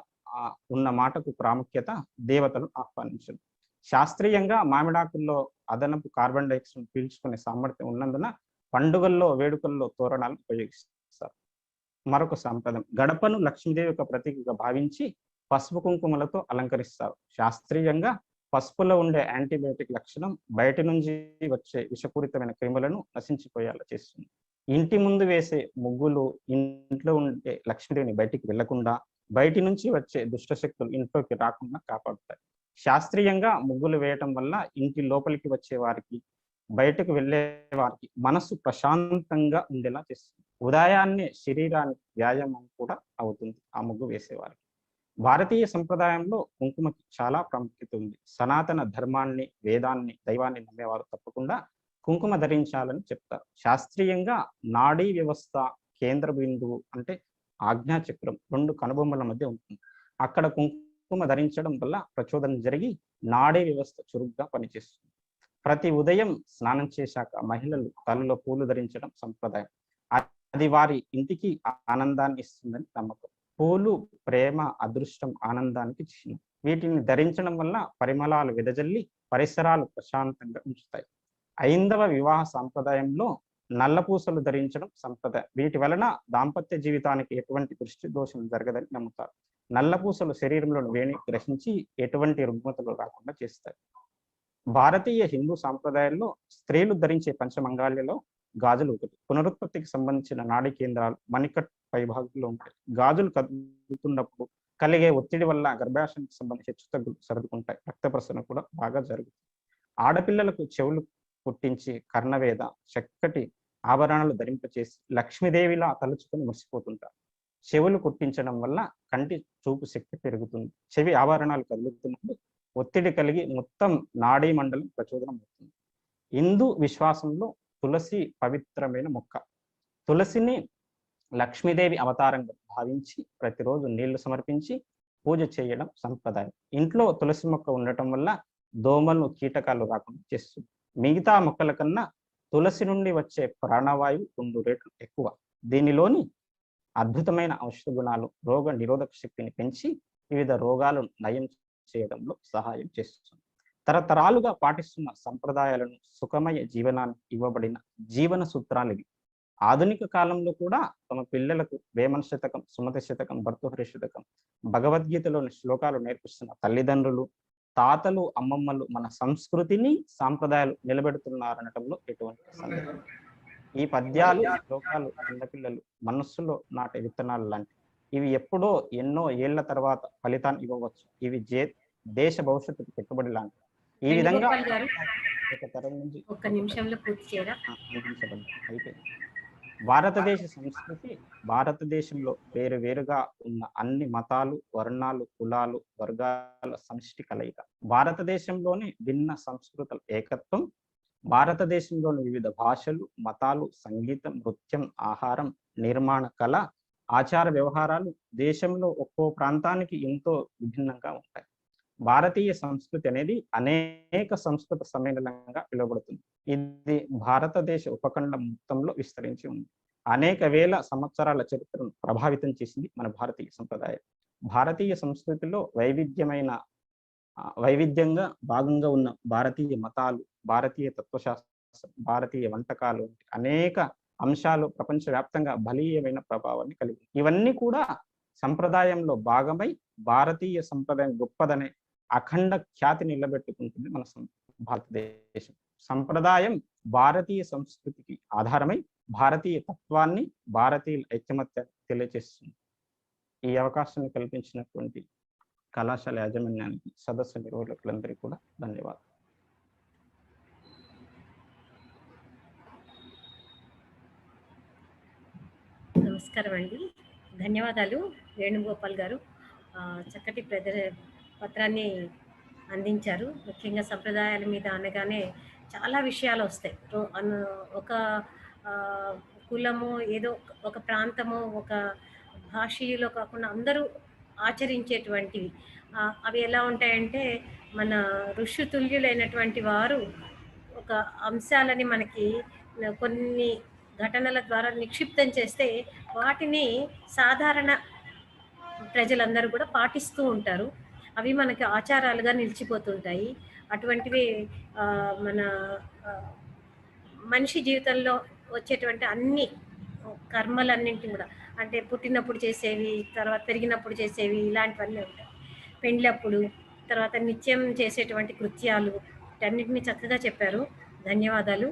ఉన్న మాటకు ప్రాముఖ్యత దేవతలు ఆహ్వానించడం. శాస్త్రీయంగా మామిడాకుల్లో అదనపు కార్బన్ డైఆక్సైడ్ పీల్చుకునే సామర్థ్యం ఉన్నందున పండుగల్లో, వేడుకల్లో తోరణాలు ఉపయోగిస్తారు. మరొక సంప్రదాయం, గడపను లక్ష్మీదేవి యొక్క ప్రతీకగా భావించి పసుపు కుంకుమలతో అలంకరిస్తారు. శాస్త్రీయంగా పసుపులో ఉండే యాంటీబయాటిక్ లక్షణం బయట నుంచి వచ్చే విషపూరితమైన క్రిములను నశించిపోయేలా చేస్తుంది. ఇంటి ముందు వేసే ముగ్గులు ఇంట్లో ఉండే లక్ష్మీదేవిని బయటికి వెళ్లకుండా, బయటి నుంచి వచ్చే దుష్టశక్తులు ఇంట్లోకి రాకుండా కాపాడుతాయి. శాస్త్రీయంగా ముగ్గులు వేయటం వల్ల ఇంటి లోపలికి వచ్చే వారికి, బయటకు వెళ్ళే వారికి మనసు ప్రశాంతంగా ఉండేలా చేస్తుంది. ఉదయాన్నే శరీరానికి వ్యాయామం కూడా అవుతుంది ఆ ముగ్గు వేసేవారికి. భారతీయ సంప్రదాయంలో కుంకుమకి చాలా ప్రాముఖ్యత ఉంది. సనాతన ధర్మాన్ని, వేదాన్ని, దైవాన్ని నమ్మేవారు తప్పకుండా కుంకుమ ధరించాలని చెప్తారు. శాస్త్రీయంగా నాడీ వ్యవస్థ కేంద్ర బిందువు అంటే ఆజ్ఞాచక్రం రెండు కనుబొమ్మల మధ్య ఉంటుంది. అక్కడ కుంకుమ ధరించడం వల్ల ప్రచోదనం జరిగి నాడీ వ్యవస్థ చురుగ్గా పనిచేస్తుంది. ప్రతి ఉదయం స్నానం చేశాక మహిళలు తలలో పూలు ధరించడం సంప్రదాయం. అది వారి ఇంటికి ఆనందాన్ని ఇస్తుందని నమ్మకం. పూలు ప్రేమ, అదృష్టం, ఆనందానికి చిహ్నం. వీటిని ధరించడం వల్ల పరిమళాలు వెదజల్లి పరిసరాలు ప్రశాంతంగా ఉంచుతాయి. ఐందవ వివాహ సాంప్రదాయంలో నల్లపూసలు ధరించడం సంప్రదాయం. వీటి వలన దాంపత్య జీవితానికి ఎటువంటి దృష్టి దోషం జరగదని నమ్ముతారు. నల్లపూసలు శరీరంలోని వేణి గ్రహించి ఎటువంటి రుగ్మతలు రాకుండా చేస్తాయి. భారతీయ హిందూ సాంప్రదాయంలో స్త్రీలు ధరించే పంచమంగాళ్లలో గాజులు ఒకటి. పునరుత్పత్తికి సంబంధించిన నాడీ కేంద్రాలు మణికట్ పైభాగంలో ఉంటాయి. గాజులు కదులుతున్నప్పుడు కలిగే ఒత్తిడి వల్ల గర్భాశయానికి సంబంధించి హెచ్చుతగ్గులు సర్దుకుంటాయి. రక్త ప్రసరణ కూడా బాగా జరుగుతుంది. ఆడపిల్లలకు చెవులు పుట్టించి కర్ణవేద చక్కటి ఆభరణాలు ధరింపచేసి లక్ష్మీదేవిలా తలుచుకొని మురిసిపోతుంటారు. చెవులు కుట్టించడం వల్ల కంటి చూపు శక్తి పెరుగుతుంది. చెవి ఆభరణాలు కదులుతున్నప్పుడు ఒత్తిడి కలిగి మొత్తం నాడీ మండలం ప్రచోదనం అవుతుంది. హిందూ విశ్వాసంలో తులసి పవిత్రమైన మొక్క. తులసిని లక్ష్మీదేవి అవతారంగా భావించి ప్రతిరోజు నీళ్లు సమర్పించి పూజ చేయడం సంప్రదాయం. ఇంట్లో తులసి మొక్క ఉండటం వల్ల దోమలు, కీటకాలు రాకుండా చేస్తుంది. మిగతా మొక్కల కన్నా తులసి నుండి వచ్చే ప్రాణవాయువు 2 రెట్లు ఎక్కువ. దీనిలోని అద్భుతమైన ఔషధ గుణాలు రోగ నిరోధక శక్తిని పెంచి వివిధ రోగాలను నయం చేయడంలో సహాయం చేస్తుంది. తరతరాలుగా పాటిస్తున్న సంప్రదాయాలను సుఖమయ జీవనానికి ఇవ్వబడిన జీవన సూత్రాలు ఇవి. ఆధునిక కాలంలో కూడా తమ పిల్లలకు వేమన శతకం, సుమతి శతకం, భర్తృహరి శతకం, భగవద్గీతలోని శ్లోకాలు నేర్పిస్తున్న తల్లిదండ్రులు, తాతలు, అమ్మమ్మలు మన సంస్కృతిని, సాంప్రదాయాలు నిలబెడుతున్నారనటంలో ఎటువంటి సందేహం. ఈ పద్యాలు, శ్లోకాలు చిన్నపిల్లలు మనస్సులో నాటే విత్తనాలు లాంటివి. ఇవి ఎప్పుడో ఎన్నో ఏళ్ల తర్వాత ఫలితాన్ని ఇవ్వవచ్చు. ఇవి దేశ భవిష్యత్తుకు పెట్టుబడి లాంటివి. ఈ విధంగా ఒక తరం నుంచి ఒక్క నిమిషంలో పూర్తి చేయరా? అయిపోయింది. భారతదేశ సంస్కృతి భారతదేశంలో వేరువేరుగా ఉన్న అన్ని మతాలు, వర్ణాలు, కులాలు, వర్గాల సమిష్టి కలయిక. భారతదేశంలోని భిన్న సంస్కృతుల ఏకత్వం, భారతదేశంలోని వివిధ భాషలు, మతాలు, సంగీతం, నృత్యం, ఆహారం, నిర్మాణ కళ, ఆచార వ్యవహారాలు దేశంలో ఒక్కో ప్రాంతానికి ఎంతో విభిన్నంగా ఉంటాయి. భారతీయ సంస్కృతి అనేది అనేక సంస్కృత సమ్మేళనంగా పిలువబడుతుంది. ఇది భారతదేశ ఉపఖండం మొత్తంలో విస్తరించి ఉంది. అనేక వేల సంవత్సరాల చరిత్రను ప్రభావితం చేసింది మన భారతీయ సంప్రదాయం. భారతీయ సంస్కృతిలో వైవిధ్యమైన వైవిధ్యంగా భాగంగా ఉన్న భారతీయ మతాలు, భారతీయ తత్వశాస్త్రం, భారతీయ వంటకాలు అనేక అంశాలు ప్రపంచవ్యాప్తంగా బలీయమైన ప్రభావాన్ని కలిగి ఇవన్నీ కూడా సంప్రదాయంలో భాగమై భారతీయ సంప్రదాయం గొప్పదనే అఖండ ఖ్యాతి నిలబెట్టుకుంటుంది మన భారతదేశం. సంప్రదాయం భారతీయ సంస్కృతికి ఆధారమై భారతీయ తత్వాన్ని, భారతీయుల ఐకమత్యాన్ని తెలియజేస్తుంది. ఈ అవకాశాన్ని కల్పించినటువంటి కళాశాల యాజమాన్యానికి, సదస్సు నిర్వాహకులందరికీ కూడా ధన్యవాదాలు. నమస్కారం అండి, ధన్యవాదాలు వేణుగోపాల్ గారు. చక్కటి పత్రాన్ని అందించారు. ముఖ్యంగా సంప్రదాయాల మీద అనగానే చాలా విషయాలు వస్తాయి. ఒక కులము, ఏదో ఒక ప్రాంతము, ఒక భాషీయులో కాకుండా అందరూ ఆచరించేటువంటివి. అవి ఎలా ఉంటాయంటే, మన ఋషితుల్యులైనటువంటి వారు ఒక అంశాలని మనకి కొన్ని ఘటనల ద్వారా నిక్షిప్తం చేస్తే వాటిని సాధారణ ప్రజలందరూ కూడా పాటిస్తూ ఉంటారు. అవి మనకి ఆచారాలుగా నిలిచిపోతుంటాయి. అటువంటివి మన మనిషి జీవితంలో వచ్చేటువంటి అన్ని కర్మలన్నింటినీ కూడా, అంటే పుట్టినప్పుడు చేసేవి, తర్వాత పెరిగినప్పుడు చేసేవి, ఇలాంటివన్నీ ఉంటాయి. పెండ్లప్పుడు, తర్వాత నిత్యం చేసేటువంటి కృత్యాలు, వీటన్నిటిని చక్కగా చెప్పారు. ధన్యవాదాలు.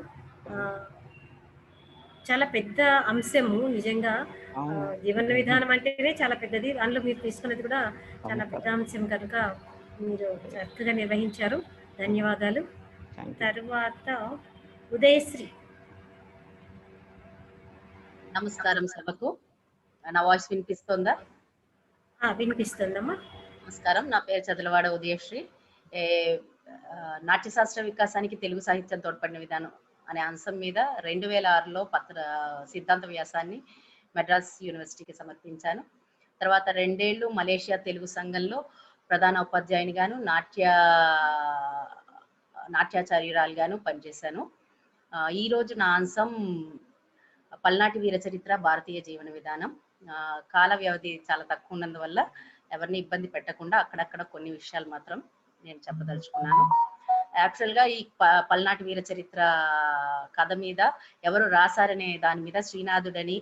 చాలా పెద్ద అంశము నిజంగా. జీవన విధానం అంటేనే చాలా పెద్దది. అందులో మీరు తీసుకున్నది కూడా చాలా పెద్ద అంశం కనుక మీరు చక్కగా నిర్వహించారు. ధన్యవాదాలు. తర్వాత ఉదయశ్రీ. నమస్కారం సభకు. నా వాయిస్ వినిపిస్తుందా? వినిపిస్తుందమ్మా. నమస్కారం, నా పేరు చదలవాడ ఉదయశ్రీ. నాట్యశాస్త్ర వికాసానికి తెలుగు సాహిత్యం తోడ్పడిన విధానం అనే అంశం మీద 2006లో సిద్ధాంత వ్యాసాన్ని మెడ్రాస్ యూనివర్సిటీకి సమర్పించాను. తర్వాత 2 ఏళ్ళు మలేషియా తెలుగు సంఘంలో ప్రధాన ఉపాధ్యాయునిగాను, నాట్యాచార్యురాలుగాను పనిచేశాను. ఈరోజు నా అంశం పల్నాటి వీర చరిత్ర, భారతీయ జీవన విధానం. కాల వ్యవధి చాలా తక్కువ ఉన్నందువల్ల ఎవరిని ఇబ్బంది పెట్టకుండా అక్కడక్కడ కొన్ని విషయాలు మాత్రం నేను చెప్పదలుచుకున్నాను. యాక్చువల్గా ఈ పల్నాటి వీర చరిత్ర కథ మీద ఎవరు రాశారనే దాని మీద శ్రీనాథుడని,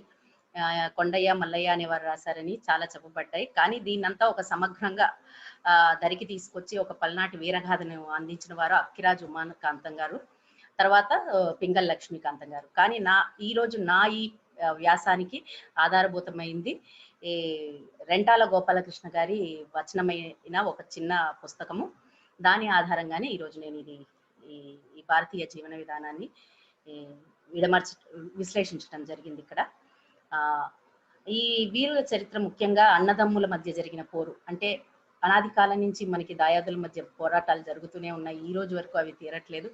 కొండయ్య, మల్లయ్య అనేవారు రాశారని చాలా చెప్పబడ్డాయి. కానీ దీన్నంతా ఒక సమగ్రంగా దరికి తీసుకొచ్చి ఒక పల్నాటి వీరగాథను అందించిన వారు అక్కిరాజు ఉమాకాంతం గారు, తర్వాత పింగళ్ లక్ష్మీకాంతం గారు. కానీ ఈరోజు ఈ వ్యాసానికి ఆధారభూతమైంది ఈ రెంటాల గోపాలకృష్ణ గారి వచనమైన ఒక చిన్న పుస్తకము. దాని ఆధారంగానే ఈరోజు నేను ఈ భారతీయ జీవన విధానాన్ని విశ్లేషించడం జరిగింది. ఇక్కడ ఈ వీరుల చరిత్ర ముఖ్యంగా అన్నదమ్ముల మధ్య జరిగిన పోరు, అంటే అనాది కాలం నుంచి మనకి దాయాదుల మధ్య పోరాటాలు జరుగుతూనే ఉన్నాయి. ఈ రోజు వరకు అవి తీరట్లేదు.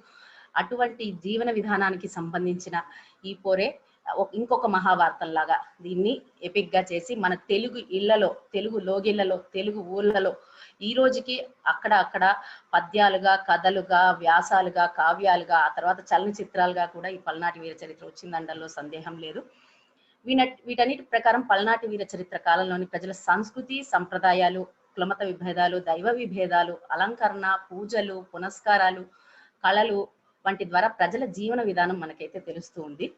అటువంటి జీవన విధానానికి సంబంధించిన ఈ పోరే ఇంకొక మహాభారతంలాగా దీన్ని ఎపిక్ గా చేసి మన తెలుగు ఇళ్లలో, తెలుగు లోగిళ్లలో, తెలుగు ఊర్లలో ఈ రోజుకి అక్కడ పద్యాలుగా, కథలుగా, వ్యాసాలుగా, కావ్యాలుగా, ఆ తర్వాత చలనచిత్రాలుగా కూడా ఈ పల్నాటి వీర చరిత్ర వచ్చిందండల్లో సందేహం లేదు. వీటన్నిటి ప్రకారం పల్నాటి వీర చరిత్ర కాలంలోని ప్రజల సంస్కృతి, సంప్రదాయాలు, కులమత విభేదాలు, దైవ విభేదాలు, అలంకరణ, పూజలు, పునస్కారాలు, కళలు వంటి ద్వారా ప్రజల జీవన విధానం మనకైతే తెలుస్తూ ఉంది.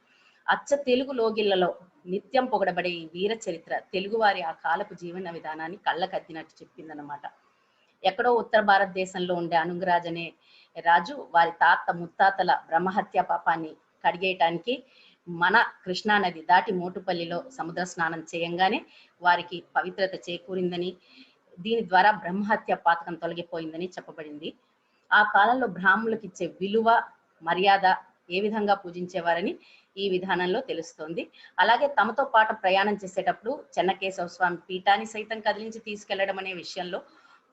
అచ్చ తెలుగు లోగిళ్లలో నిత్యం పొగడబడే ఈ వీర చరిత్ర తెలుగువారి ఆ కాలపు జీవన విధానాన్ని కళ్ళకద్దినట్టు చెప్పిందన్నమాట. ఎక్కడో ఉత్తర భారతదేశంలో ఉండే అనుంగరాజ్ అనే రాజు వారి ముత్తాతల బ్రహ్మహత్య పాపాన్ని కడిగేయటానికి మన కృష్ణానది దాటి మోటుపల్లిలో సముద్ర స్నానం చేయంగానే వారికి పవిత్రత చేకూరిందని, దీని ద్వారా బ్రహ్మహత్య పాతకం తొలగిపోయిందని చెప్పబడింది. ఆ కాలంలో బ్రాహ్మణులకు ఇచ్చే విలువ, మర్యాద ఏ విధంగా పూజించేవారని ఈ విధానంలో తెలుస్తోంది. అలాగే తమతో పాటు ప్రయాణం చేసేటప్పుడు చెన్నకేశవ స్వామి పీఠాన్ని సైతం కదిలించి తీసుకెళ్లడం అనే విషయంలో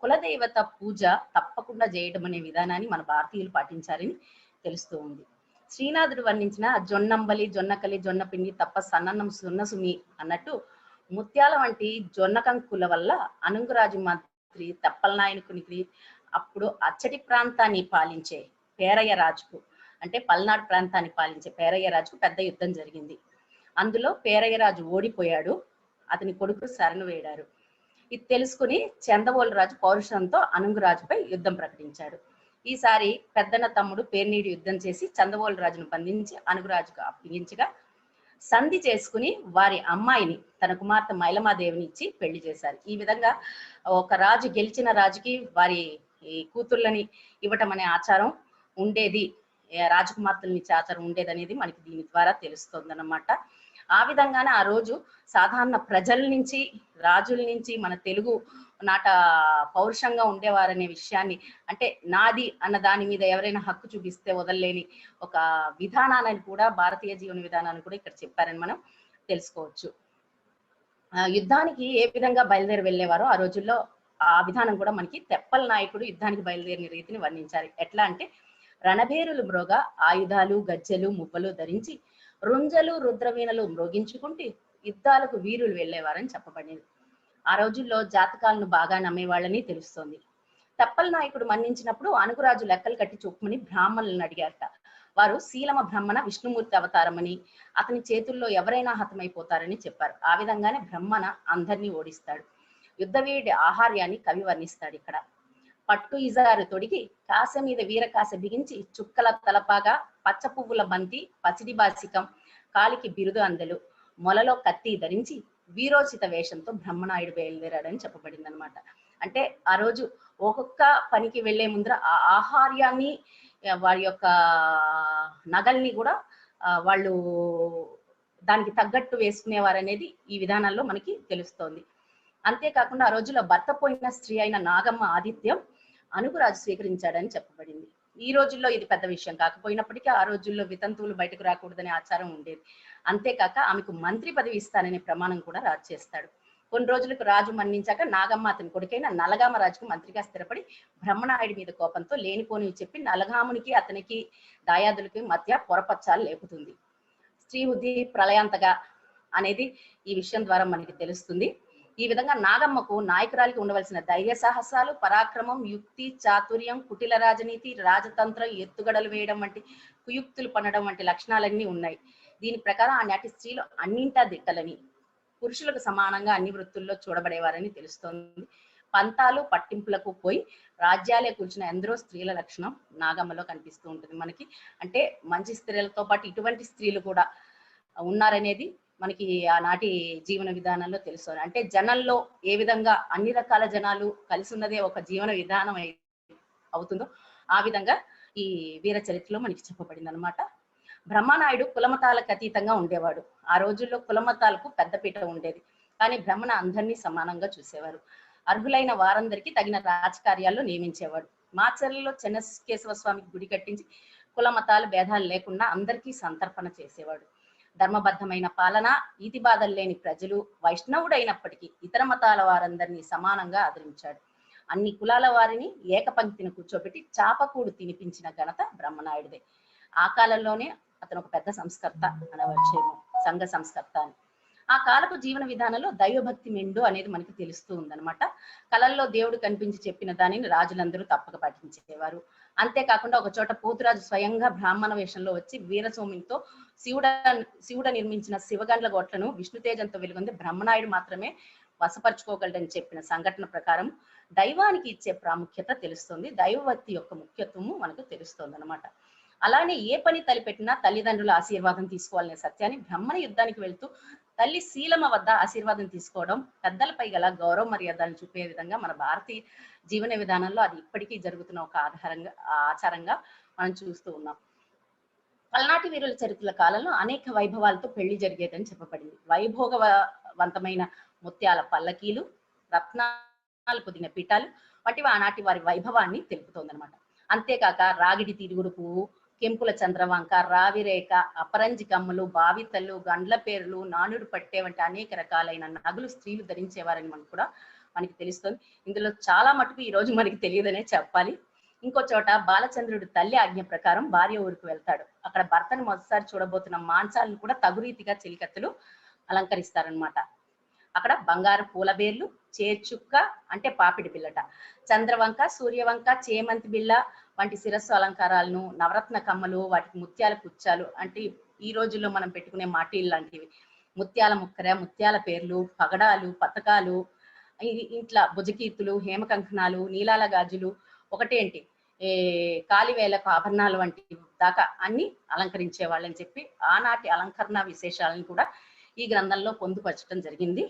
కులదేవత పూజ తప్పకుండా చేయడం అనే విధానాన్ని మన భారతీయులు పాటించారని తెలుస్తూ ఉంది. శ్రీనాథుడు వర్ణించిన జొన్నంబలి, జొన్నకలి, జొన్నపిండి తప్ప సన్నన్నం సున్నసుమి అన్నట్టు ముత్యాల వంటి జొన్న కంకుల వల్ల అనుంగరాజు మంత్రి తెప్పలనాయకునికి అప్పుడు అచ్చటి ప్రాంతాన్ని పాలించే పేరయ్య రాజుకు, అంటే పల్నాడు ప్రాంతాన్ని పాలించే పేరయ్య రాజుకు పెద్ద యుద్ధం జరిగింది. అందులో పేరయ్య రాజు ఓడిపోయాడు. అతని కొడుకు శరణు వేడారు. ఇది తెలుసుకుని చందవోలు రాజు పౌరుషంతో అనుంగురాజుపై యుద్ధం ప్రకటించాడు. ఈసారి పెద్దన్న తమ్ముడు పేర్నీడు యుద్ధం చేసి చందవోలు రాజును బంధించి అనుగురాజుకు అప్పగించగా సంధి చేసుకుని వారి అమ్మాయిని తన కుమార్తె మైలమాదేవిని ఇచ్చి పెళ్లి చేశారు. ఈ విధంగా ఒక రాజు గెలిచిన రాజుకి వారి కూతుర్లని ఇవ్వటం అనే ఆచారం ఉండేది, రాజకుమార్తెలను ఇచ్చే ఆచారం ఉండేది అనేది మనకి దీని ద్వారా తెలుస్తుంది అన్నమాట. ఆ విధంగానే ఆ రోజు సాధారణ ప్రజల నుంచి రాజుల నుంచి మన తెలుగు నాట పౌరుషంగా ఉండేవారనే విషయాన్ని, అంటే నాది అన్న దాని మీద ఎవరైనా హక్కు చూపిస్తే వదలలేని ఒక విధానాన్ని కూడా, భారతీయ జీవన విధానాన్ని కూడా ఇక్కడ చెప్పారని మనం తెలుసుకోవచ్చు. యుద్ధానికి ఏ విధంగా బయలుదేరి వెళ్ళేవారో ఆ రోజుల్లో ఆ విధానం కూడా మనకి తెప్పల నాయకుడు యుద్ధానికి బయలుదేరిన రీతిని వర్ణించారు. ఎట్లా అంటే రణభేరులు మ్రోగా ఆయుధాలు గజ్జెలు మువ్వలు ధరించి రుంజలు రుద్రవీణలు మ్రోగించుకుంటూ యుద్ధాలకు వీరులు వెళ్ళేవారని చెప్పబడింది. ఆ రోజుల్లో జాతకాలను బాగా నమ్మేవాళ్ళని తెలుస్తోంది. తెప్పల నాయకుడు మన్నించినప్పుడు అనుగురాజు లెక్కలు కట్టి చూపమని బ్రాహ్మణులను అడిగారట. వారు శీలమ బ్రహ్మణ విష్ణుమూర్తి అవతారమని, అతని చేతుల్లో ఎవరైనా హతమైపోతారని చెప్పారు. ఆ విధంగానే బ్రహ్మణ అందరినీ ఓడిస్తాడు. యుద్ధవీడి ఆహార్యాన్ని కవి వర్ణిస్తాడు ఇక్కడ. పట్టు ఇజారు తొడిగి కాస మీద వీరకాస బిగించి చుక్కల తలపాగా పచ్చ పువ్వుల బంతి పసిడి బాసికం కాలికి బిరుదు అందెలు మొలలో కత్తి ధరించి వీరోచిత వేషంతో బ్రహ్మనాయుడు బయలుదేరాడని చెప్పబడింది అనమాట. అంటే ఆ రోజు ఒక్కొక్క పనికి వెళ్లే ముందర ఆ ఆహార్యాన్ని, వారి యొక్క నగల్ని కూడా వాళ్ళు దానికి తగ్గట్టు వేసుకునేవారు అనేది ఈ విధానాల్లో మనకి తెలుస్తోంది. అంతేకాకుండా ఆ రోజుల్లో భర్త పోయిన స్త్రీ అయిన నాగమ్మ ఆతిథ్యం అనుగురాజు స్వీకరించాడని చెప్పబడింది. ఈ రోజుల్లో ఇది పెద్ద విషయం కాకపోయినప్పటికీ ఆ రోజుల్లో వితంతువులు బయటకు రాకూడదనే ఆచారం ఉండేది. అంతేకాక ఆమెకు మంత్రి పదవి ఇస్తాననే ప్రమాణం కూడా రాజు చేస్తాడు. కొన్ని రోజులకు రాజు మన్నించాక నాగమ్మ అతని కొడుకైన నలగామ రాజుకు మంత్రిగా స్థిరపడి బ్రహ్మనాయుడి మీద కోపంతో లేనిపోనివి చెప్పి నలగామునికి అతనికి దాయాదులకి మధ్య పొరపచ్చాలు లేపుతుంది. స్త్రీ బుద్ధి ప్రళయాంతగా అనేది ఈ విషయం ద్వారా మనకి తెలుస్తుంది. ఈ విధంగా నాగమ్మకు నాయకురాలికి ఉండవలసిన ధైర్య సాహసాలు, పరాక్రమం, యుక్తి, చాతుర్యం, కుటిల రాజనీతి, రాజతంత్రం, ఎత్తుగడలు వేయడం వంటి కుయుక్తులు పనడం వంటి లక్షణాలన్నీ ఉన్నాయి. దీని ప్రకారం ఆనాటి స్త్రీలు అన్నింటా దిట్టలని, పురుషులకు సమానంగా అన్ని వృత్తుల్లో చూడబడేవారని తెలుస్తోంది. పంతాలు పట్టింపులకు పోయి రాజ్యాలే కూర్చున్న ఎందరో స్త్రీల లక్షణం నాగమ్మలో కనిపిస్తూ ఉంటుంది మనకి. అంటే మంచి స్త్రీలతో పాటు ఇటువంటి స్త్రీలు కూడా ఉన్నారనేది మనకి ఆనాటి జీవన విధానంలో తెలుస్తుంది. అంటే జనంలో ఏ విధంగా అన్ని రకాల జనాలు కలిసి ఉన్నదే ఒక జీవన విధానం అవుతుందో ఆ విధంగా ఈ వీర చరిత్రలో మనకి చెప్పబడింది అనమాట. బ్రహ్మనాయుడు కులమతాలకు అతీతంగా ఉండేవాడు. ఆ రోజుల్లో కులమతాలకు పెద్దపీట ఉండేది, కానీ బ్రహ్మణ అందరినీ సమానంగా చూసేవారు. అర్హులైన వారందరికీ తగిన రాజకార్యాల్లో నియమించేవాడు. మాచర్లలో చెన్నకేశవ స్వామికి గుడి కట్టించి కుల మతాలు భేదాలు లేకుండా అందరికీ సంతర్పణ చేసేవాడు. ధర్మబద్ధమైన పాలన, ఈతి బాధలు లేని ప్రజలు, వైష్ణవుడైనప్పటికీ ఇతర మతాల వారందరినీ సమానంగా ఆదరించాడు. అన్ని కులాల వారిని ఏకపంక్తిని కూర్చోబెట్టి చాపకూడు తినిపించిన ఘనత బ్రహ్మనాయుడిదే. ఆ కాలంలోనే అతను ఒక పెద్ద సంస్కర్త అనవచ్చేమో, సంఘ సంస్కర్త అని. ఆ కాలపు జీవన విధానంలో దైవభక్తి మెండు అనేది మనకి తెలుస్తూ ఉందన్నమాట. కళల్లో దేవుడు కనిపించి చెప్పిన దానిని రాజులందరూ తప్పక పాటించేవారు. అంతేకాకుండా ఒక చోట పోతురాజు స్వయంగా బ్రాహ్మణ వేషంలో వచ్చి వీరసోమితో శివుడ నిర్మించిన శివగండ్ల గోట్లను విష్ణుతేజంతో వెలుగొంది బ్రహ్మనాయుడు మాత్రమే వశపరుచుకోగలడని చెప్పిన సంఘటన ప్రకారం దైవానికి ఇచ్చే ప్రాముఖ్యత తెలుస్తుంది. దైవభక్తి యొక్క ముఖ్యత్వము మనకు తెలుస్తుంది అనమాట. అలానే ఏ పని తలపెట్టినా తల్లిదండ్రుల ఆశీర్వాదం తీసుకోవాలనే సత్యాన్ని బ్రహ్మణ యుద్ధానికి వెళ్తూ తల్లి శీలమ వద్ద ఆశీర్వాదం తీసుకోవడం, పెద్దలపై గల గౌరవ మర్యాదలను చూపే విధంగా మన భారతీయ జీవన విధానంలో అది ఇప్పటికీ జరుగుతున్న ఒక ఆచారంగా మనం చూస్తూ ఉన్నాం. పల్నాటి వీరుల చరిత్రల కాలంలో అనేక వైభవాలతో పెళ్లి జరిగేదని చెప్పబడింది. వైభోగవంతమైన ముత్యాల పల్లకీలు, రత్నాలు పొదిగిన పీఠాలు వంటివి ఆనాటి వారి వైభవాన్ని తెలుపుతోందనమాట. అంతేకాక రాగిడి తిరుగుడు పువ్వు, కెంపుల చంద్రవంక, రావిరేఖ, అపరంజి కమ్మలు, బావితల్లు, గండ్ల పేర్లు, నానుడు పట్టే వంటి అనేక రకాలైన నగలు స్త్రీలు ధరించేవారని మనకి తెలుస్తుంది. ఇందులో చాలా మటుకు ఈ రోజు మనకి తెలియదనే చెప్పాలి. ఇంకో చోట బాలచంద్రుడు తల్లి ఆజ్ఞ ప్రకారం భార్య ఊరికి వెళ్తాడు. అక్కడ భర్తను మొదటిసారి చూడబోతున్న మాంసాలను కూడా తగురీతిగా చెలికత్తెలు అలంకరిస్తారనమాట. అక్కడ బంగారు పూలబేర్లు, చేర్చుక్క అంటే పాపిడి బిల్లట, చంద్రవంక, సూర్యవంక, చేమంతి బిళ్ళ వంటి శిరస్సు అలంకారాలను, నవరత్న కమ్మలు, వాటికి ముత్యాల కుచ్చాలు అంటే ఈ రోజుల్లో మనం పెట్టుకునే మాటీలు లాంటివి, ముత్యాల ముక్కర, ముత్యాల పేర్లు, పగడాలు, పతకాలు, ఇంట్లో భుజకీర్తులు, హేమకంకణాలు, నీలాల గాజులు, ఒకటేంటి కాలివేలకు ఆభరణాలు వంటి దాకా అన్ని అలంకరించే వాళ్ళని చెప్పి ఆనాటి అలంకరణ విశేషాలను కూడా ఈ గ్రంథంలో పొందుపరచడం జరిగింది.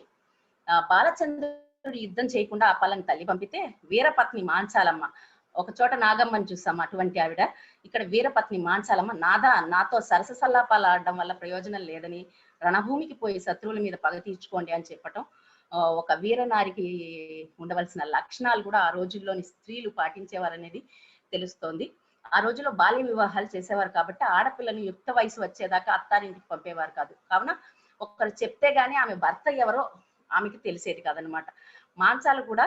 బాలచంద్రుడు యుద్ధం చేయకుండా ఆపాలని తల్లి పంపితే వీరపత్ని మాంచాలమ్మ, ఒక చోట నాగమ్మని చూసాం అటువంటి ఆవిడ, ఇక్కడ వీరపత్ని మాంచాలమ్మ నాతో సరస సల్లాపాలు ఆడడం వల్ల ప్రయోజనం లేదని రణభూమికి పోయి శత్రువుల మీద పగ తీర్చుకోండి అని చెప్పటం ఒక వీరనారికి ఉండవలసిన లక్షణాలు కూడా ఆ రోజుల్లోని స్త్రీలు పాటించేవారనేది తెలుస్తోంది. ఆ రోజుల్లో బాల్య వివాహాలు చేసేవారు కాబట్టి ఆడపిల్లని యుక్త వయసు వచ్చేదాకా అత్తారింటికి పంపేవారు కాదు. కావున ఒకరు చెప్తే గానీ ఆమె భర్త ఎవరో ఆమెకి తెలిసేది కాదనమాట. మాంచాలు కూడా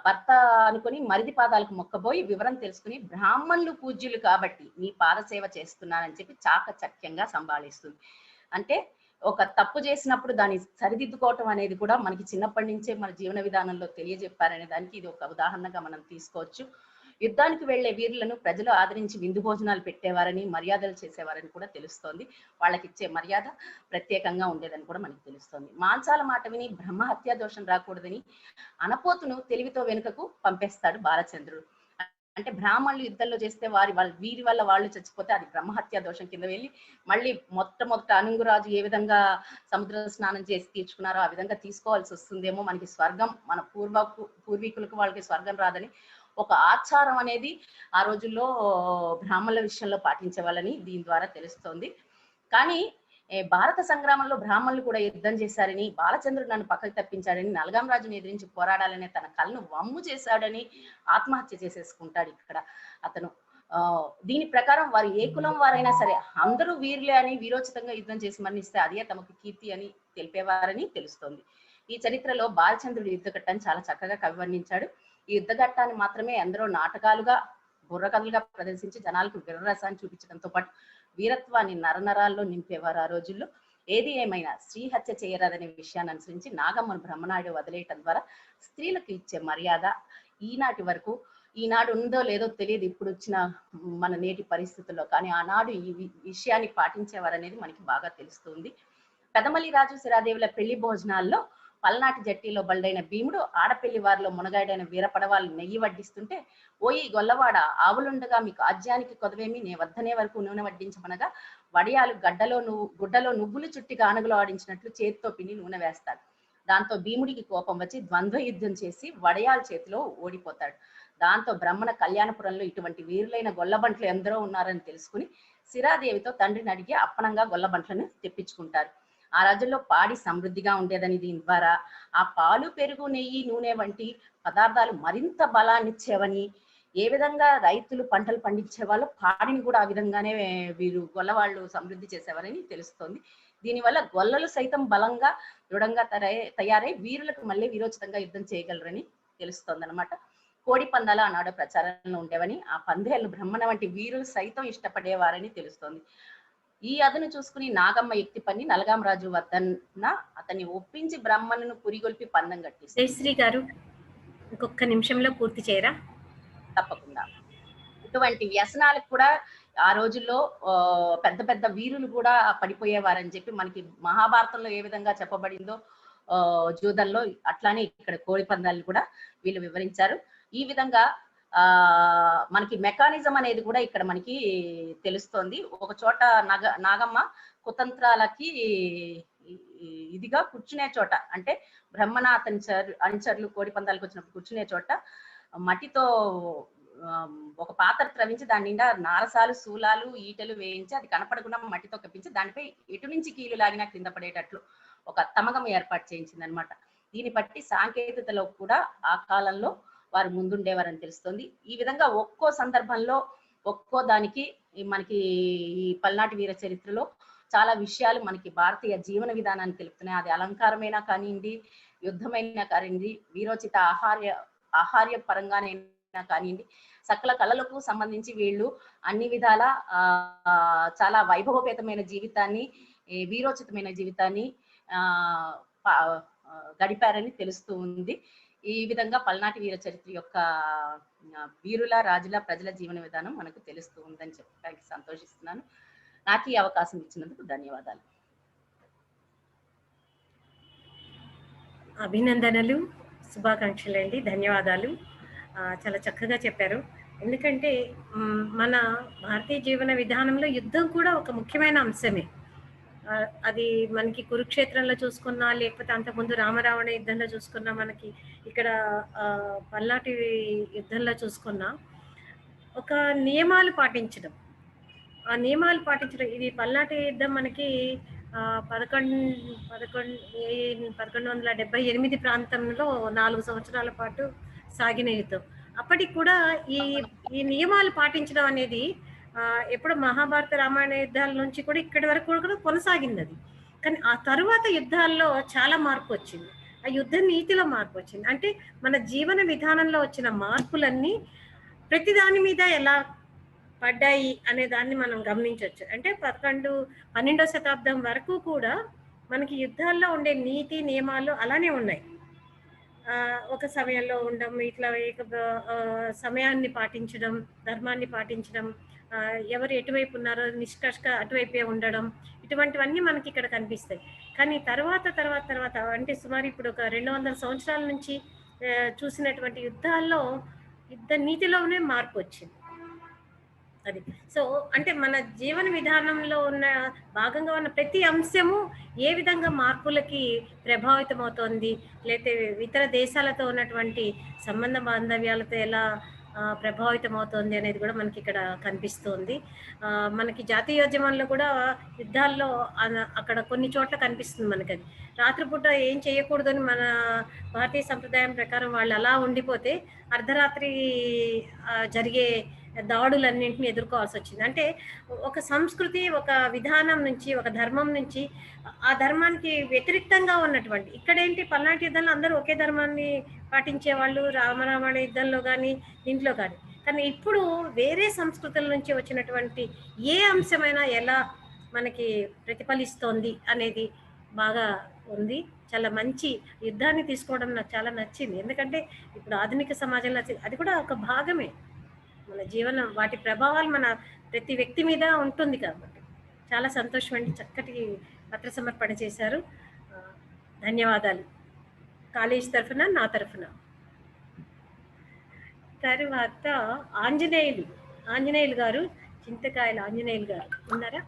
భర్త అనుకుని మరిది పాదాలకు మొక్కబోయి వివరం తెలుసుకుని బ్రాహ్మణులు పూజ్యులు కాబట్టి నీ పాదసేవ చేస్తున్నానని చెప్పి చాకచక్యంగా సంభాళిస్తుంది. అంటే ఒక తప్పు చేసినప్పుడు దాన్ని సరిదిద్దుకోవటం అనేది కూడా మనకి చిన్నప్పటి నుంచే మన జీవన విధానంలో తెలియజెప్పారనే దానికి ఇది ఒక ఉదాహరణగా మనం తీసుకోవచ్చు. యుద్ధానికి వెళ్లే వీరులను ప్రజలు ఆదరించి విందు భోజనాలు పెట్టేవారని, మర్యాదలు చేసేవారని కూడా తెలుస్తోంది. వాళ్ళకి ఇచ్చే మర్యాద ప్రత్యేకంగా ఉండేదని కూడా మనకి తెలుస్తోంది. మాంచాల మాట విని బ్రహ్మహత్యా దోషం రాకూడదని అనపోతును తెలివితో వెనుకకు పంపేస్తాడు బాలచంద్రుడు. అంటే బ్రాహ్మణులు యుద్ధంలో చేస్తే వీరి వల్ల వాళ్ళు చచ్చిపోతే అది బ్రహ్మహత్యా దోషం కింద వెళ్ళి మళ్ళీ మొట్టమొదట అనుంగురాజు ఏ విధంగా సముద్ర స్నానం చేసి తీర్చుకున్నారో ఆ విధంగా తీసుకోవాల్సి వస్తుందేమో, మనకి స్వర్గం మన పూర్వీకులకు వాళ్ళకి స్వర్గం రాదని ఒక ఆచారం అనేది ఆ రోజుల్లో బ్రాహ్మణుల విషయంలో పాటించే వాళ్ళని దీని ద్వారా తెలుస్తోంది. కానీ భారత సంగ్రామంలో బ్రాహ్మణులు కూడా యుద్ధం చేశారని, బాలచంద్రుడు నన్ను పక్కకు తప్పించాడని, నలగాం రాజుని ఎదిరించి పోరాడాలనే తన కళ్ళను వమ్ము చేశాడని ఆత్మహత్య చేసేసుకుంటాడు ఇక్కడ అతను. దీని ప్రకారం వారు ఏ కులం వారైనా సరే అందరూ వీరులే అని వీరోచితంగా యుద్ధం చేసి మరణిస్తే అదే తమకు కీర్తి అని తెలిపేవారని తెలుస్తోంది. ఈ చరిత్రలో బాలచంద్రుడి యుద్ధ ఘట్టాన్ని చాలా చక్కగా కవి వర్ణించాడు. ఈ యుద్ధ ఘట్టాన్ని మాత్రమే ఎందరో నాటకాలుగా బుర్రకథలుగా ప్రదర్శించి జనాలకు వీరరసాన్ని చూపించడంతో పాటు వీరత్వాన్ని నరనరాల్లో నింపేవారు ఆ రోజుల్లో. ఏది ఏమైనా స్త్రీ హత్య చేయరాదనే విషయాన్ని అనుసరించి నాగమ్మను బ్రహ్మనాయుడు వదిలేయటం ద్వారా స్త్రీలకు ఇచ్చే మర్యాద ఈనాడు ఉందో లేదో తెలియదు ఇప్పుడు వచ్చిన మన నేటి పరిస్థితుల్లో, కానీ ఆనాడు ఈ విషయాన్ని పాటించేవారనేది మనకి బాగా తెలుస్తుంది. పెదమల్లి రాజు సిరాదేవుల పెళ్లి భోజనాల్లో పల్నాటి జట్టిలో బళ్ళైన భీముడు ఆడపెళ్లి వారిలో మునగాడైన వీరపడవాళ్ళు నెయ్యి వడ్డిస్తుంటే, ఓయి గొల్లవాడ ఆవులుండగా మీకు ఆజ్యానికి కొదవేమి నే వద్దనే వరకు నూనె వడ్డించమనగా వడియాలు గుడ్డలో నువ్వులు చుట్టి గానుగలో ఆడించినట్లు చేతితో పిండి నూనె వేస్తాడు. దాంతో భీముడికి కోపం వచ్చి ద్వంద్వ యుద్ధం చేసి వడయాల చేతిలో ఓడిపోతాడు. దాంతో బ్రహ్మణ కళ్యాణపురంలో ఇటువంటి వీరులైన గొల్లబంట్లు ఎందరో ఉన్నారని తెలుసుకుని సిరాదేవితో తండ్రిని అడిగి అప్పనంగా గొల్లబంట్లను తెప్పించుకుంటారు. ఆ రోజుల్లో పాడి సమృద్ధిగా ఉండేదని దీని ద్వారా ఆ పాలు, పెరుగు, నెయ్యి, నూనె వంటి పదార్థాలు మరింత బలాన్ని ఇచ్చేవని, ఏ విధంగా రైతులు పంటలు పండించే వాళ్ళు పాడిని కూడా ఆ విధంగానే వీరు గొల్లవాళ్ళు సమృద్ధి చేసేవారని తెలుస్తోంది. దీనివల్ల గొల్లలు సైతం బలంగా దృఢంగా తయారై వీరులకు మళ్ళీ వీరోచితంగా యుద్ధం చేయగలరని తెలుస్తోంది అనమాట. కోడి పందాలు ఆనాడు ప్రచారంలో ఉండేవని, ఆ పందేళ్లు బ్రహ్మణ వంటి వీరులు సైతం ఇష్టపడేవారని తెలుస్తోంది. ఈ అదను చూసుకుని నాగమ్మ యుక్తి పన్ని నలగాం రాజు వద్దన్న అతన్ని ఒప్పించి బ్రహ్మణును పురిగొల్పి పందెం కట్టిస్తారు. జయశ్రీ గారు ఇంకొక నిమిషంలో పూర్తి చేయరా? తప్పకుండా. ఇటువంటి వ్యసనాలకు కూడా ఆ రోజుల్లో పెద్ద పెద్ద వీరులు కూడా పడిపోయేవారని చెప్పి మనకి మహాభారతంలో ఏ విధంగా చెప్పబడిందో జూదంలో అట్లానే ఇక్కడ కోడి పందాలను కూడా వీళ్ళు వివరించారు. ఈ విధంగా మనకి మెకానిజం అనేది కూడా ఇక్కడ మనకి తెలుస్తోంది. ఒక చోట నాగమ్మ కుతంత్రాలకి ఇదిగా కూర్చునే చోట, అంటే బ్రహ్మణ అతని అనుచరులు కోడి పందాలకు వచ్చినప్పుడు కూర్చునే చోట మట్టితో ఒక పాత్ర త్రవించి దాని నిండా నారసాలు, శూలాలు, ఈటలు వేయించి అది కనపడకుండా మట్టితో కప్పించి దానిపై ఎటు నుంచి కీలు లాగినా కింద పడేటట్లు ఒక తమగం ఏర్పాటు చేయించింది అనమాట. దీన్ని బట్టి సాంకేతికతలో కూడా ఆ కాలంలో వారు ముందుండేవారని తెలుస్తుంది. ఈ విధంగా ఒక్కో సందర్భంలో ఒక్కో దానికి మనకి ఈ పల్నాటి వీర చరిత్రలో చాలా విషయాలు మనకి భారతీయ జీవన విధానాన్ని తెలుపుతున్నాయి. అది అలంకారమైనా కానివ్వండి, యుద్ధమైనా కానివ్వండి, వీరోచిత ఆహార్య పరంగానైనా కానివ్వండి, సకల కళలకు సంబంధించి వీళ్ళు అన్ని విధాల చాలా వైభవపేతమైన జీవితాన్ని, వీరోచితమైన జీవితాన్ని గడిపారని తెలుస్తూ ఉంది. ఈ విధంగా పల్నాటి వీర చరిత్ర యొక్క వీరుల, రాజుల, ప్రజల జీవన విధానం మనకు తెలుస్తూ ఉందని చెప్పడానికి సంతోషిస్తున్నాను. నాకు ఈ అవకాశం ఇచ్చినందుకు ధన్యవాదాలు. అభినందనలు శుభాకాంక్షలు అండి, ధన్యవాదాలు. చాలా చక్కగా చెప్పారు. ఎందుకంటే మన భారతీయ జీవన విధానంలో యుద్ధం కూడా ఒక ముఖ్యమైన అంశమే. అది మనకి కురుక్షేత్రంలో చూసుకున్నా, లేకపోతే అంతకుముందు రామరావణ యుద్ధంలో చూసుకున్నా, మనకి ఇక్కడ పల్నాటి యుద్ధంలో చూసుకున్నా, ఒక నియమాలు పాటించడం, ఆ నియమాలు పాటించడం. ఇది పల్నాటి యుద్ధం మనకి 1178 ప్రాంతంలో 4 సంవత్సరాల పాటు సాగిన యుద్ధం. అప్పటికి కూడా ఈ ఈ నియమాలు పాటించడం అనేది ఎప్పుడు మహాభారత రామాయణ యుద్ధాల నుంచి కూడా ఇక్కడి వరకు కూడా కొనసాగింది అది. కానీ ఆ తరువాత యుద్ధాల్లో చాలా మార్పు వచ్చింది, ఆ యుద్ధ నీతిలో మార్పు వచ్చింది. అంటే మన జీవన విధానంలో వచ్చిన మార్పులన్నీ ప్రతి దాని మీద ఎలా పడ్డాయి అనే దాన్ని మనం గమనించవచ్చు. అంటే 12వ శతాబ్దం వరకు కూడా మనకి యుద్ధాల్లో ఉండే నీతి నియమాలు అలానే ఉన్నాయి. ఒక సమయంలో ఉండడం, ఇట్లా సమయాన్ని పాటించడం, ధర్మాన్ని పాటించడం, ఎవరు ఎటువైపు ఉన్నారో నిష్కర్షగా అటువైపే ఉండడం, ఇటువంటివన్నీ మనకి ఇక్కడ కనిపిస్తాయి. కానీ తర్వాత అంటే సుమారు ఇప్పుడు ఒక 200 సంవత్సరాల నుంచి చూసినటువంటి యుద్ధాల్లో యుద్ధ నీతిలోనే మార్పు వచ్చింది. అది సో అంటే మన జీవన విధానంలో ఉన్న భాగంగా ఉన్న ప్రతి అంశము ఏ విధంగా మార్పులకి ప్రభావితం అవుతోంది, లేకపోతే ఇతర దేశాలతో ఉన్నటువంటి సంబంధ బాంధవ్యాలతో ఎలా ప్రభావితం అవుతోంది అనేది కూడా మనకి ఇక్కడ కనిపిస్తోంది. మనకి జాతీయోద్యమంలో కూడా యుద్ధాల్లో అక్కడ కొన్ని చోట్ల కనిపిస్తుంది మనకి. అది రాత్రిపూట ఏం చేయకూడదు అని మన భారతీయ సంప్రదాయం ప్రకారం వాళ్ళు అలా ఉండిపోతే అర్ధరాత్రి జరిగే దాడులన్నింటినీ ఎదుర్కోవాల్సి వచ్చింది. అంటే ఒక సంస్కృతి, ఒక విధానం నుంచి, ఒక ధర్మం నుంచి ఆ ధర్మానికి వ్యతిరేక్తంగా ఉన్నటువంటి, ఇక్కడేంటి పల్నాటి యుద్ధంలో అందరూ ఒకే ధర్మాన్ని పాటించేవాళ్ళు, రామరావణ యుద్ధంలో కానీ దీంట్లో కానీ. కానీ ఇప్పుడు వేరే సంస్కృతుల నుంచి వచ్చినటువంటి ఏ అంశమైనా ఎలా మనకి ప్రతిఫలిస్తోంది అనేది బాగా ఉంది. చాలా మంచి యుద్ధాన్ని తీసుకోవడం నాకు చాలా నచ్చింది. ఎందుకంటే ఇప్పుడు ఆధునిక సమాజంలో అది కూడా ఒక భాగమే మన జీవనం, వాటి ప్రభావాలు మన ప్రతి వ్యక్తి మీద ఉంటుంది కాబట్టి చాలా సంతోషం అండి. చక్కటి పత్ర సమర్పణ చేశారు, ధన్యవాదాలు కాలేజ్ తరఫున, నా తరఫున. తర్వాత ఆంజనేయులు గారు, చింతకాయల ఆంజనేయులు గారు ఉన్నారా?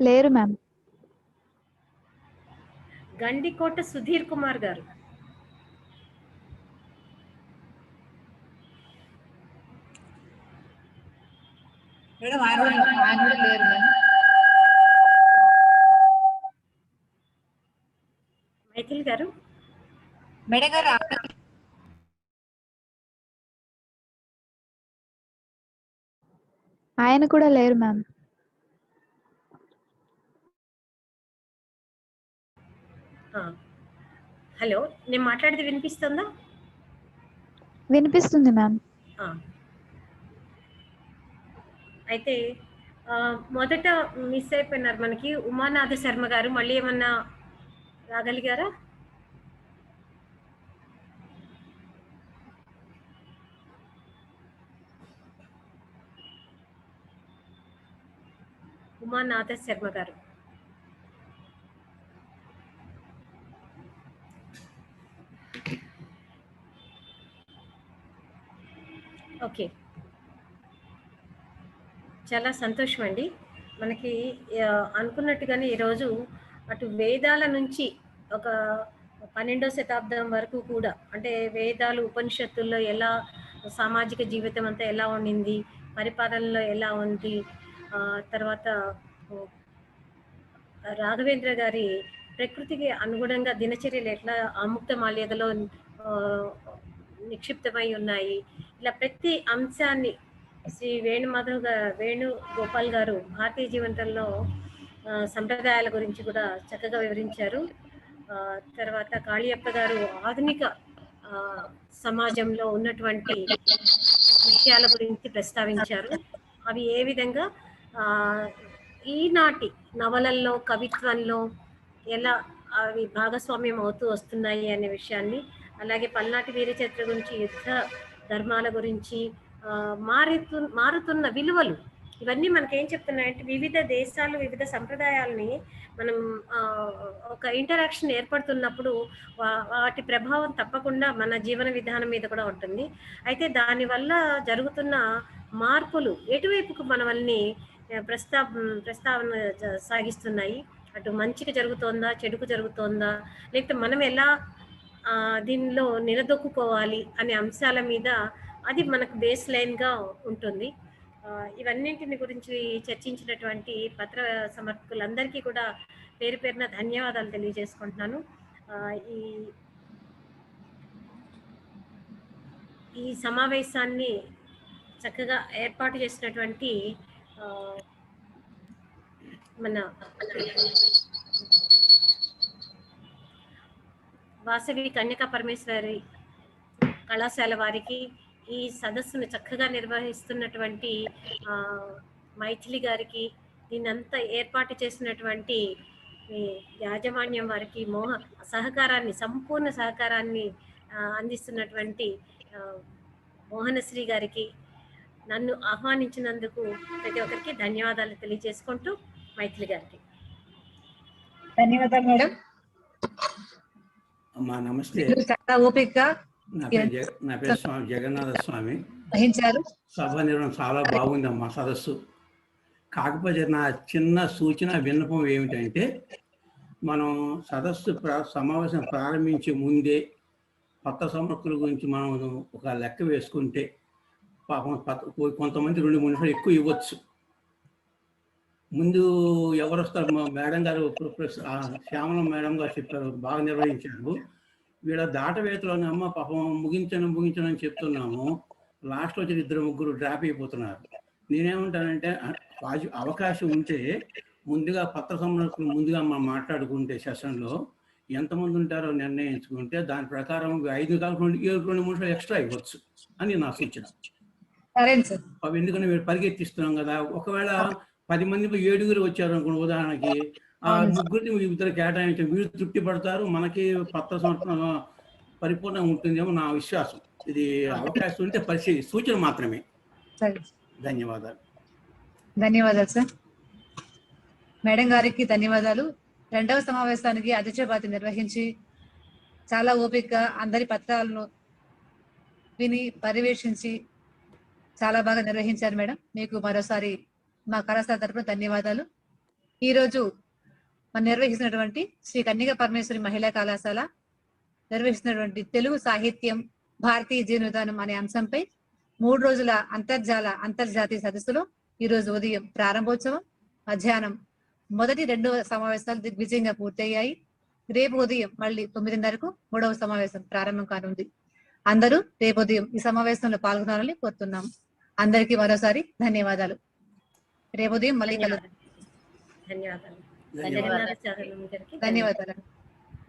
లేరు మ్యామ్. గండికోట సుధీర్ కుమార్ గారు. మేడం ఆయన కూడా లేరు మేడం. మైథిల్ గారు. మేడం గారు ఆయన కూడా లేరు మ్యామ్. హలో, నేను మాట్లాడేది వినిపిస్తుందా? వినిపిస్తుంది మ్యామ్. అయితే మొదట మిస్ అయిపోయినారు మనకి ఉమానాథ శర్మ గారు. మళ్ళీ ఏమన్నా రాగలిగారా? ఉమానాథ శర్మ గారు. ఓకే, చాలా సంతోషం అండి. మనకి అనుకున్నట్టుగానే ఈరోజు అటు వేదాల నుంచి ఒక 12వ శతాబ్దం వరకు కూడా, అంటే వేదాలు ఉపనిషత్తుల్లో ఎలా సామాజిక జీవితం అంతా ఎలా ఉండింది, పరిపాలనలో ఎలా ఉంది, తర్వాత రాఘవేంద్ర గారి ప్రకృతికి అనుగుణంగా దినచర్యలు ఎట్లా ఆముక్త మాల్యదలో నిక్షిప్తమై ఉన్నాయి, ఇలా ప్రతి అంశాన్ని శ్రీ వేణుగోపాల్ గారు భారతీయ జీవనంలో సంప్రదాయాల గురించి కూడా చక్కగా వివరించారు. తర్వాత కాళియప్ప గారు ఆధునిక సమాజంలో ఉన్నటువంటి విషయాల గురించి ప్రస్తావించారు. అవి ఏ విధంగా ఈనాటి నవలల్లో, కవిత్వంలో ఎలా అవి భాగస్వామ్యం అవుతూ వస్తున్నాయి అనే విషయాన్ని, అలాగే పల్నాటి వీర చరిత్ర గురించి, యుద్ధ ధర్మాల గురించి, మారుతున్న విలువలు ఇవన్నీ మనకేం చెప్తున్నాయంటే వివిధ దేశాలు, వివిధ సంప్రదాయాల్ని మనం ఒక ఇంటరాక్షన్ ఏర్పడుతున్నప్పుడు వాటి ప్రభావం తప్పకుండా మన జీవన విధానం మీద కూడా ఉంటుంది. అయితే దానివల్ల జరుగుతున్న మార్పులు ఎటువైపుకు మనల్ని ప్రస్తావన సాగిస్తున్నాయి? అటు మంచికి జరుగుతోందా, చెడుకు జరుగుతోందా, లేకపోతే మనం ఎలా దీనిలో నిలదొక్కుకోవాలి అనే అంశాల మీద అది మనకు బేస్ లైన్గా ఉంటుంది. ఇవన్నింటిని గురించి చర్చించినటువంటి పత్ర సమర్పకులందరికీ కూడా పేరు పేరున ధన్యవాదాలు తెలియజేసుకుంటున్నాను. ఈ సమావేశాన్ని చక్కగా ఏర్పాటు చేసినటువంటి మన వాసవి కన్యకా పరమేశ్వరి కళాశాల వారికి, ఈ సదస్సును చక్కగా నిర్వహిస్తున్నటువంటి మైథిలి గారికి, దీనంతా ఏర్పాటు చేసినటువంటి యాజమాన్యం వారికి, సంపూర్ణ సహకారాన్ని అందిస్తున్నటువంటి మోహనశ్రీ గారికి, నన్ను ఆహ్వానించినందుకు ప్రతి ఒక్కరికి ధన్యవాదాలు తెలియజేసుకుంటూ మైథిలి గారికి ధన్యవాదాలు మేడం. అమ్మా నమస్తే. చాలా ఓపికగా నా పేరు స్వామి జగన్నాథ స్వామి వహించారు. సభ నిర్వహణ చాలా బాగుందమ్మా సదస్సు. కాకపోతే నా చిన్న సూచన విన్నపం ఏమిటంటే, మనం సదస్సు సమావేశం ప్రారంభించే ముందే కొత్త సమర్థుల గురించి మనం ఒక లెక్క వేసుకుంటే పాపం కొంతమంది 2-3 నిమిషాలు ఎక్కువ ఇవ్వచ్చు. ముందు ఎవరు వస్తారు? మా మేడం గారు శ్యామల మేడం గారు చెప్పారు, బాగా నిర్వహించారు. వీళ్ళ దాటవేతలోనే అమ్మ పాపం ముగించను అని చెప్తున్నాము, లాస్ట్లో వచ్చి 2-3 డ్రాప్ అయిపోతున్నారు. నేనేమంటానంటే అవకాశం ఉంటే ముందుగా పత్ర సమర్థకులు ముందుగా మనం మాట్లాడుకుంటే సెషన్లో ఎంతమంది ఉంటారో నిర్ణయించుకుంటే దాని ప్రకారం 5 కాకుండా 2 నిమిషాలు ఎక్స్ట్రా ఇవ్వచ్చు అని నా సూచన. అవి ఎందుకంటే మీరు పరిగెత్తిస్తున్నాం కదా, ఒకవేళ 10 మంది 7 వచ్చారు అనుకోండి ఉదాహరణకి, ఆ 3 ఇద్దరు కేటాయించి వీళ్ళు తృప్తి పడతారు, మనకి పత్ర సమర్పణ పరిపూర్ణంగా ఉంటుందేమో నా విశ్వాసం. ఇది అవకాశం ఉంటే సూచన మాత్రమే. ధన్యవాదాలు. ధన్యవాదాలు సార్. మేడం గారికి ధన్యవాదాలు. 2వ సమావేశానికి అధ్యక్ష బాధ్యత నిర్వహించి చాలా ఓపికగా అందరి పత్రాలను విని పర్యవేక్షించి చాలా బాగా నిర్వహించారు మేడం. మీకు మరోసారి మా కళాశాల తరపున ధన్యవాదాలు. ఈరోజు మనం నిర్వహిస్తున్నటువంటి శ్రీ కన్యకా పరమేశ్వరి మహిళా కళాశాల నిర్వహిస్తున్నటువంటి తెలుగు సాహిత్యం భారతీయ జీవన విధానం అనే అంశంపై 3 రోజుల అంతర్జాతీయ సదస్సులో ఈరోజు ఉదయం ప్రారంభోత్సవం, మధ్యాహ్నం మొదటి 2వ సమావేశాలు దిగ్విజయంగా పూర్తయ్యాయి. రేపు ఉదయం మళ్ళీ 9:30కు 3వ సమావేశం ప్రారంభం కానుంది. అందరూ రేపు ఉదయం ఈ సమావేశంలో పాల్గొనాలని కోరుతున్నాము. అందరికీ మరోసారి ధన్యవాదాలు. రేపు ఉదయం మళ్ళీ కలుద్దాం. ధన్యవాదాలు. ధన్యవాదాలు.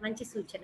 మంచి సూచన.